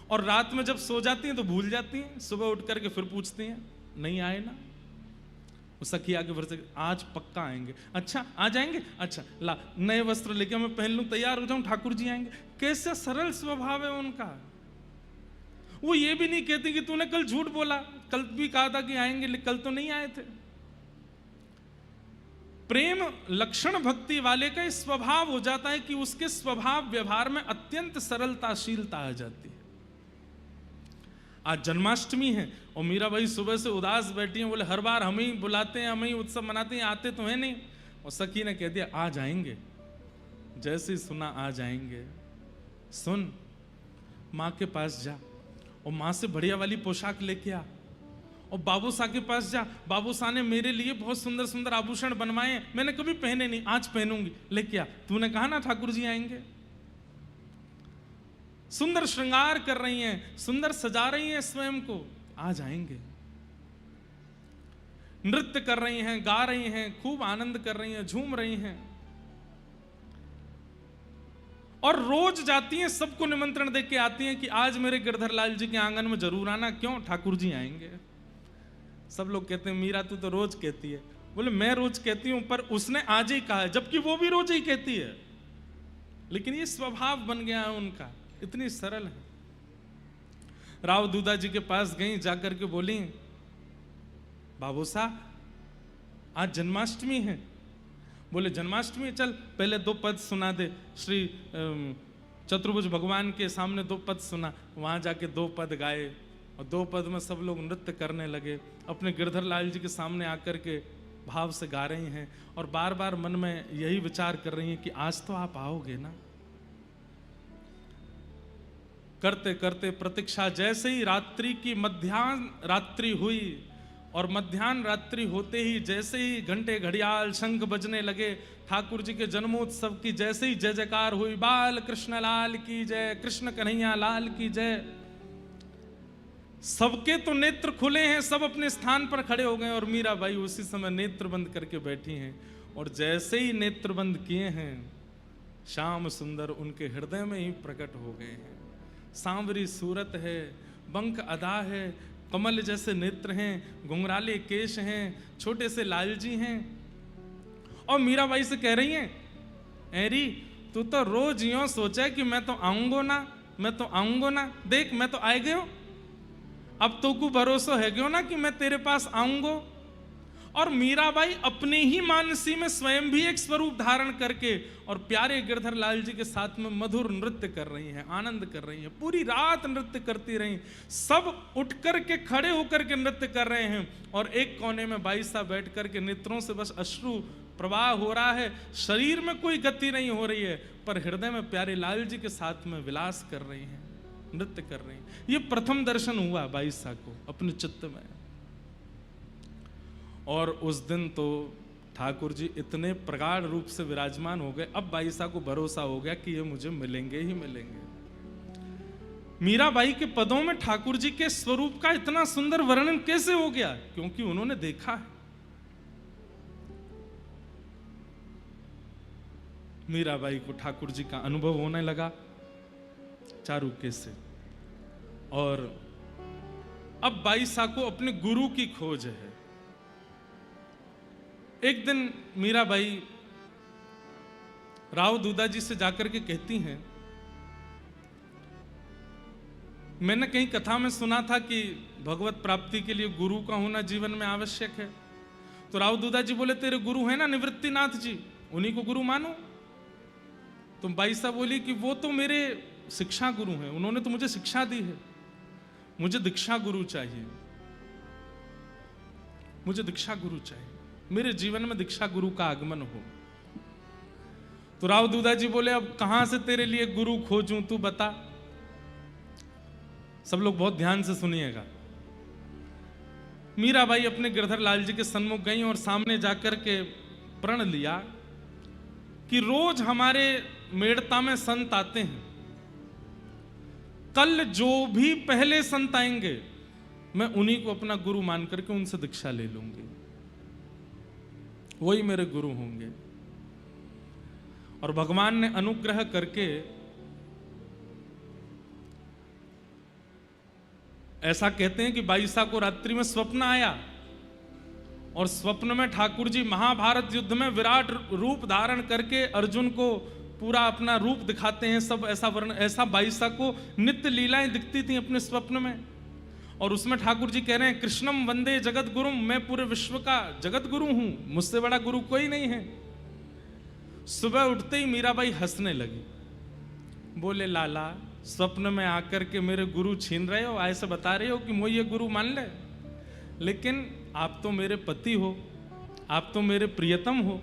और रात में जब सो जाती हैं तो भूल जाती हैं, सुबह उठ करके फिर पूछती हैं नहीं आए ना। वो सखी आके फिर से आज पक्का आएंगे। अच्छा आज आएंगे, अच्छा ला नए वस्त्र लेके मैं पहन लूं, तैयार हो जाऊं, ठाकुर जी आएंगे। कैसा सरल स्वभाव है उनका। वो ये भी नहीं कहती कि तूने कल झूठ बोला, कल भी कहा था कि आएंगे, कल तो नहीं आए थे। प्रेम लक्षण भक्ति वाले का स्वभाव हो जाता है कि उसके स्वभाव व्यवहार में अत्यंत सरलताशीलता आ जाती है। आज जन्माष्टमी है और मीराबाई सुबह से उदास बैठी हैं, बोले हर बार हम ही बुलाते हैं, हम ही उत्सव मनाते हैं, आते तो है नहीं। और सखी ने कह दिया आज आएंगे। जैसे ही सुना आज आएंगे, सुन माँ के पास जा और माँ से बढ़िया वाली पोशाक लेके आ, और बाबू साहब के पास जा, बाबू साहब ने मेरे लिए बहुत सुंदर सुंदर आभूषण बनवाए हैं, मैंने कभी पहने नहीं, आज पहनूंगी, लेके आ, तूने कहा ना ठाकुर जी आएंगे। सुंदर श्रृंगार कर रही हैं, सुंदर सजा रही हैं स्वयं को, आज आएंगे। नृत्य कर रही हैं, गा रही हैं, खूब आनंद कर रही हैं, झूम रही हैं, और रोज जाती हैं, सबको निमंत्रण देके आती हैं कि आज मेरे गिरधर लाल जी के आंगन में जरूर आना। क्यों? ठाकुर जी आएंगे। सब लोग कहते हैं मीरा तू तो रोज कहती है। बोले मैं रोज कहती हूं, पर उसने आज ही कहा है, जबकि वो भी रोज ही कहती है, लेकिन ये स्वभाव बन गया है उनका, इतनी सरल है। राव दूधा जी के पास गई, जाकर के बोली बाबू साहब आज जन्माष्टमी है। बोले जन्माष्टमी, चल पहले 2 पद सुना दे। श्री चतुर्भुज भगवान के सामने 2 पद सुना, वहां जाके 2 पद गाए, और 2 पद में सब लोग नृत्य करने लगे, अपने गिरधर लाल जी के सामने आकर के भाव से गा रही हैं, और बार बार मन में यही विचार कर रही हैं कि आज तो आप आओगे ना। करते करते प्रतीक्षा, जैसे ही रात्रि की मध्याह्न रात्रि हुई, और मध्याह्न रात्रि होते ही जैसे ही घंटे घड़ियाल शंख बजने लगे, ठाकुर जी के जन्मोत्सव की जैसे ही जय जयकार हुई, बाल कृष्ण लाल की जय, कृष्ण कन्हैया लाल की जय, सबके तो नेत्र खुले हैं, सब अपने स्थान पर खड़े हो गए, और मीराबाई उसी समय नेत्र बंद करके बैठी हैं। और जैसे ही नेत्र बंद किए हैं, श्याम सुंदर उनके हृदय में ही प्रकट हो गए हैं। सांवरी सूरत है, बंक अदा है, कमल जैसे नेत्र हैं, घुंघराले केश हैं, छोटे से लालजी हैं, और मीराबाई से कह रही हैं एरी तू तो रोज यूं सोचा कि मैं तो आऊंगो ना, मैं तो आऊंगो ना, देख मैं तो आए गयो, अब तो को भरोसा है क्यों ना कि मैं तेरे पास आऊंगो। और मीराबाई अपने ही मानसी में स्वयं भी एक स्वरूप धारण करके और प्यारे गिरधर लाल जी के साथ में मधुर नृत्य कर रही हैं, आनंद कर रही हैं, पूरी रात नृत्य करती रही। सब उठ कर के खड़े होकर के नृत्य कर रहे हैं, और एक कोने में बाई साहब बैठ कर के नेत्रों से बस अश्रु प्रवाह हो रहा है, शरीर में कोई गति नहीं हो रही है, पर हृदय में प्यारे लाल जी के साथ में विलास कर रही हैं। नृत्य कर रही हैं। ये प्रथम दर्शन हुआ बाईसा को अपने चित्त में। और उस दिन तो ठाकुर जी इतने प्रगाढ़ रूप से विराजमान हो गए, अब बाईसा को भरोसा हो गया कि ये मुझे मिलेंगे ही मिलेंगे। मीराबाई के पदों में ठाकुर जी के स्वरूप का इतना सुंदर वर्णन कैसे हो गया? क्योंकि उन्होंने देखा है। मीराबाई को ठाकुर जी का अनुभव होने लगा चारुके से। और अब बाईसा को अपने गुरु की खोज है। एक दिन मीराबाई राव दूधा जी से जाकर के कहती हैं, मैंने कहीं कथा में सुना था कि भगवत प्राप्ति के लिए गुरु का होना जीवन में आवश्यक है। तो राव दूधा जी बोले, तेरे गुरु है ना निवृत्तिनाथ जी, उन्हीं को गुरु मानो। तो बाईसा बोली कि वो तो मेरे शिक्षा गुरु हैं, उन्होंने तो मुझे शिक्षा दी है, मुझे दीक्षा गुरु चाहिए, मुझे दीक्षा गुरु चाहिए, मेरे जीवन में दीक्षा गुरु का आगमन हो। तो राव दूधा जी बोले, अब कहां से तेरे लिए गुरु खोजूं, तू बता। सब लोग बहुत ध्यान से सुनिएगा। मीराबाई अपने गिरधर लाल जी के सन्मुख गई और सामने जाकर के प्रण लिया कि रोज हमारे मेड़ता में संत आते हैं, कल जो भी पहले संत आएंगे मैं उन्हीं को अपना गुरु मान करके उनसे दीक्षा ले लूंगी, वही मेरे गुरु होंगे। और भगवान ने अनुग्रह करके ऐसा कहते हैं कि बाईसा को रात्रि में स्वप्न आया और स्वप्न में ठाकुर जी महाभारत युद्ध में विराट रूप धारण करके अर्जुन को पूरा अपना रूप दिखाते हैं। सब ऐसा बाईसा को नित्य लीलाएं दिखती थी अपने स्वप्न में। और उसमें ठाकुर जी कह रहे हैं, कृष्णम वंदे जगत गुरुम, मैं पूरे विश्व का जगत गुरु हूं, मुझसे बड़ा गुरु कोई नहीं है। सुबह उठते ही मीराबाई हंसने लगी, बोले, लाला स्वप्न में आकर के मेरे गुरु छीन रहे हो, ऐसे बता रहे हो कि मुझे ये गुरु मान ले, लेकिन आप तो मेरे पति हो, आप तो मेरे प्रियतम हो,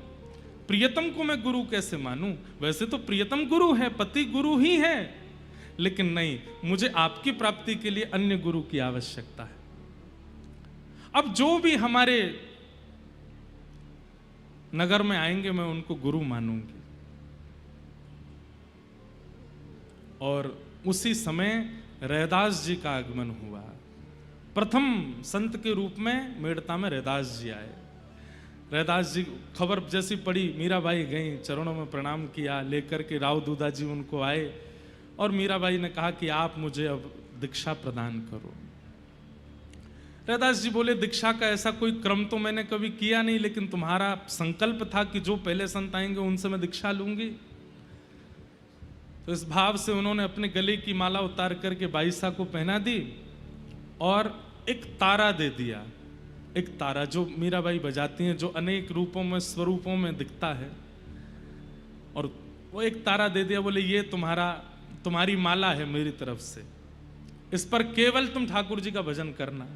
प्रियतम को मैं गुरु कैसे मानूं? वैसे तो प्रियतम गुरु है, पति गुरु ही है, लेकिन नहीं, मुझे आपकी प्राप्ति के लिए अन्य गुरु की आवश्यकता है। अब जो भी हमारे नगर में आएंगे मैं उनको गुरु मानूंगी। और उसी समय रैदास जी का आगमन हुआ। प्रथम संत के रूप में मेड़ता में रैदास जी आए। रैदास जी खबर जैसी पड़ी, मीराबाई गई, चरणों में प्रणाम किया, लेकर के राव दूधा जी उनको आए और मीराबाई ने कहा कि आप मुझे अब दीक्षा प्रदान करो। रैदास जी बोले, दीक्षा का ऐसा कोई क्रम तो मैंने कभी किया नहीं, लेकिन तुम्हारा संकल्प था कि जो पहले संत आएंगे उनसे मैं दीक्षा लूंगी। तो इस भाव से उन्होंने अपने गले की माला उतार करके बाईसा को पहना दी और एक तारा दे दिया। एक तारा जो मीराबाई बजाती हैं, जो अनेक रूपों में स्वरूपों में दिखता है, और वो एक तारा दे दिया। बोले, ये तुम्हारी माला है मेरी तरफ से, इस पर केवल तुम ठाकुर जी का भजन करना।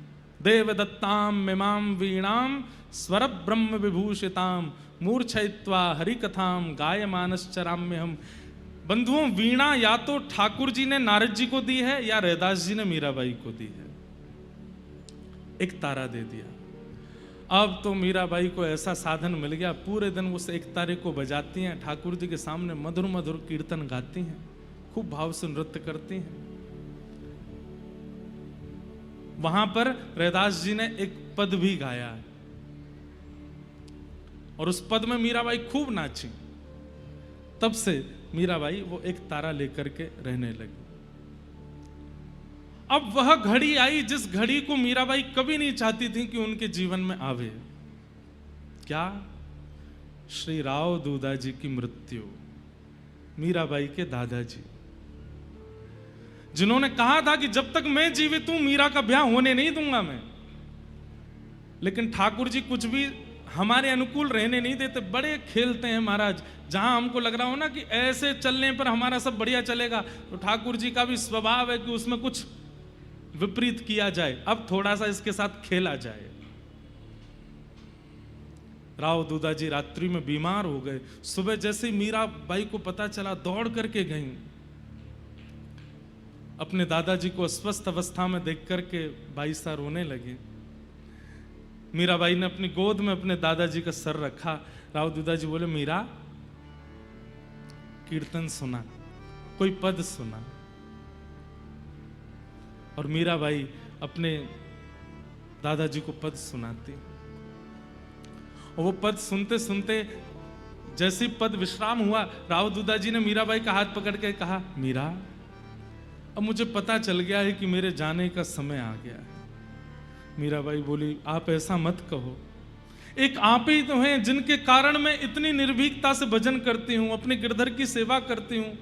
देव दत्ताम मिमाम वीणाम स्वर ब्रह्म विभूषिताम मूर्छयित्वा हरि कथाम गायमानश्चराम्य हम। बंधुओं, वीणा या तो ठाकुर जी ने नारद जी को दी है या रैदास जी ने मीराबाई को दी है। एक तारा दे दिया। अब तो मीराबाई को ऐसा साधन मिल गया, पूरे दिन उस एक तारे को बजाती हैं, ठाकुर जी के सामने मधुर मधुर कीर्तन गाती हैं, खूब भाव से नृत्य करती हैं। वहां पर रैदास जी ने एक पद भी गाया और उस पद में मीराबाई खूब नाची। तब से मीराबाई वो एक तारा लेकर के रहने लगी। अब वह घड़ी आई जिस घड़ी को मीराबाई कभी नहीं चाहती थी कि उनके जीवन में आवे। क्या? श्री राव दूधा जी की मृत्यु। मीराबाई के दादाजी, जिन्होंने कहा था कि जब तक मैं जीवित हूं मीरा का ब्याह होने नहीं दूंगा मैं, लेकिन ठाकुर जी कुछ भी हमारे अनुकूल रहने नहीं देते। बड़े खेलते हैं महाराज, जहां हमको लग रहा हो ना कि ऐसे चलने पर हमारा सब बढ़िया चलेगा, तो ठाकुर जी का भी स्वभाव है कि उसमें कुछ विपरीत किया जाए, अब थोड़ा सा इसके साथ खेला जाए। राव दूधा जी रात्रि में बीमार हो गए। सुबह जैसे ही मीराबाई को पता चला, दौड़ करके गई। अपने दादाजी को अस्वस्थ अवस्था में देख करके बाई सा रोने लगी। मीराबाई ने अपनी गोद में अपने दादाजी का सर रखा। राव दूधाजी बोले, मीरा कीर्तन सुना, कोई पद सुना। और मीराबाई अपने दादाजी को पद सुनाती। और वो पद सुनते सुनते जैसे पद विश्राम हुआ, राव दूधाजी ने मीराबाई का हाथ पकड़ के कहा, मीरा अब मुझे पता चल गया है कि मेरे जाने का समय आ गया है। मीराबाई बोली, आप ऐसा मत कहो, एक आप ही तो हैं जिनके कारण मैं इतनी निर्भीकता से भजन करती हूँ, अपने गिरधर की सेवा करती हूँ।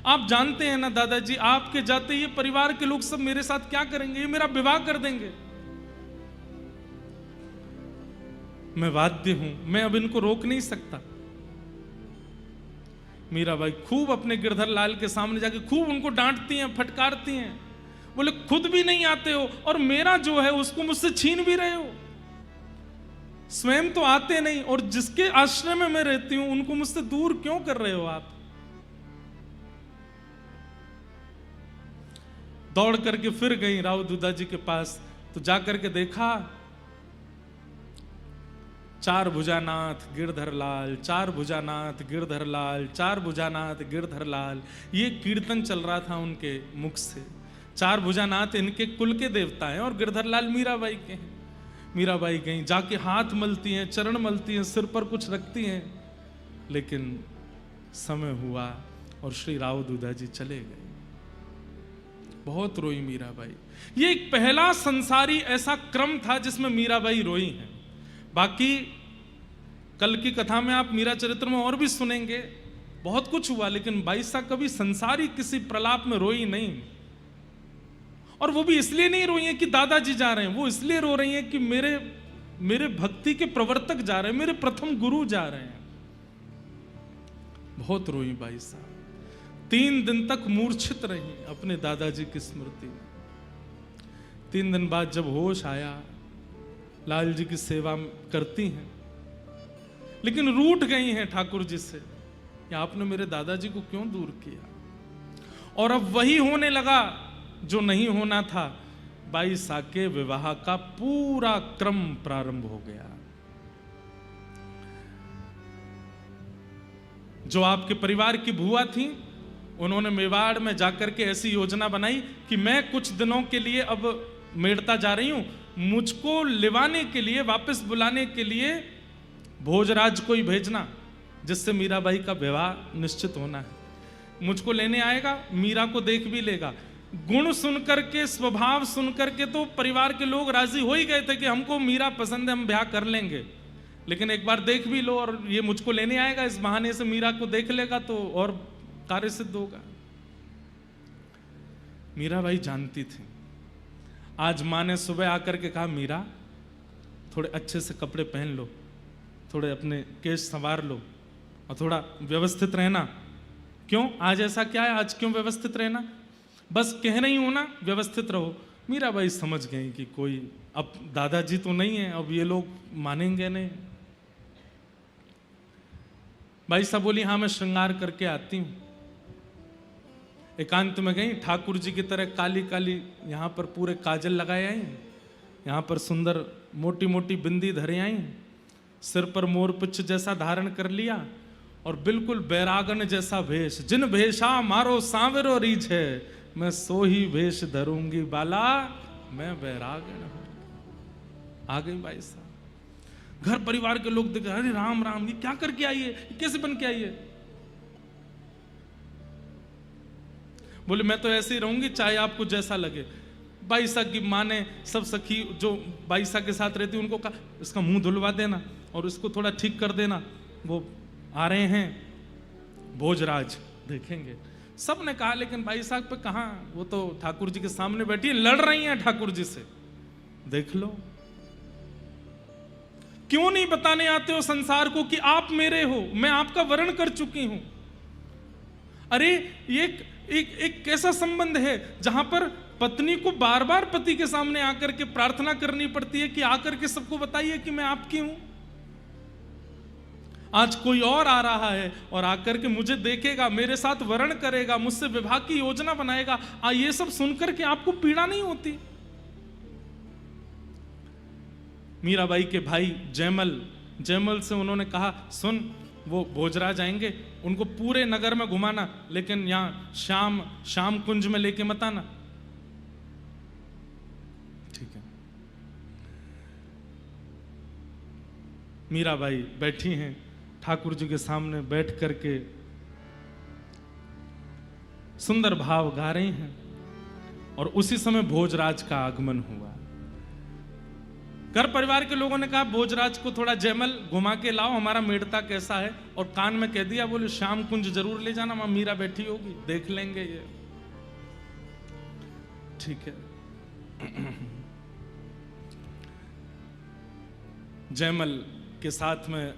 आप जानते हैं ना दादाजी, आपके जाते ये परिवार के लोग सब मेरे साथ क्या करेंगे, ये मेरा विवाह कर देंगे। मैं बाध्य हूं, मैं अब इनको रोक नहीं सकता। मीराबाई खूब अपने गिरधर लाल के सामने जाके खूब उनको डांटती हैं, फटकारती हैं। बोले, खुद भी नहीं आते हो और मेरा जो है उसको मुझसे छीन भी रहे हो। स्वयं तो आते नहीं और जिसके आश्रय में मैं रहती हूं उनको मुझसे दूर क्यों कर रहे हो आप। दौड़ करके फिर गई राव दूधाजी के पास, तो जाकर के देखा, चार भुजानाथ गिरधर लाल, चार भुजानाथ गिरधर लाल, चार भुजानाथ गिरधर लाल, ये कीर्तन चल रहा था उनके मुख से। चार भुजानाथ इनके कुल के देवता हैं और गिरधर लाल मीराबाई के हैं। मीराबाई गई, जाके हाथ मलती हैं, चरण मलती हैं, सिर पर कुछ रखती हैं, लेकिन समय हुआ और श्री राव दूधाजी चले गए। बहुत रोई मीराबाई। ये एक पहला संसारी ऐसा क्रम था जिसमें मीराबाई रोई हैं। बाकी कल की कथा में आप मीरा चरित्र में और भी सुनेंगे, बहुत कुछ हुआ, लेकिन बाई सा कभी संसारी किसी प्रलाप में रोई नहीं। और वो भी इसलिए नहीं रोई है कि दादाजी जा रहे हैं, वो इसलिए रो रही हैं कि मेरे भक्ति के प्रवर्तक जा रहे हैं, मेरे प्रथम गुरु जा रहे हैं। बहुत रोई बाई सा। 3 दिन तक मूर्छित रही अपने दादाजी की स्मृति में। 3 दिन बाद जब होश आया, लाल जी की सेवा करती हैं, लेकिन रूठ गई हैं ठाकुर जी से कि आपने मेरे दादाजी को क्यों दूर किया। और अब वही होने लगा जो नहीं होना था। बाई सा के विवाह का पूरा क्रम प्रारंभ हो गया। जो आपके परिवार की बुआ थी, उन्होंने मेवाड़ में जाकर के ऐसी योजना बनाई कि मैं कुछ दिनों के लिए अब मेड़ता जा रही हूं, मुझको लिवाने के लिए, वापस बुलाने के लिए भोजराज को ही भेजना, जिससे मीराबाई का विवाह निश्चित होना है। मुझको लेने आएगा, मीरा को देख भी लेगा। गुण सुनकर के, स्वभाव सुनकर के तो परिवार के लोग राजी हो ही गए थे कि हमको मीरा पसंद है, हम ब्याह कर लेंगे, लेकिन एक बार देख भी लो और ये मुझको लेने आएगा, इस बहाने से मीरा को देख लेगा तो और कार्य सिद्ध होगा। मीराबाई जानती थी। आज माँ ने सुबह आकर के कहा, मीरा थोड़े अच्छे से कपड़े पहन लो, थोड़े अपने केश संवार लो और थोड़ा व्यवस्थित रहना। क्यों, आज ऐसा क्या है, आज क्यों व्यवस्थित रहना? बस कह रही हूं ना, व्यवस्थित रहो। मीराबाई समझ गई कि कोई, अब दादाजी तो नहीं है, अब ये लोग मानेंगे नहीं। बाई साहब बोली, हाँ मैं श्रृंगार करके आती हूं। एकांत में गई, ठाकुर जी की तरह काली काली यहाँ पर पूरे काजल लगाए आई, यहाँ पर सुंदर मोटी मोटी बिंदी धरे आई, सिर पर मोरपिच्छ जैसा धारण कर लिया और बिल्कुल बैरागन जैसा भेष। जिन भेषा मारो सांवरो रीछ है, मैं सो ही भेष धरूंगी बाला, मैं बैरागन हूं। आ गई बाई साहब। घर परिवार के लोग देखे, अरे राम राम, ये क्या करके आई है, ये कैसे बन के आई है? बोले, मैं तो ऐसे ही रहूंगी, चाहे आपको जैसा लगे। बाई साहब की माँ ने सब सखी जो बाई साहब के साथ रहती उनको कहा, इसका मुंह धुलवा देना और इसको थोड़ा ठीक कर देना, वो आ रहे हैं भोजराज, देखेंगे। सब ने कहा, लेकिन बाई साहब पे कहाँ, वो तो ठाकुर जी के सामने बैठी है, लड़ रही हैं ठाकुर जी से, देख लो। क्यों नहीं बताने आते हो संसार को कि आप मेरे हो, मैं आपका वर्ण कर चुकी हूं। अरे एक कैसा संबंध है जहां पर पत्नी को बार बार पति के सामने आकर के प्रार्थना करनी पड़ती है कि आकर के सबको बताइए कि मैं आपकी हूं। आज कोई और आ रहा है और आकर के मुझे देखेगा, मेरे साथ वर्ण करेगा, मुझसे विवाह की योजना बनाएगा। ये सब सुनकर के आपको पीड़ा नहीं होती? मीराबाई के भाई जयमल से उन्होंने कहा, सुन, वो भोजराज आएंगे, उनको पूरे नगर में घुमाना, लेकिन यहां श्याम कुंज में लेके मत आना। ठीक है। मीराबाई बैठी हैं ठाकुर जी के सामने, बैठ करके सुंदर भाव गा रही हैं, और उसी समय भोजराज का आगमन हुआ। घर परिवार के लोगों ने कहा, भोजराज को थोड़ा जयमल घुमा के लाओ, हमारा मेड़ता कैसा है, और कान में कह दिया, बोले श्याम कुंज जरूर ले जाना, वहां मीरा बैठी होगी, देख लेंगे ये। ठीक है। जयमल के साथ में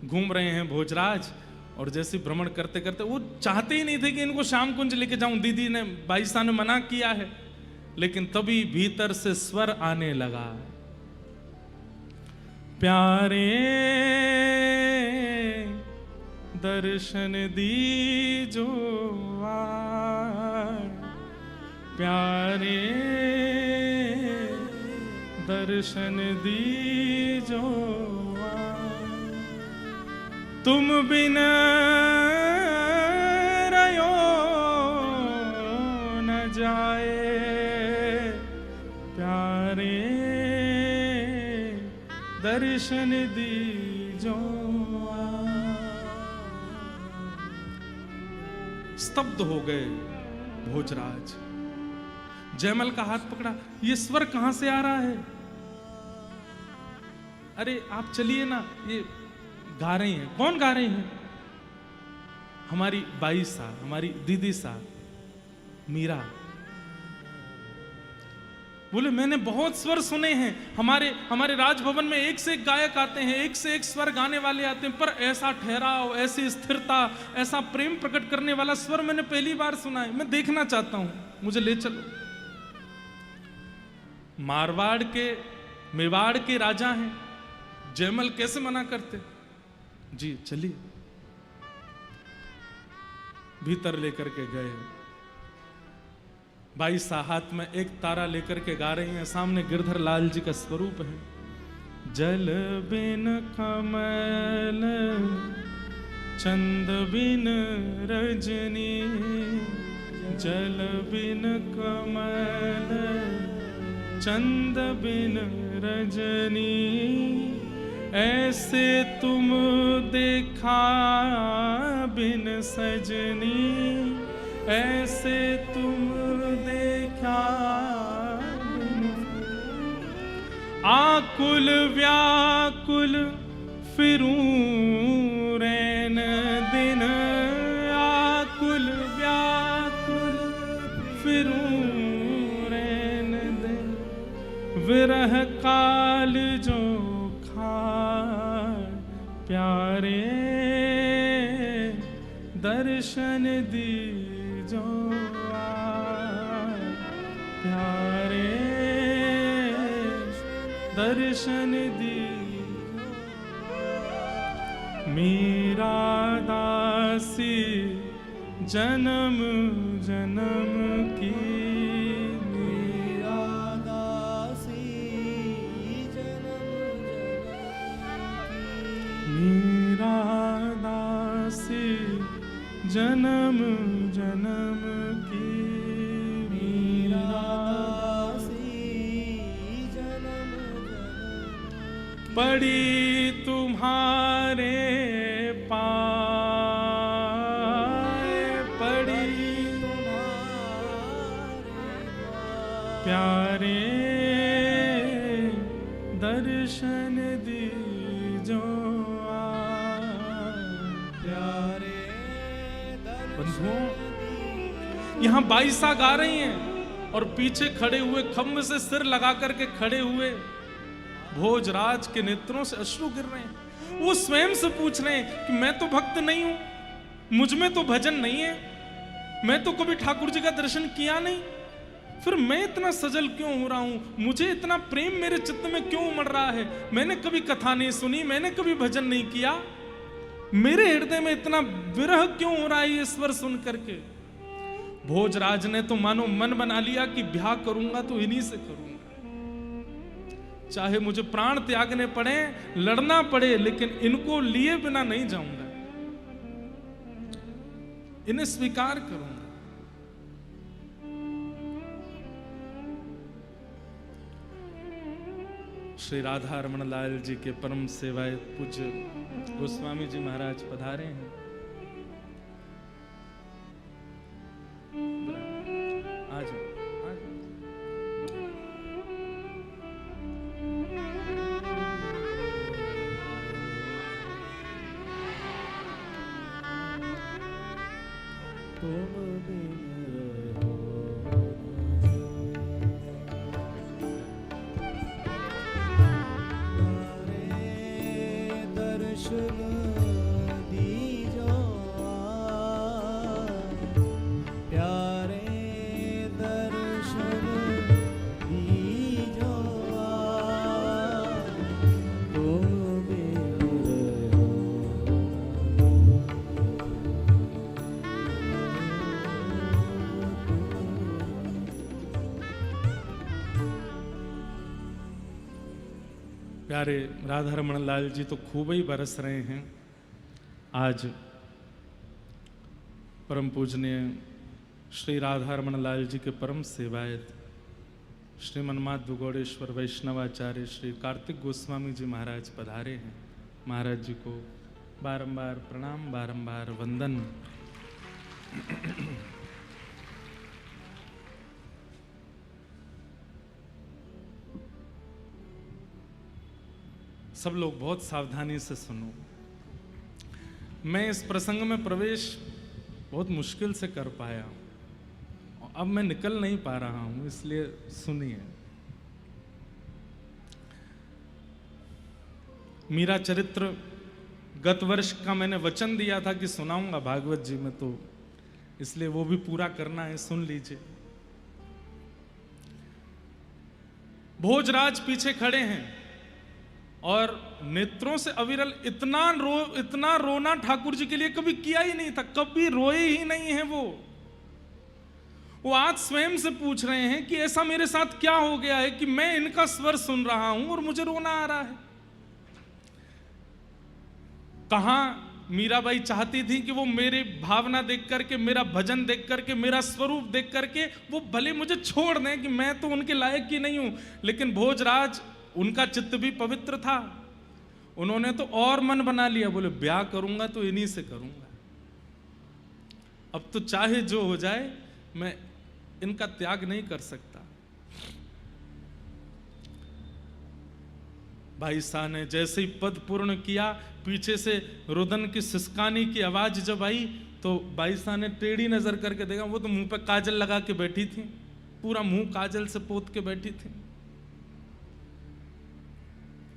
घूम रहे हैं भोजराज, और जैसे भ्रमण करते करते, वो चाहते ही नहीं थे कि इनको श्याम कुंज लेके जाऊं, दीदी ने, बाईसा ने मना किया है, लेकिन तभी भीतर से स्वर आने लगा, प्यारे दर्शन दीजो प्यारे दर्शन दीजो तुम बिन रयो न जाए, प्यारे दर्शन दीजो। स्तब्ध हो गए भोजराज। जयमल का हाथ पकड़ा, ये स्वर कहां से आ रहा है? अरे आप चलिए ना, ये गा रही हैं। कौन गा रही हैं? हमारी बाई सा, हमारी दीदी सा, मीरा। बोले मैंने बहुत स्वर सुने हैं, हमारे राजभवन में एक से एक गायक आते हैं, एक से एक स्वर गाने वाले आते हैं, पर ऐसा ठहराव, ऐसी स्थिरता, ऐसा प्रेम प्रकट करने वाला स्वर मैंने पहली बार सुना है। मैं देखना चाहता हूं, मुझे ले चलो। मेवाड़ के राजा हैं, जयमल कैसे मना करते? जी चलिए। भीतर लेकर के गए। बाई सा हाथ में एक तारा लेकर के गा रही हैं, सामने गिरधर लाल जी का स्वरूप है। जल बिन कमल चंद बिन रजनी, जल बिन कमल चंद बिन रजनी, ऐसे तुम देखा बिन सजनी, ऐसे तुम देखा। आकुल व्याकुल फिरूं रैन दिन, आकुल व्याकुल फिरूं रैन दिन, विरह काल जो खाए, प्यारे दर्शन दीजो प्यारे दर्शन दीजो। मीरा दासी जन्म जन्म की, मीरा दासी जन्म मीरा दासी जन्म जन्म की, मीरा दासी जन्म जन्म पड़ी तुम्हारे पाए, पड़ी प्यारे दर्शन दीजो प्यारे बंधुओं। यहां बाईसा गा रही हैं और पीछे खड़े हुए, खम्भ से सिर लगा करके खड़े हुए भोजराज के नेत्रों से अश्रु गिर रहे हैं। वो स्वयं से पूछ रहे हैं कि मैं तो भक्त नहीं हूं, मुझ में तो भजन नहीं है, मैं तो कभी ठाकुर जी का दर्शन किया नहीं, फिर मैं इतना सजल क्यों हो रहा हूं, मुझे इतना प्रेम मेरे चित्त में क्यों उमड़ रहा है? मैंने कभी कथा नहीं सुनी, मैंने कभी भजन नहीं किया, मेरे हृदय में इतना विरह क्यों हो रहा है ये स्वर सुन करके। भोजराज ने तो मानो मन बना लिया कि ब्याह करूंगा तो इन्हीं से करूंगा, चाहे मुझे प्राण त्यागने पड़े, लड़ना पड़े, लेकिन इनको लिए बिना नहीं जाऊंगा, इन्हें स्वीकार करूंगा। श्री राधा रमण लाल जी के परम सेवाय पूज्य गोस्वामी जी महाराज पधारे हैं। आ जाओ, आ जाओ। तुम बिन दर्शन दीजो प्यारे दर्शन दीजो तुम बिन प्यारे राधा रमण लाल जी तो खूब ही बरस रहे हैं। आज परम पूजनीय श्री राधा रमण लाल जी के परम सेवायत श्री मनमाध्व गौड़ेश्वर वैष्णवाचार्य श्री कार्तिक गोस्वामी जी महाराज पधारे हैं। महाराज जी को बारंबार प्रणाम, बारंबार वंदन। सब लोग बहुत सावधानी से सुनो। मैं इस प्रसंग में प्रवेश बहुत मुश्किल से कर पाया हूं, अब मैं निकल नहीं पा रहा हूं, इसलिए सुनिए। मीरा चरित्र गत वर्ष का मैंने वचन दिया था कि सुनाऊंगा भागवत जी में, तो इसलिए वो भी पूरा करना है, सुन लीजिए। भोजराज पीछे खड़े हैं और नेत्रों से अविरल इतना रोना ठाकुर जी के लिए कभी किया ही नहीं था, कभी रोए ही नहीं है वो आज स्वयं से पूछ रहे हैं कि ऐसा मेरे साथ क्या हो गया है कि मैं इनका स्वर सुन रहा हूं और मुझे रोना आ रहा है। कहां मीराबाई चाहती थी कि वो मेरी भावना देख करके, मेरा भजन देख करके, मेरा स्वरूप देख करके वो भले मुझे छोड़ दें कि मैं तो उनके लायक ही नहीं हूं, लेकिन भोजराज उनका चित्त भी पवित्र था। उन्होंने तो और मन बना लिया, बोले ब्याह करूंगा तो इन्हीं से करूंगा, अब तो चाहे जो हो जाए मैं इनका त्याग नहीं कर सकता। भाई साहब ने जैसे ही पद पूर्ण किया, पीछे से रुदन की सिसकानी की आवाज जब आई तो भाई साहब ने टेढ़ी नजर करके देखा, वो तो मुंह पे काजल लगा के बैठी थी, पूरा मुंह काजल से पोत के बैठी थी।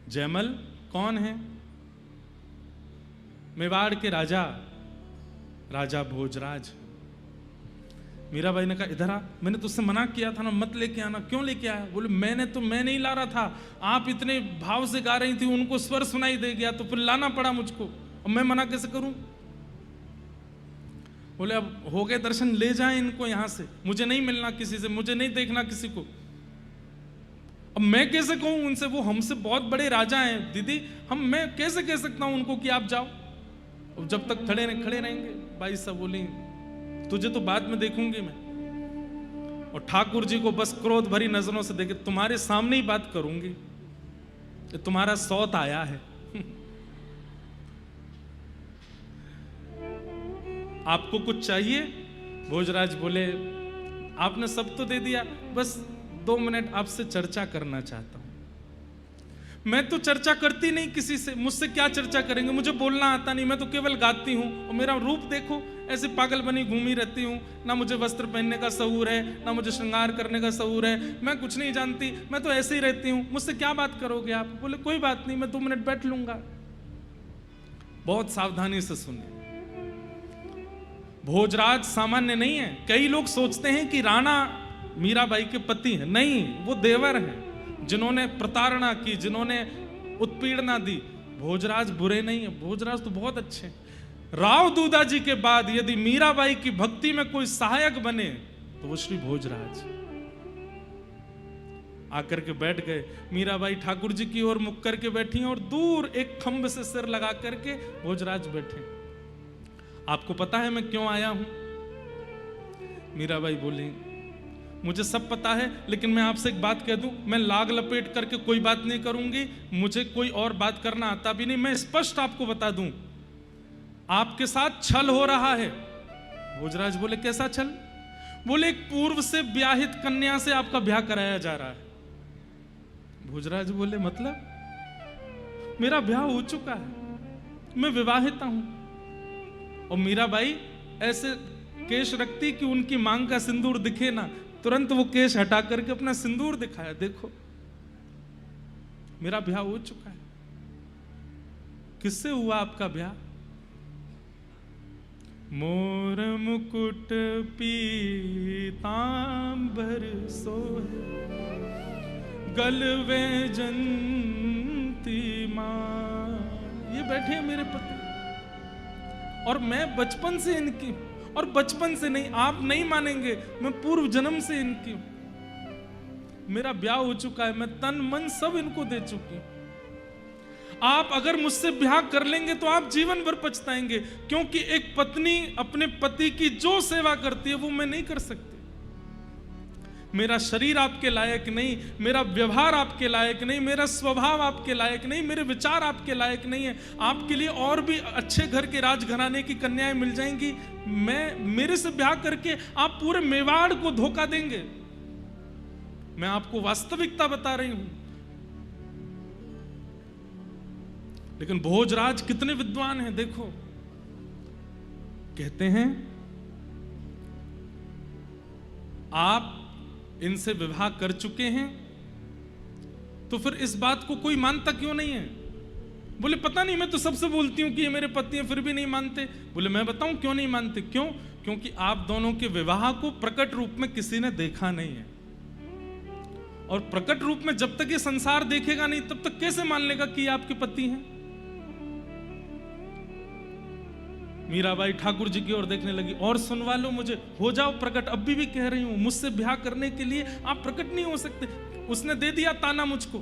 जयमल कौन है? मेवाड़ के राजा, राजा भोजराज। मीराबाई ने कहा इधर आ, मैंने तुझसे मना किया था ना मत लेके आना, क्यों लेके आया? बोले मैं नहीं ला रहा था, आप इतने भाव से गा रही थी, उनको स्वर सुनाई दे गया तो फिर लाना पड़ा मुझको, अब मैं मना कैसे करूं? बोले अब हो गए दर्शन, ले जाएं इनको यहां से, मुझे नहीं मिलना किसी से, मुझे नहीं देखना किसी को। अब मैं कैसे कहूं उनसे, वो हमसे बहुत बड़े राजा हैं दीदी, मैं कैसे कह सकता हूं उनको कि आप जाओ? अब जब तक खड़े रहेंगे। भाई साहब बोली तुझे तो बाद में देखूंगी मैं। और ठाकुर जी को बस क्रोध भरी नजरों से देखे, तुम्हारे सामने ही बात करूंगी, तुम्हारा सौत आया है। आपको कुछ चाहिए? भोजराज बोले आपने सब तो दे दिया, बस 2 मिनट आपसे चर्चा करना चाहता हूं। मैं तो चर्चा करती नहीं किसी से, मुझसे क्या चर्चा करेंगे, मुझे बोलना आता नहीं, मैं तो केवल गाती हूं। और मेरा रूप देखो, ऐसे पागल बनी घूमी रहती हूं, ना मुझे वस्त्र पहनने का सहूर है, ना मुझे श्रृंगार करने का सहूर है, मैं कुछ नहीं जानती, मैं तो ऐसे ही रहती हूं, मुझसे क्या बात करोगे आप? बोले कोई बात नहीं, मैं 2 मिनट बैठ लूंगा। बहुत सावधानी से सुनिए, भोजराज सामान्य नहीं है। कई लोग सोचते हैं कि राणा मीराबाई के पति हैं, नहीं, वो देवर हैं जिन्होंने प्रताड़ना की, जिन्होंने उत्पीड़ना दी। भोजराज बुरे नहीं है, भोजराज तो बहुत अच्छे हैं। राव दूधा जी के बाद यदि मीराबाई की भक्ति में कोई सहायक बने तो वो श्री भोजराज। आकर के बैठ गए, मीराबाई ठाकुर जी की ओर मुख करके बैठी और दूर एक खंभ से सिर लगा करके भोजराज बैठे। आपको पता है मैं क्यों आया हूं? मीराबाई बोली, मुझे सब पता है, लेकिन मैं आपसे एक बात कह दूं, मैं लाग लपेट करके कोई बात नहीं करूंगी, मुझे कोई और बात करना आता भी नहीं। मैं स्पष्ट आपको बता दूं, आपके साथ छल हो रहा है। भोजराज बोले, कैसा छल? बोले, एक पूर्व से ब्याहित कन्या से आपका ब्याह कराया जा रहा है। भोजराज बोले, मतलब? मेरा ब्याह हो चुका है, मैं विवाहिता हूं। और मीराबाई ऐसे केश रखती कि उनकी मांग का सिंदूर दिखे ना, तुरंत वो केश हटा करके अपना सिंदूर दिखाया, देखो मेरा ब्याह हो चुका है। किससे हुआ आपका ब्याह? मोर मुकुट पीतांबर सोहे, गलवे जंती मां। ये बैठे हैं मेरे पति, और मैं बचपन से इनकी, और बचपन से नहीं, आप नहीं मानेंगे, मैं पूर्व जन्म से इनकी। मेरा ब्याह हो चुका है, मैं तन मन सब इनको दे चुकी हूं। आप अगर मुझसे ब्याह कर लेंगे तो आप जीवन भर पछताएंगे, क्योंकि एक पत्नी अपने पति की जो सेवा करती है वो मैं नहीं कर सकती। मेरा शरीर आपके लायक नहीं, मेरा व्यवहार आपके लायक नहीं, मेरा स्वभाव आपके लायक नहीं, मेरे विचार आपके लायक नहीं है। आपके लिए और भी अच्छे घर के राजघराने की कन्याएं मिल जाएंगी, मेरे से ब्याह करके आप पूरे मेवाड़ को धोखा देंगे। मैं आपको वास्तविकता बता रही हूं। लेकिन भोजराज कितने विद्वान हैं, देखो। कहते हैं, आप इनसे विवाह कर चुके हैं तो फिर इस बात को कोई मानता क्यों नहीं है? बोले, पता नहीं, मैं तो सबसे बोलती हूं कि ये मेरे पति हैं, फिर भी नहीं मानते। बोले, मैं बताऊं क्यों नहीं मानते? क्यों? क्योंकि आप दोनों के विवाह को प्रकट रूप में किसी ने देखा नहीं है, और प्रकट रूप में जब तक ये संसार देखेगा नहीं तब तक कैसे मान लेगा कि ये आपके पति हैं? मीराबाई ठाकुर जी की ओर देखने लगी, और सुनवा लो मुझे, हो जाओ प्रकट। अभी भी कह रही हूं, मुझसे ब्याह करने के लिए आप प्रकट नहीं हो सकते। उसने दे दिया ताना मुझको।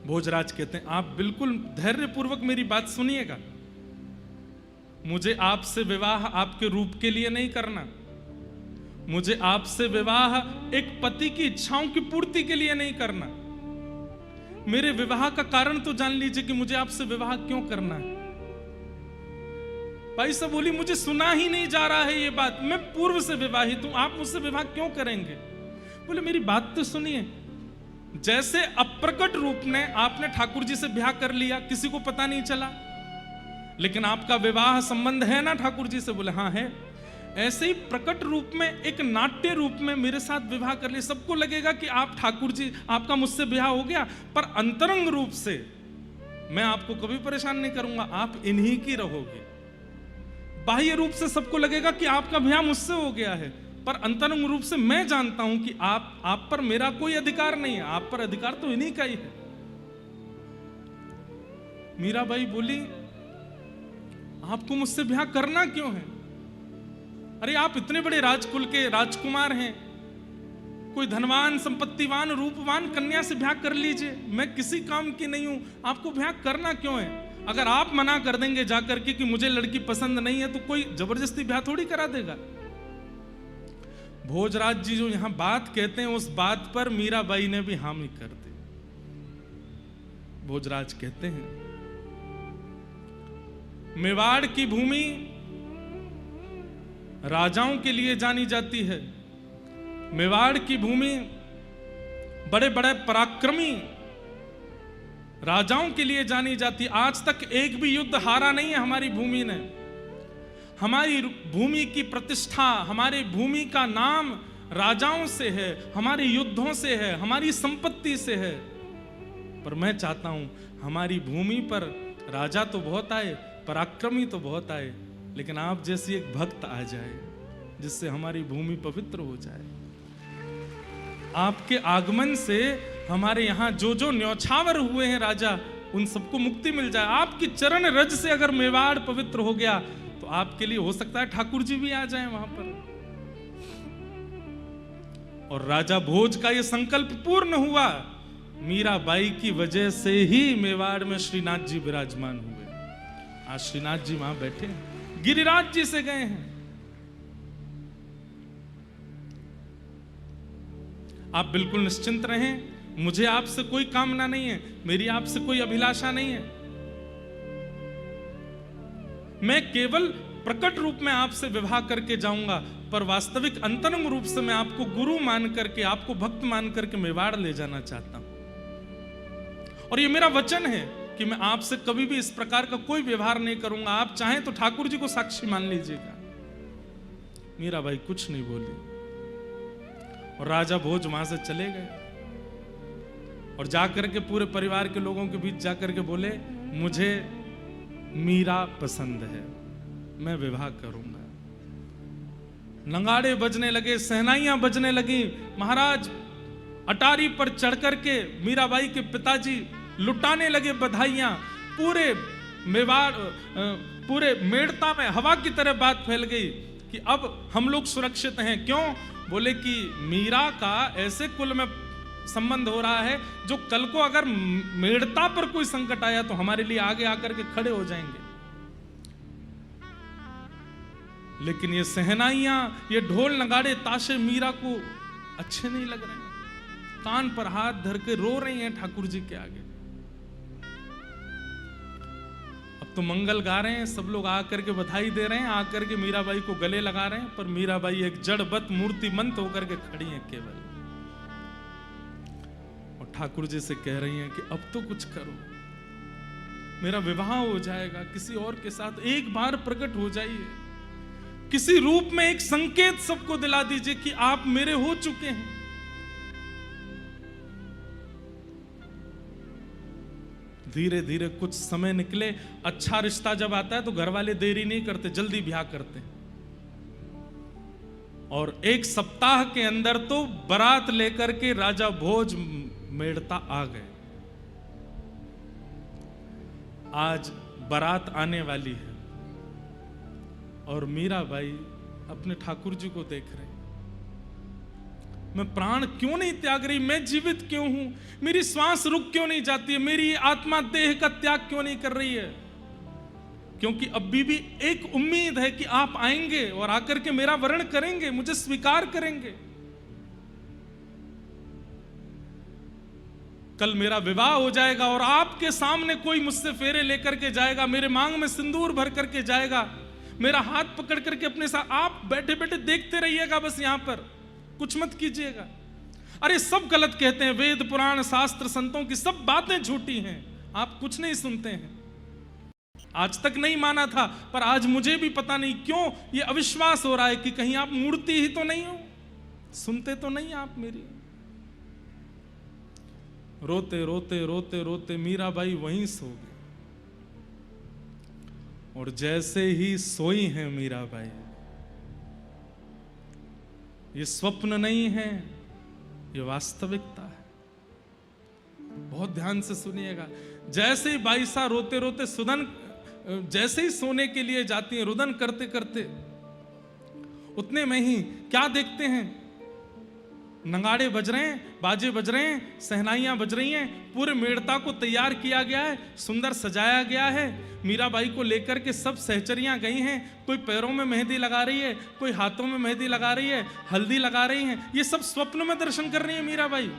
भोजराज कहते हैं, आप बिल्कुल धैर्यपूर्वक मेरी बात सुनिएगा। मुझे आपसे विवाह आपके रूप के लिए नहीं करना, मुझे आपसे विवाह एक पति की इच्छाओं की पूर्ति के लिए नहीं करना। मेरे विवाह का कारण तो जान लीजिए कि मुझे आपसे विवाह क्यों करना है। भाई साहब बोली, मुझे सुना ही नहीं जा रहा है ये बात, मैं पूर्व से विवाहित हूं, आप मुझसे विवाह क्यों करेंगे? बोले, मेरी बात तो सुनिए। जैसे अप्रकट रूप में आपने ठाकुर जी से ब्याह कर लिया, किसी को पता नहीं चला, लेकिन आपका विवाह संबंध है ना ठाकुर जी से? बोले, हाँ है। ऐसे ही प्रकट रूप में, एक नाट्य रूप में मेरे साथ विवाह कर लिया, सबको लगेगा कि आप ठाकुर जी, आपका मुझसे ब्याह हो गया। पर अंतरंग रूप से मैं आपको कभी परेशान नहीं करूंगा, आप इन्हीं की रहोगे। बाह्य रूप से सबको लगेगा कि आपका ब्याह मुझसे हो गया है, पर अंतरंग रूप से मैं जानता हूं कि आप पर मेरा कोई अधिकार नहीं है, आप पर अधिकार तो इन्हीं का ही है। मीराबाई बोली, आपको मुझसे ब्याह करना क्यों है? अरे आप इतने बड़े राजकुल के राजकुमार हैं, कोई धनवान, संपत्तिवान, रूपवान कन्या से ब्याह कर लीजिए, मैं किसी काम की नहीं हूं, आपको ब्याह करना क्यों है? अगर आप मना कर देंगे जाकर के कि मुझे लड़की पसंद नहीं है, तो कोई जबरदस्ती ब्याह थोड़ी करा देगा। भोजराज जी जो यहां बात कहते हैं, उस बात पर मीराबाई ने भी हामी कर दी। भोजराज कहते हैं, मेवाड़ की भूमि राजाओं के लिए जानी जाती है। मेवाड़ की भूमि बड़े बड़े पराक्रमी राजाओं के लिए जानी जाती। आज तक एक भी युद्ध हारा नहीं है हमारी भूमि ने। हमारी भूमि की प्रतिष्ठा, हमारी भूमि का नाम राजाओं से है, हमारे युद्धों से है, हमारी संपत्ति से है। पर मैं चाहता हूं हमारी भूमि पर राजा तो बहुत आए, पराक्रमी तो बहुत आए, लेकिन आप जैसी एक भक्त आ जाए जिससे हमारी भूमि पवित्र हो जाए। आपके आगमन से हमारे यहाँ जो जो न्यौछावर हुए हैं राजा, उन सबको मुक्ति मिल जाए। आपकी चरण रज से अगर मेवाड़ पवित्र हो गया तो आपके लिए हो सकता है ठाकुर जी भी आ जाएं वहां पर। और राजा भोज का यह संकल्प पूर्ण हुआ। मीराबाई की वजह से ही मेवाड़ में श्रीनाथ जी विराजमान हुए। आज श्रीनाथ जी वहां बैठे हैं, गिरिराज जी से गए हैं। आप बिल्कुल निश्चिंत रहें, मुझे आपसे कोई कामना नहीं है, मेरी आपसे कोई अभिलाषा नहीं है। मैं केवल प्रकट रूप में आपसे विवाह करके जाऊंगा, पर वास्तविक अंतरंग रूप से मैं आपको गुरु मान करके, आपको भक्त मान करके मेवाड़ ले जाना चाहता हूं। और ये मेरा वचन है कि मैं आपसे कभी भी इस प्रकार का कोई व्यवहार नहीं करूंगा। आप चाहें तो ठाकुर जी को साक्षी मान लीजिएगा। मीराबाई कुछ नहीं बोली और राजा भोज वहां से चले गए और जाकर के पूरे परिवार के लोगों के बीच जाकर के बोले, मुझे मीरा पसंद है, मैं विवाह करूंगा। नगाड़े बजने लगे, सहनाइयां बजने लगी। महाराज अटारी पर चढ़ करके मीराबाई के पिताजी लुटाने लगे बधाइयां। पूरे मेवाड़, पूरे मेड़ता में हवा की तरह बात फैल गई कि अब हम लोग सुरक्षित हैं। क्यों? बोले कि मीरा का ऐसे कुल में संबंध हो रहा है जो कल को अगर मेड़ता पर कोई संकट आया तो हमारे लिए आगे आकर के खड़े हो जाएंगे। लेकिन ये सहनाइयां, ये ढोल नगाड़े ताशे मीरा को अच्छे नहीं लग रहे हैं। कान पर हाथ धर के रो रही हैं ठाकुर जी के आगे। अब तो मंगल गा रहे हैं, सब लोग आकर के बधाई दे रहे हैं, आकर के मीराबाई को गले लगा रहे हैं, पर मीराबाई एक जड़बत मूर्तिमंत होकर के खड़ी हैं केवल। और ठाकुर जी से कह रही हैं कि अब तो कुछ करो, मेरा विवाह हो जाएगा किसी और के साथ, एक बार प्रकट हो जाइए, किसी रूप में एक संकेत सबको दिला दीजिए कि आप मेरे हो चुके हैं। धीरे धीरे कुछ समय निकले। अच्छा रिश्ता जब आता है तो घर वाले देरी नहीं करते, जल्दी ब्याह करते हैं। और एक सप्ताह के अंदर तो बारात लेकर के राजा भोज मेड़ता आ गए। आज बारात आने वाली है और मीराबाई अपने ठाकुर जी को देख रहे हैं। मैं प्राण क्यों नहीं त्याग रही, मैं जीवित क्यों हूं, मेरी श्वास रुक क्यों नहीं जाती है, मेरी आत्मा देह का त्याग क्यों नहीं कर रही है? क्योंकि अभी भी एक उम्मीद है कि आप आएंगे और आकर के मेरा वरण करेंगे, मुझे स्वीकार करेंगे। कल मेरा विवाह हो जाएगा और आपके सामने कोई मुझसे फेरे लेकर के जाएगा, मेरे मांग में सिंदूर भर करके जाएगा, मेरा हाथ पकड़ करके अपने साथ। आप बैठे बैठे देखते रहिएगा, बस यहां पर कुछ मत कीजिएगा। अरे सब गलत कहते हैं, वेद पुराण शास्त्र संतों की सब बातें झूठी हैं, आप कुछ नहीं सुनते हैं। आज तक नहीं माना था, पर आज मुझे भी पता नहीं क्यों ये अविश्वास हो रहा है कि कहीं आप मूर्ति ही तो नहीं हो, सुनते तो नहीं आप मेरी। रोते रोते रोते रोते मीराबाई वहीं सो गई। और जैसे ही सोई है मीराबाई, ये स्वप्न नहीं है, ये वास्तविकता है। बहुत ध्यान से सुनिएगा। जैसे ही बाईसा रोते रोते सुदन, जैसे ही सोने के लिए जाती है रुदन करते करते, उतने में ही क्या देखते हैं? नगाड़े बज रहे हैं, बाजे बज रहे हैं, सहनाइयां बज रही हैं, पूरे मेड़ता को तैयार किया गया है, सुंदर सजाया गया है। मीराबाई को लेकर के सब सहचरियां गई हैं, कोई पैरों में मेहंदी लगा रही है, कोई हाथों में मेहंदी लगा रही है, हल्दी लगा रही हैं। ये सब स्वप्न में दर्शन कर रही है मीराबाई।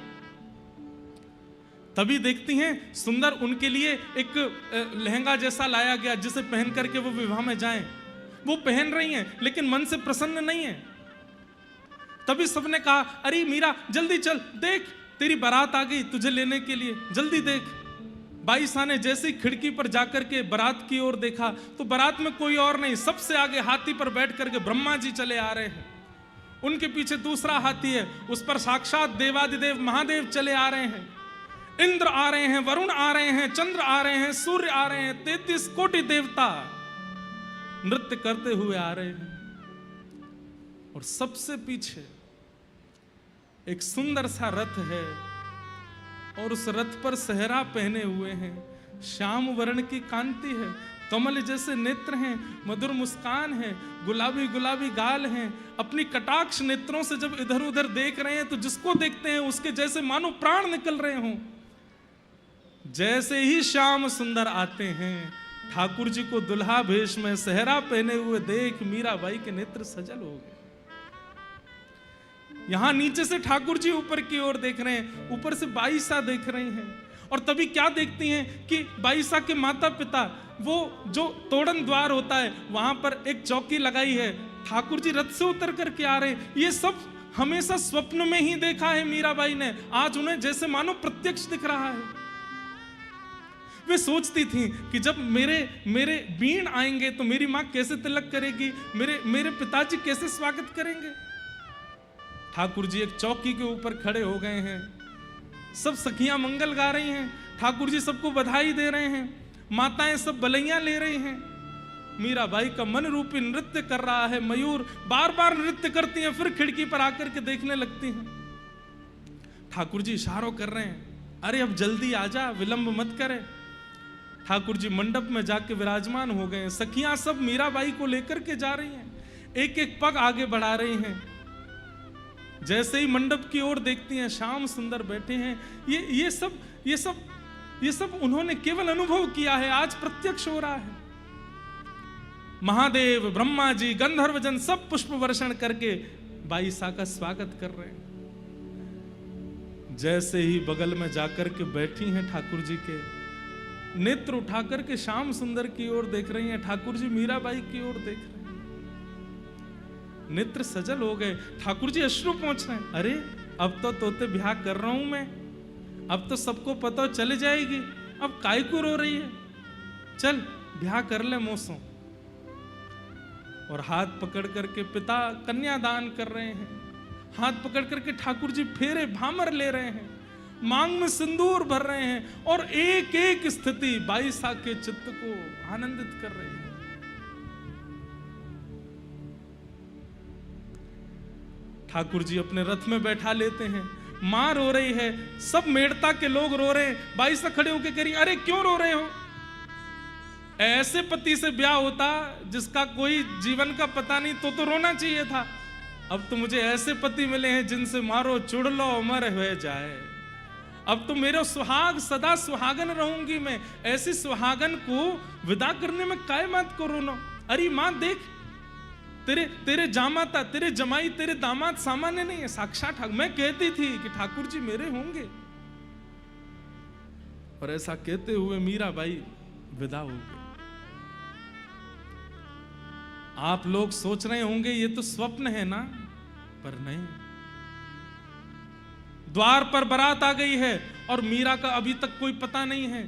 तभी देखती हैं सुंदर उनके लिए एक लहंगा जैसा लाया गया जिसे पहन करके वो विवाह में जाएं। वो पहन रही हैं लेकिन मन से प्रसन्न नहीं है। तभी सबने कहा, अरे मीरा जल्दी चल, देख तेरी बारात आ गई तुझे लेने के लिए, जल्दी देख। बाईसा ने जैसे ही खिड़की पर जाकर के बारात की ओर देखा तो बारात में कोई और नहीं, सबसे आगे हाथी पर बैठ करके ब्रह्मा जी चले आ रहे हैं। उनके पीछे दूसरा हाथी है, उस पर साक्षात देवादिदेव महादेव चले आ रहे हैं। इंद्र आ रहे हैं, वरुण आ रहे हैं, चंद्र आ रहे हैं, सूर्य आ रहे हैं, 33 कोटि देवता नृत्य करते हुए आ रहे हैं। और सबसे पीछे एक सुंदर सा रथ है और उस रथ पर सेहरा पहने हुए हैं, श्याम वर्ण की कांति है, कमल जैसे नेत्र हैं, मधुर मुस्कान है, गुलाबी गुलाबी गाल हैं, अपनी कटाक्ष नेत्रों से जब इधर उधर देख रहे हैं तो जिसको देखते हैं उसके जैसे मानो प्राण निकल रहे हों। जैसे ही श्याम सुंदर आते हैं, ठाकुर जी को दुल्हा भेष में सेहरा पहने हुए देख मीराबाई के नेत्र सजल हो गए। यहां नीचे से ठाकुर जी ऊपर की ओर देख रहे हैं, ऊपर से बाईसा देख रहे हैं, और तभी क्या देखती हैं कि बाईसा के माता पिता, वो जो तोड़न द्वार होता है वहां पर एक चौकी लगाई है, ठाकुर जी रथ से उतर करके आ रहे हैं। ये सब हमेशा स्वप्न में ही देखा है मीराबाई ने, आज उन्हें जैसे मानो प्रत्यक्ष दिख रहा है। वे सोचती थी कि जब मेरे बीण आएंगे तो मेरी माँ कैसे तिलक करेगी, मेरे पिताजी कैसे स्वागत करेंगे। ठाकुर जी एक चौकी के ऊपर खड़े हो गए हैं, सब सखियां मंगल गा रही हैं, ठाकुर जी सबको बधाई दे रहे हैं, माताएं सब बलैयां ले रही हैं। मीराबाई का मन रूपी नृत्य कर रहा है, मयूर बार बार नृत्य करती हैं, फिर खिड़की पर आकर के देखने लगती हैं। ठाकुर जी इशारों कर रहे हैं, अरे अब जल्दी आजा, विलंब मत करे। ठाकुर जी मंडप में जाके विराजमान हो गए। सखियां सब मीराबाई को लेकर के जा रही हैं, एक एक पग आगे बढ़ा रही हैं। जैसे ही मंडप की ओर देखती हैं, श्याम सुंदर बैठे हैं। ये सब उन्होंने केवल अनुभव किया है, आज प्रत्यक्ष हो रहा है। महादेव, ब्रह्मा जी, गंधर्वजन सब पुष्प वर्षण करके बाईसा का स्वागत कर रहे हैं। जैसे ही बगल में जाकर के बैठी हैं ठाकुर जी के, नेत्र उठाकर के श्याम सुंदर की ओर देख रही हैं, ठाकुर जी मीराबाई की ओर देख रहे हैं। नेत्र सजल हो गए, ठाकुर जी अश्रु पहुंच रहे हैं। अरे अब तो तोते ब्याह कर रहा हूं मैं, अब तो सबको पता चल जाएगी, अब काय को रो रही है, चल ब्याह कर ले मोसो। और हाथ पकड़ करके पिता कन्यादान कर रहे हैं, हाथ पकड़ करके ठाकुर जी फेरे भामर ले रहे हैं, मांग में सिंदूर भर रहे हैं, और एक एक स्थिति बाईसा के चित्त को आनंदित कर रही है। ठाकुर जी अपने रथ में बैठा लेते हैं, मां रो रही है, सब मेड़ता के लोग रो रहे हैं। बाईसा खड़े होकर कह रही, अरे क्यों रो रहे हो? ऐसे पति से ब्याह होता जिसका कोई जीवन का पता नहीं तो रोना चाहिए था। अब तो मुझे ऐसे पति मिले हैं जिनसे मारो चुड़ लो अमर हो जाए। अब तो मेरा सुहाग सदा सुहागन रहूंगी मैं, ऐसी सुहागन को विदा करने में काय मत को रोना। अरे मां देख, तेरे जामाता, तेरे जमाई, तेरे दामाद सामान्य नहीं है, साक्षात मैं कहती थी कि ठाकुर जी मेरे होंगे। और ऐसा कहते हुए मीराबाई विदा हो गई। आप लोग सोच रहे होंगे ये तो स्वप्न है ना, पर नहीं। द्वार पर बारात आ गई है और मीरा का अभी तक कोई पता नहीं है।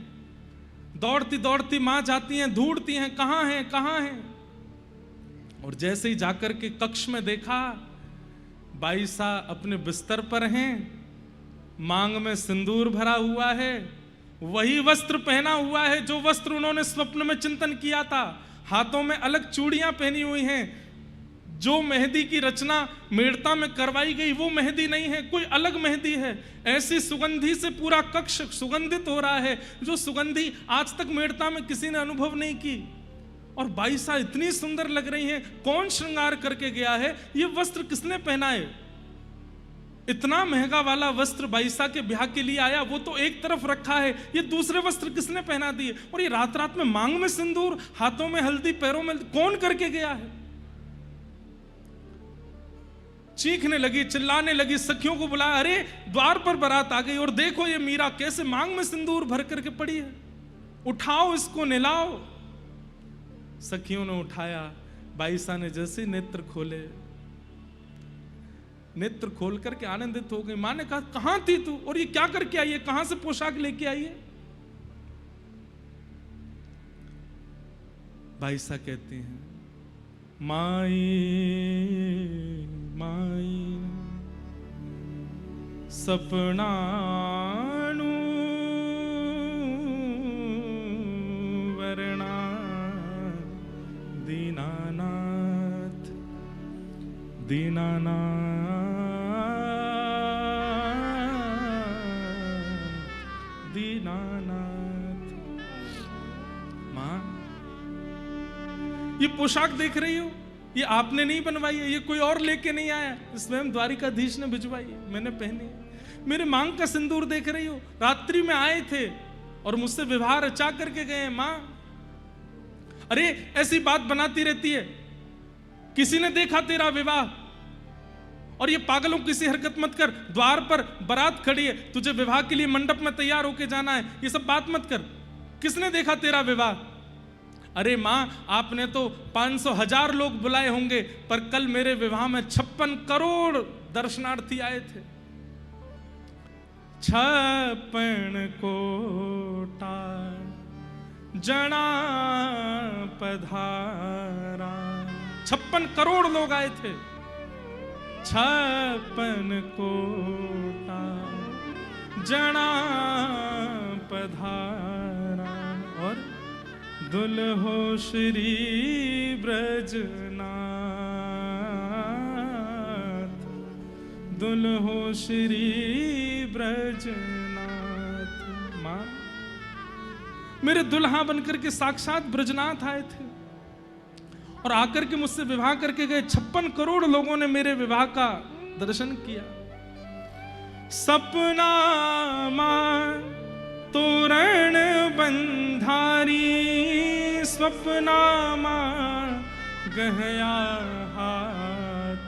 दौड़ती दौड़ती मां जाती हैं, ढूंढती हैं कहां है कहां है। और जैसे ही जाकर के कक्ष में देखा, बाईसा अपने बिस्तर पर हैं, मांग में सिंदूर भरा हुआ है, वही वस्त्र पहना हुआ है जो वस्त्र उन्होंने स्वप्न में चिंतन किया था। हाथों में अलग चूड़ियां पहनी हुई हैं, जो मेहंदी की रचना मेड़ता में करवाई गई वो मेहंदी नहीं है, कोई अलग मेहंदी है। ऐसी सुगंधी से पूरा कक्ष सुगंधित हो रहा है, जो सुगंधी आज तक मेड़ता में किसी ने अनुभव नहीं की। और बाईसा इतनी सुंदर लग रही हैं, कौन श्रृंगार करके गया है, ये वस्त्र किसने पहना है? इतना महंगा वाला वस्त्र बाईसा के ब्याह के लिए आया, वो तो एक तरफ रखा है, ये दूसरे वस्त्र किसने पहना दिए? और ये रात रात में मांग में सिंदूर, हाथों में हल्दी, पैरों में कौन करके गया है? चीखने लगी, चिल्लाने लगी, सखियों को बुलाया, अरे द्वार पर बारात आ गई और देखो ये मीरा कैसे मांग में सिंदूर भर करके पड़ी है, उठाओ इसको, नहलाओ। सखियों ने उठाया। बाईसा ने जैसे नेत्र खोले, नेत्र खोल करके आनंदित हो गई। मां ने कहा, कहां थी तू और ये क्या करके आई है, कहां से पोशाक लेके आई है? बाईसा कहती हैं, माई माई सपनानु वरणा दीनानाथ दीनानाथ ये पोशाक देख रही हो, ये आपने नहीं बनवाई है, ये कोई और लेके नहीं आया, स्वयं द्वारिकाधीश ने भिजवाई है, मैंने पहनी है। मेरे मांग का सिंदूर देख रही हो, रात्रि में आए थे और मुझसे विवाह रचा करके गए। मां, अरे ऐसी बात बनाती रहती है, किसी ने देखा तेरा विवाह, और ये पागलों किसी हरकत मत कर, द्वार पर बारात खड़ी है, तुझे विवाह के लिए मंडप में तैयार होके जाना है, ये सब बात मत कर, किसने देखा तेरा विवाह? अरे मां, आपने तो 500,000 लोग बुलाए होंगे, पर कल मेरे विवाह में 56 करोड़ दर्शनार्थी आए थे। 56 कोटा जना पधारा, 56 करोड़ लोग आए थे। 56 कोटा जना पधारा, और दुल्हो श्री ब्रजनाथ, दुल्हो श्री ब्रजनाथ। मां, मेरे दुल्हा बनकर के साक्षात ब्रजनाथ आए थे और आकर के मुझसे विवाह करके गए। 56 करोड़ लोगों ने मेरे विवाह का दर्शन किया। सपना मां तोरण बंधारी, स्वप्ना मां गहया हाथ,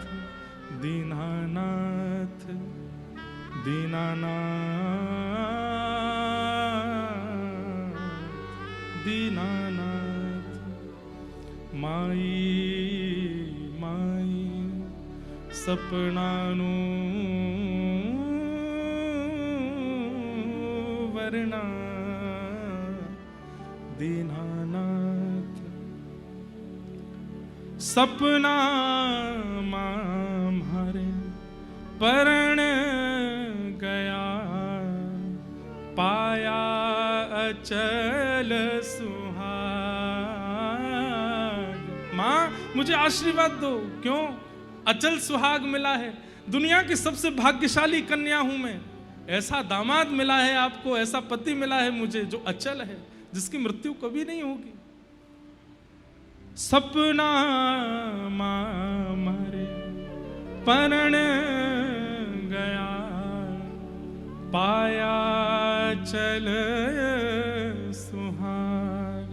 दीनानाथ दीनानाथ दीनानाथ। माई माई सपनानु वर्णा, दीनानाथ सपना मारे परण गया, पाया अचल सुहाग। मां, मुझे आशीर्वाद दो। क्यों? अचल सुहाग मिला है, दुनिया की सबसे भाग्यशाली कन्या हूं मैं। ऐसा दामाद मिला है आपको, ऐसा पति मिला है मुझे जो अचल है, जिसकी मृत्यु कभी नहीं होगी। सपना मारे परण गया, पाया चल सुहाग।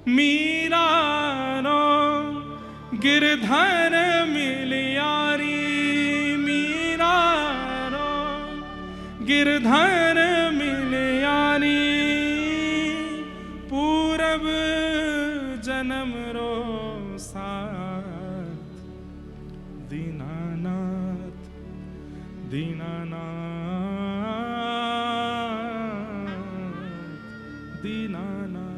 मीरा रो गिरधर मिलियारी, मीरा रो गिरधर मिलियारी, पूरब जन्म रो साथ, दीनानाथ दीनानाथ दीनानाथ।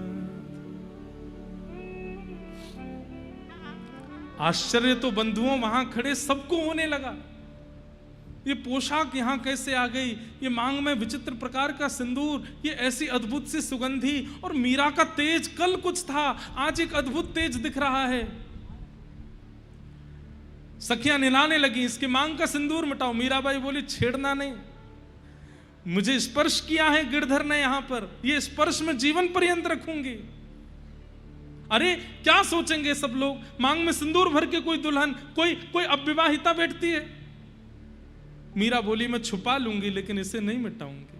आश्चर्य तो बंधुओं वहां खड़े सबको होने लगा। ये पोशाक यहां कैसे आ गई, ये मांग में विचित्र प्रकार का सिंदूर, ये ऐसी अद्भुत सी सुगंधी, और मीरा का तेज कल कुछ था, आज एक अद्भुत तेज दिख रहा है। सखियां निलाने लगी, इसकी मांग का सिंदूर मिटाओ। मीराबाई बोली, छेड़ना नहीं, मुझे स्पर्श किया है गिरधर ने यहां पर, ये स्पर्श में जीवन पर्यंत रखूंगी। अरे क्या सोचेंगे सब लोग, मांग में सिंदूर भर के कोई दुल्हन, कोई अविवाहिता बैठती है। मीरा बोली, मैं छुपा लूंगी लेकिन इसे नहीं मिटाऊंगी।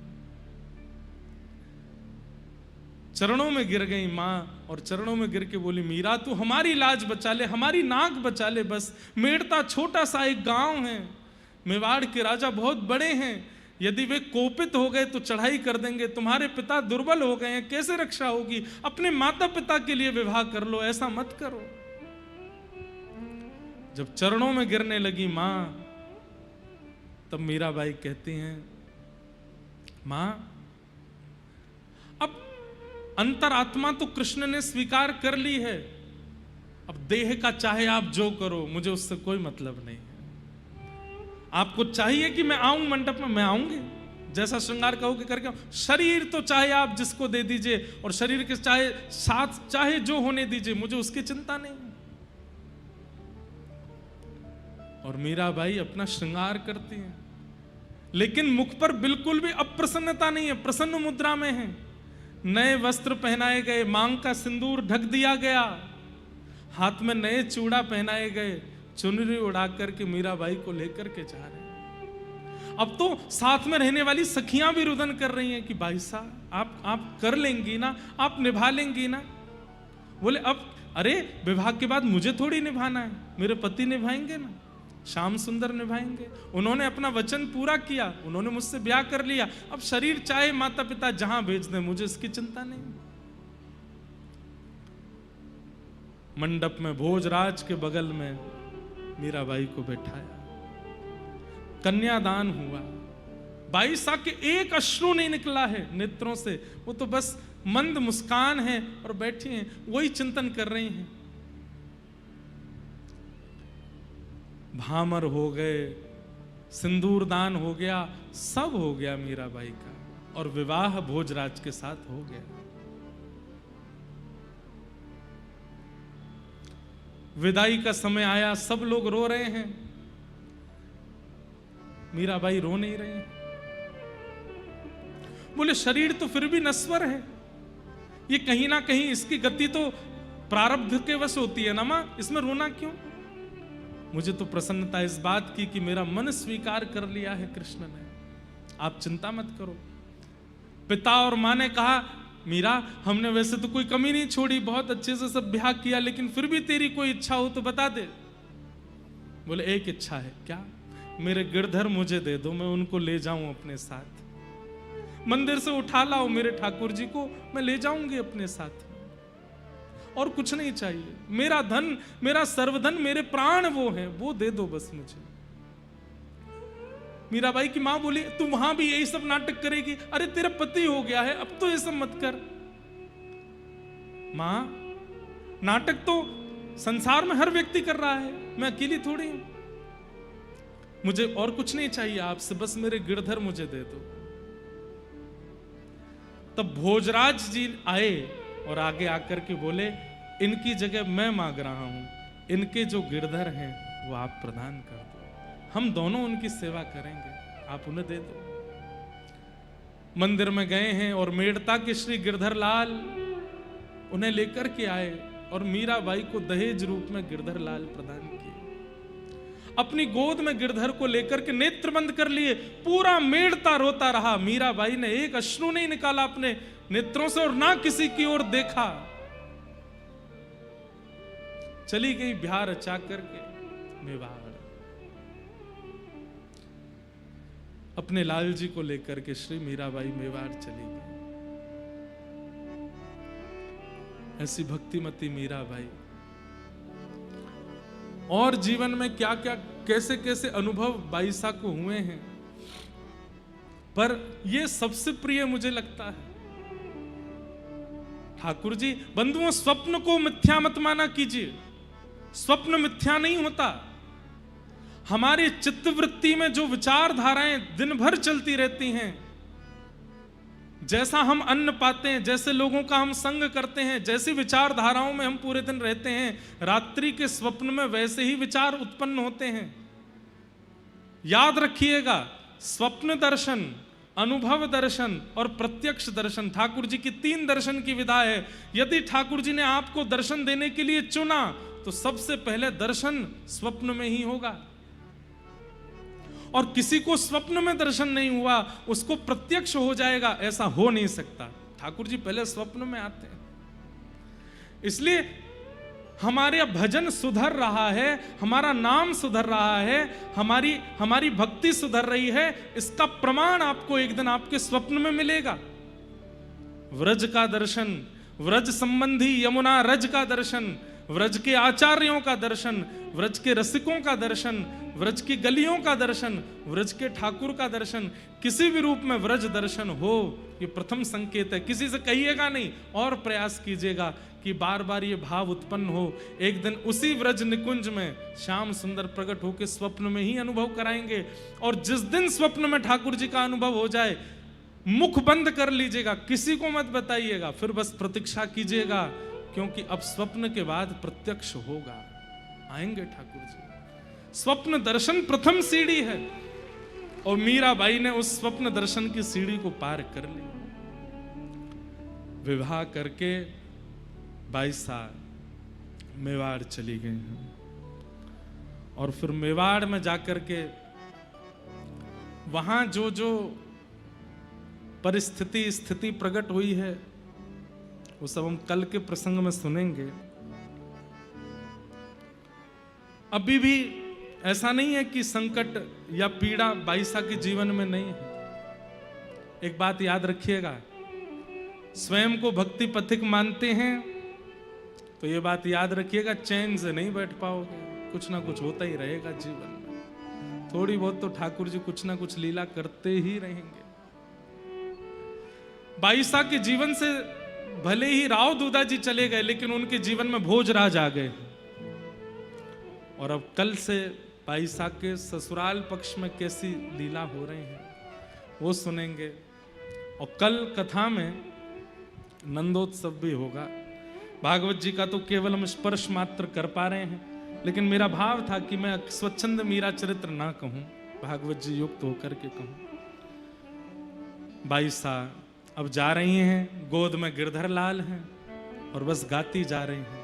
चरणों में गिर गई मां, और चरणों में गिर के बोली, मीरा तू हमारी लाज बचा ले, हमारी नाक बचा ले बस। मेड़ता छोटा सा एक गांव है, मेवाड़ के राजा बहुत बड़े हैं, यदि वे कोपित हो गए तो चढ़ाई कर देंगे। तुम्हारे पिता दुर्बल हो गए हैं, कैसे रक्षा होगी? अपने माता पिता के लिए विवाह कर लो, ऐसा मत करो। जब चरणों में गिरने लगी मां, तब मीराबाई कहती हैं, मां अब अंतरात्मा तो कृष्ण ने स्वीकार कर ली है, अब देह का चाहे आप जो करो, मुझे उससे कोई मतलब नहीं है। आपको चाहिए कि मैं आऊं मंडप में, मैं आऊंगी, जैसा श्रृंगार कहोगे करके। शरीर तो चाहे आप जिसको दे दीजिए, और शरीर के चाहे साथ चाहे जो होने दीजिए, मुझे उसकी चिंता नहीं। और मीराबाई अपना श्रृंगार करती हैं, लेकिन मुख पर बिल्कुल भी अप्रसन्नता नहीं है, प्रसन्न मुद्रा में है। नए वस्त्र पहनाए गए, मांग का सिंदूर ढक दिया गया, हाथ में नए चूड़ा पहनाए गए, चुनरी उड़ा करके मीराबाई को लेकर के जा रहे हैं। अब तो साथ में रहने वाली सखियां भी रुदन कर रही हैं कि भाई साहब आप कर लेंगी ना, आप निभा लेंगी ना। बोले अब अरे विवाह के बाद मुझे थोड़ी निभाना है, मेरे पति निभाएंगे ना, श्याम सुंदर निभाएंगे। उन्होंने अपना वचन पूरा किया, उन्होंने मुझसे ब्याह कर लिया। अब शरीर चाहे माता पिता जहां भेज दें, मुझे इसकी चिंता नहीं। मंडप में भोजराज के बगल में मीराबाई को बैठाया, कन्यादान हुआ। 22 साल के एक अश्रु नहीं निकला है नेत्रों से, वो तो बस मंद मुस्कान है और बैठी हैं, वही चिंतन कर रही हैं। भामर हो गए, सिंदूर दान हो गया, सब हो गया मीराबाई का, और विवाह भोजराज के साथ हो गया। विदाई का समय आया, सब लोग रो रहे हैं, मीराबाई रो नहीं रही। बोले शरीर तो फिर भी नश्वर है, ये कहीं ना कहीं इसकी गति तो प्रारब्ध के वश होती है ना मां, इसमें रोना क्यों? मुझे तो प्रसन्नता इस बात की कि मेरा मन स्वीकार कर लिया है कृष्ण ने, आप चिंता मत करो। पिता और मां ने कहा मीरा हमने वैसे तो कोई कमी नहीं छोड़ी, बहुत अच्छे से सब ब्याह किया, लेकिन फिर भी तेरी कोई इच्छा हो तो बता दे। बोले एक इच्छा है। क्या? मेरे गिरधर मुझे दे दो, मैं उनको ले जाऊं अपने साथ, मंदिर से उठा लाओ मेरे ठाकुर जी को, मैं ले जाऊंगी अपने साथ, और कुछ नहीं चाहिए। मेरा धन, मेरा सर्वधन, मेरे प्राण वो हैं, वो दे दो बस मुझे। मीराबाई की मां बोली तू वहां भी यही सब नाटक करेगी? अरे तेरा पति हो गया है, अब तो ये सब मत कर। मां, नाटक तो संसार में हर व्यक्ति कर रहा है, मैं अकेली थोड़ी हूं। मुझे और कुछ नहीं चाहिए आपसे, बस मेरे गिरधर मुझे दे दो। तब भोजराज जी आए और आगे आकर के बोले इनकी जगह मैं मांग रहा हूं, इनके जो गिरधर हैं वो आप प्रदान कर दो, हम दोनों उनकी सेवा करेंगे, आप उन्हें दे दो। मंदिर में गए हैं और मेड़ता के श्री गिरधर लाल उन्हें लेकर के आए और मीराबाई को दहेज रूप में गिरधर लाल प्रदान किए। अपनी गोद में गिरधर को लेकर के नेत्र बंद कर लिए, पूरा मेड़ता रोता रहा। मीराबाई ने एक अश्रु नहीं निकाला अपने नेत्रों से और ना किसी की ओर देखा। चली गई ब्याह रचा करके मेवाड़, अपने लाल जी को लेकर के श्री मीराबाई मेवाड़ चली गई। ऐसी भक्तिमती मीराबाई। और जीवन में क्या क्या कैसे कैसे अनुभव बाईसा को हुए हैं, पर यह सबसे प्रिय मुझे लगता है ठाकुर जी। बंधुओं, स्वप्न को मिथ्या मत माना कीजिए, स्वप्न मिथ्या नहीं होता। हमारी चित्तवृत्ति में जो विचारधाराएं दिन भर चलती रहती हैं, जैसा हम अन्न पाते हैं, जैसे लोगों का हम संग करते हैं, जैसी विचारधाराओं में हम पूरे दिन रहते हैं, रात्रि के स्वप्न में वैसे ही विचार उत्पन्न होते हैं। याद रखिएगा, स्वप्न दर्शन, अनुभव दर्शन और प्रत्यक्ष दर्शन, ठाकुर जी की 3 दर्शन की विधा है। यदि ठाकुर जी ने आपको दर्शन देने के लिए चुना तो सबसे पहले दर्शन स्वप्न में ही होगा, और किसी को स्वप्न में दर्शन नहीं हुआ उसको प्रत्यक्ष हो जाएगा, ऐसा हो नहीं सकता। ठाकुर जी पहले स्वप्न में आते हैं। इसलिए हमारे भजन सुधर रहा है, हमारा नाम सुधर रहा है, हमारी भक्ति सुधर रही है, इसका प्रमाण आपको एक दिन आपके स्वप्न में मिलेगा। व्रज का दर्शन, व्रज संबंधी यमुना रज का दर्शन, व्रज के आचार्यों का दर्शन, व्रज के रसिकों का दर्शन, व्रज की गलियों का दर्शन, व्रज के ठाकुर का दर्शन, किसी भी रूप में व्रज दर्शन हो, ये प्रथम संकेत है। किसी से कहिएगा नहीं, और प्रयास कीजिएगा कि बार बार ये भाव उत्पन्न हो। एक दिन उसी व्रज निकुंज में श्याम सुंदर प्रकट होकर स्वप्न में ही अनुभव कराएंगे। और जिस दिन स्वप्न में ठाकुर जी का अनुभव हो जाए, मुख बंद कर लीजिएगा, किसी को मत बताइएगा, फिर बस प्रतीक्षा कीजिएगा, क्योंकि अब स्वप्न के बाद प्रत्यक्ष होगा, आएंगे ठाकुर जी। स्वप्न दर्शन प्रथम सीढ़ी है, और मीराबाई ने उस स्वप्न दर्शन की सीढ़ी को पार कर ली। विवाह करके 22 साल मेवाड़ चली गई हैं। और फिर मेवाड़ में जाकर के वहां जो जो परिस्थिति स्थिति प्रकट हुई है वो सब हम कल के प्रसंग में सुनेंगे। अभी भी ऐसा नहीं है कि संकट या पीड़ा बाईसा के जीवन में नहीं है। एक बात याद रखिएगा, स्वयं को भक्ति पथिक मानते हैं तो ये बात याद रखिएगा, चैन से नहीं बैठ पाओगे, कुछ ना कुछ होता ही रहेगा जीवन में। थोड़ी बहुत तो ठाकुर जी कुछ ना कुछ लीला करते ही रहेंगे। बाईसा के जीवन से भले ही राव दूधा जी चले गए, लेकिन उनके जीवन में भोजराज आ गए। और अब कल से बाईसा के ससुराल पक्ष में कैसी लीला हो रही है वो सुनेंगे। और कल कथा में नंदोत्सव भी होगा। भागवत जी का तो केवल हम स्पर्श मात्र कर पा रहे हैं, लेकिन मेरा भाव था कि मैं स्वच्छंद मीरा चरित्र ना कहूं, भागवत जी युक्त होकर के कहूं। बाईसा अब जा रही हैं, गोद में गिरधर लाल हैं और बस गाती जा रही हैं।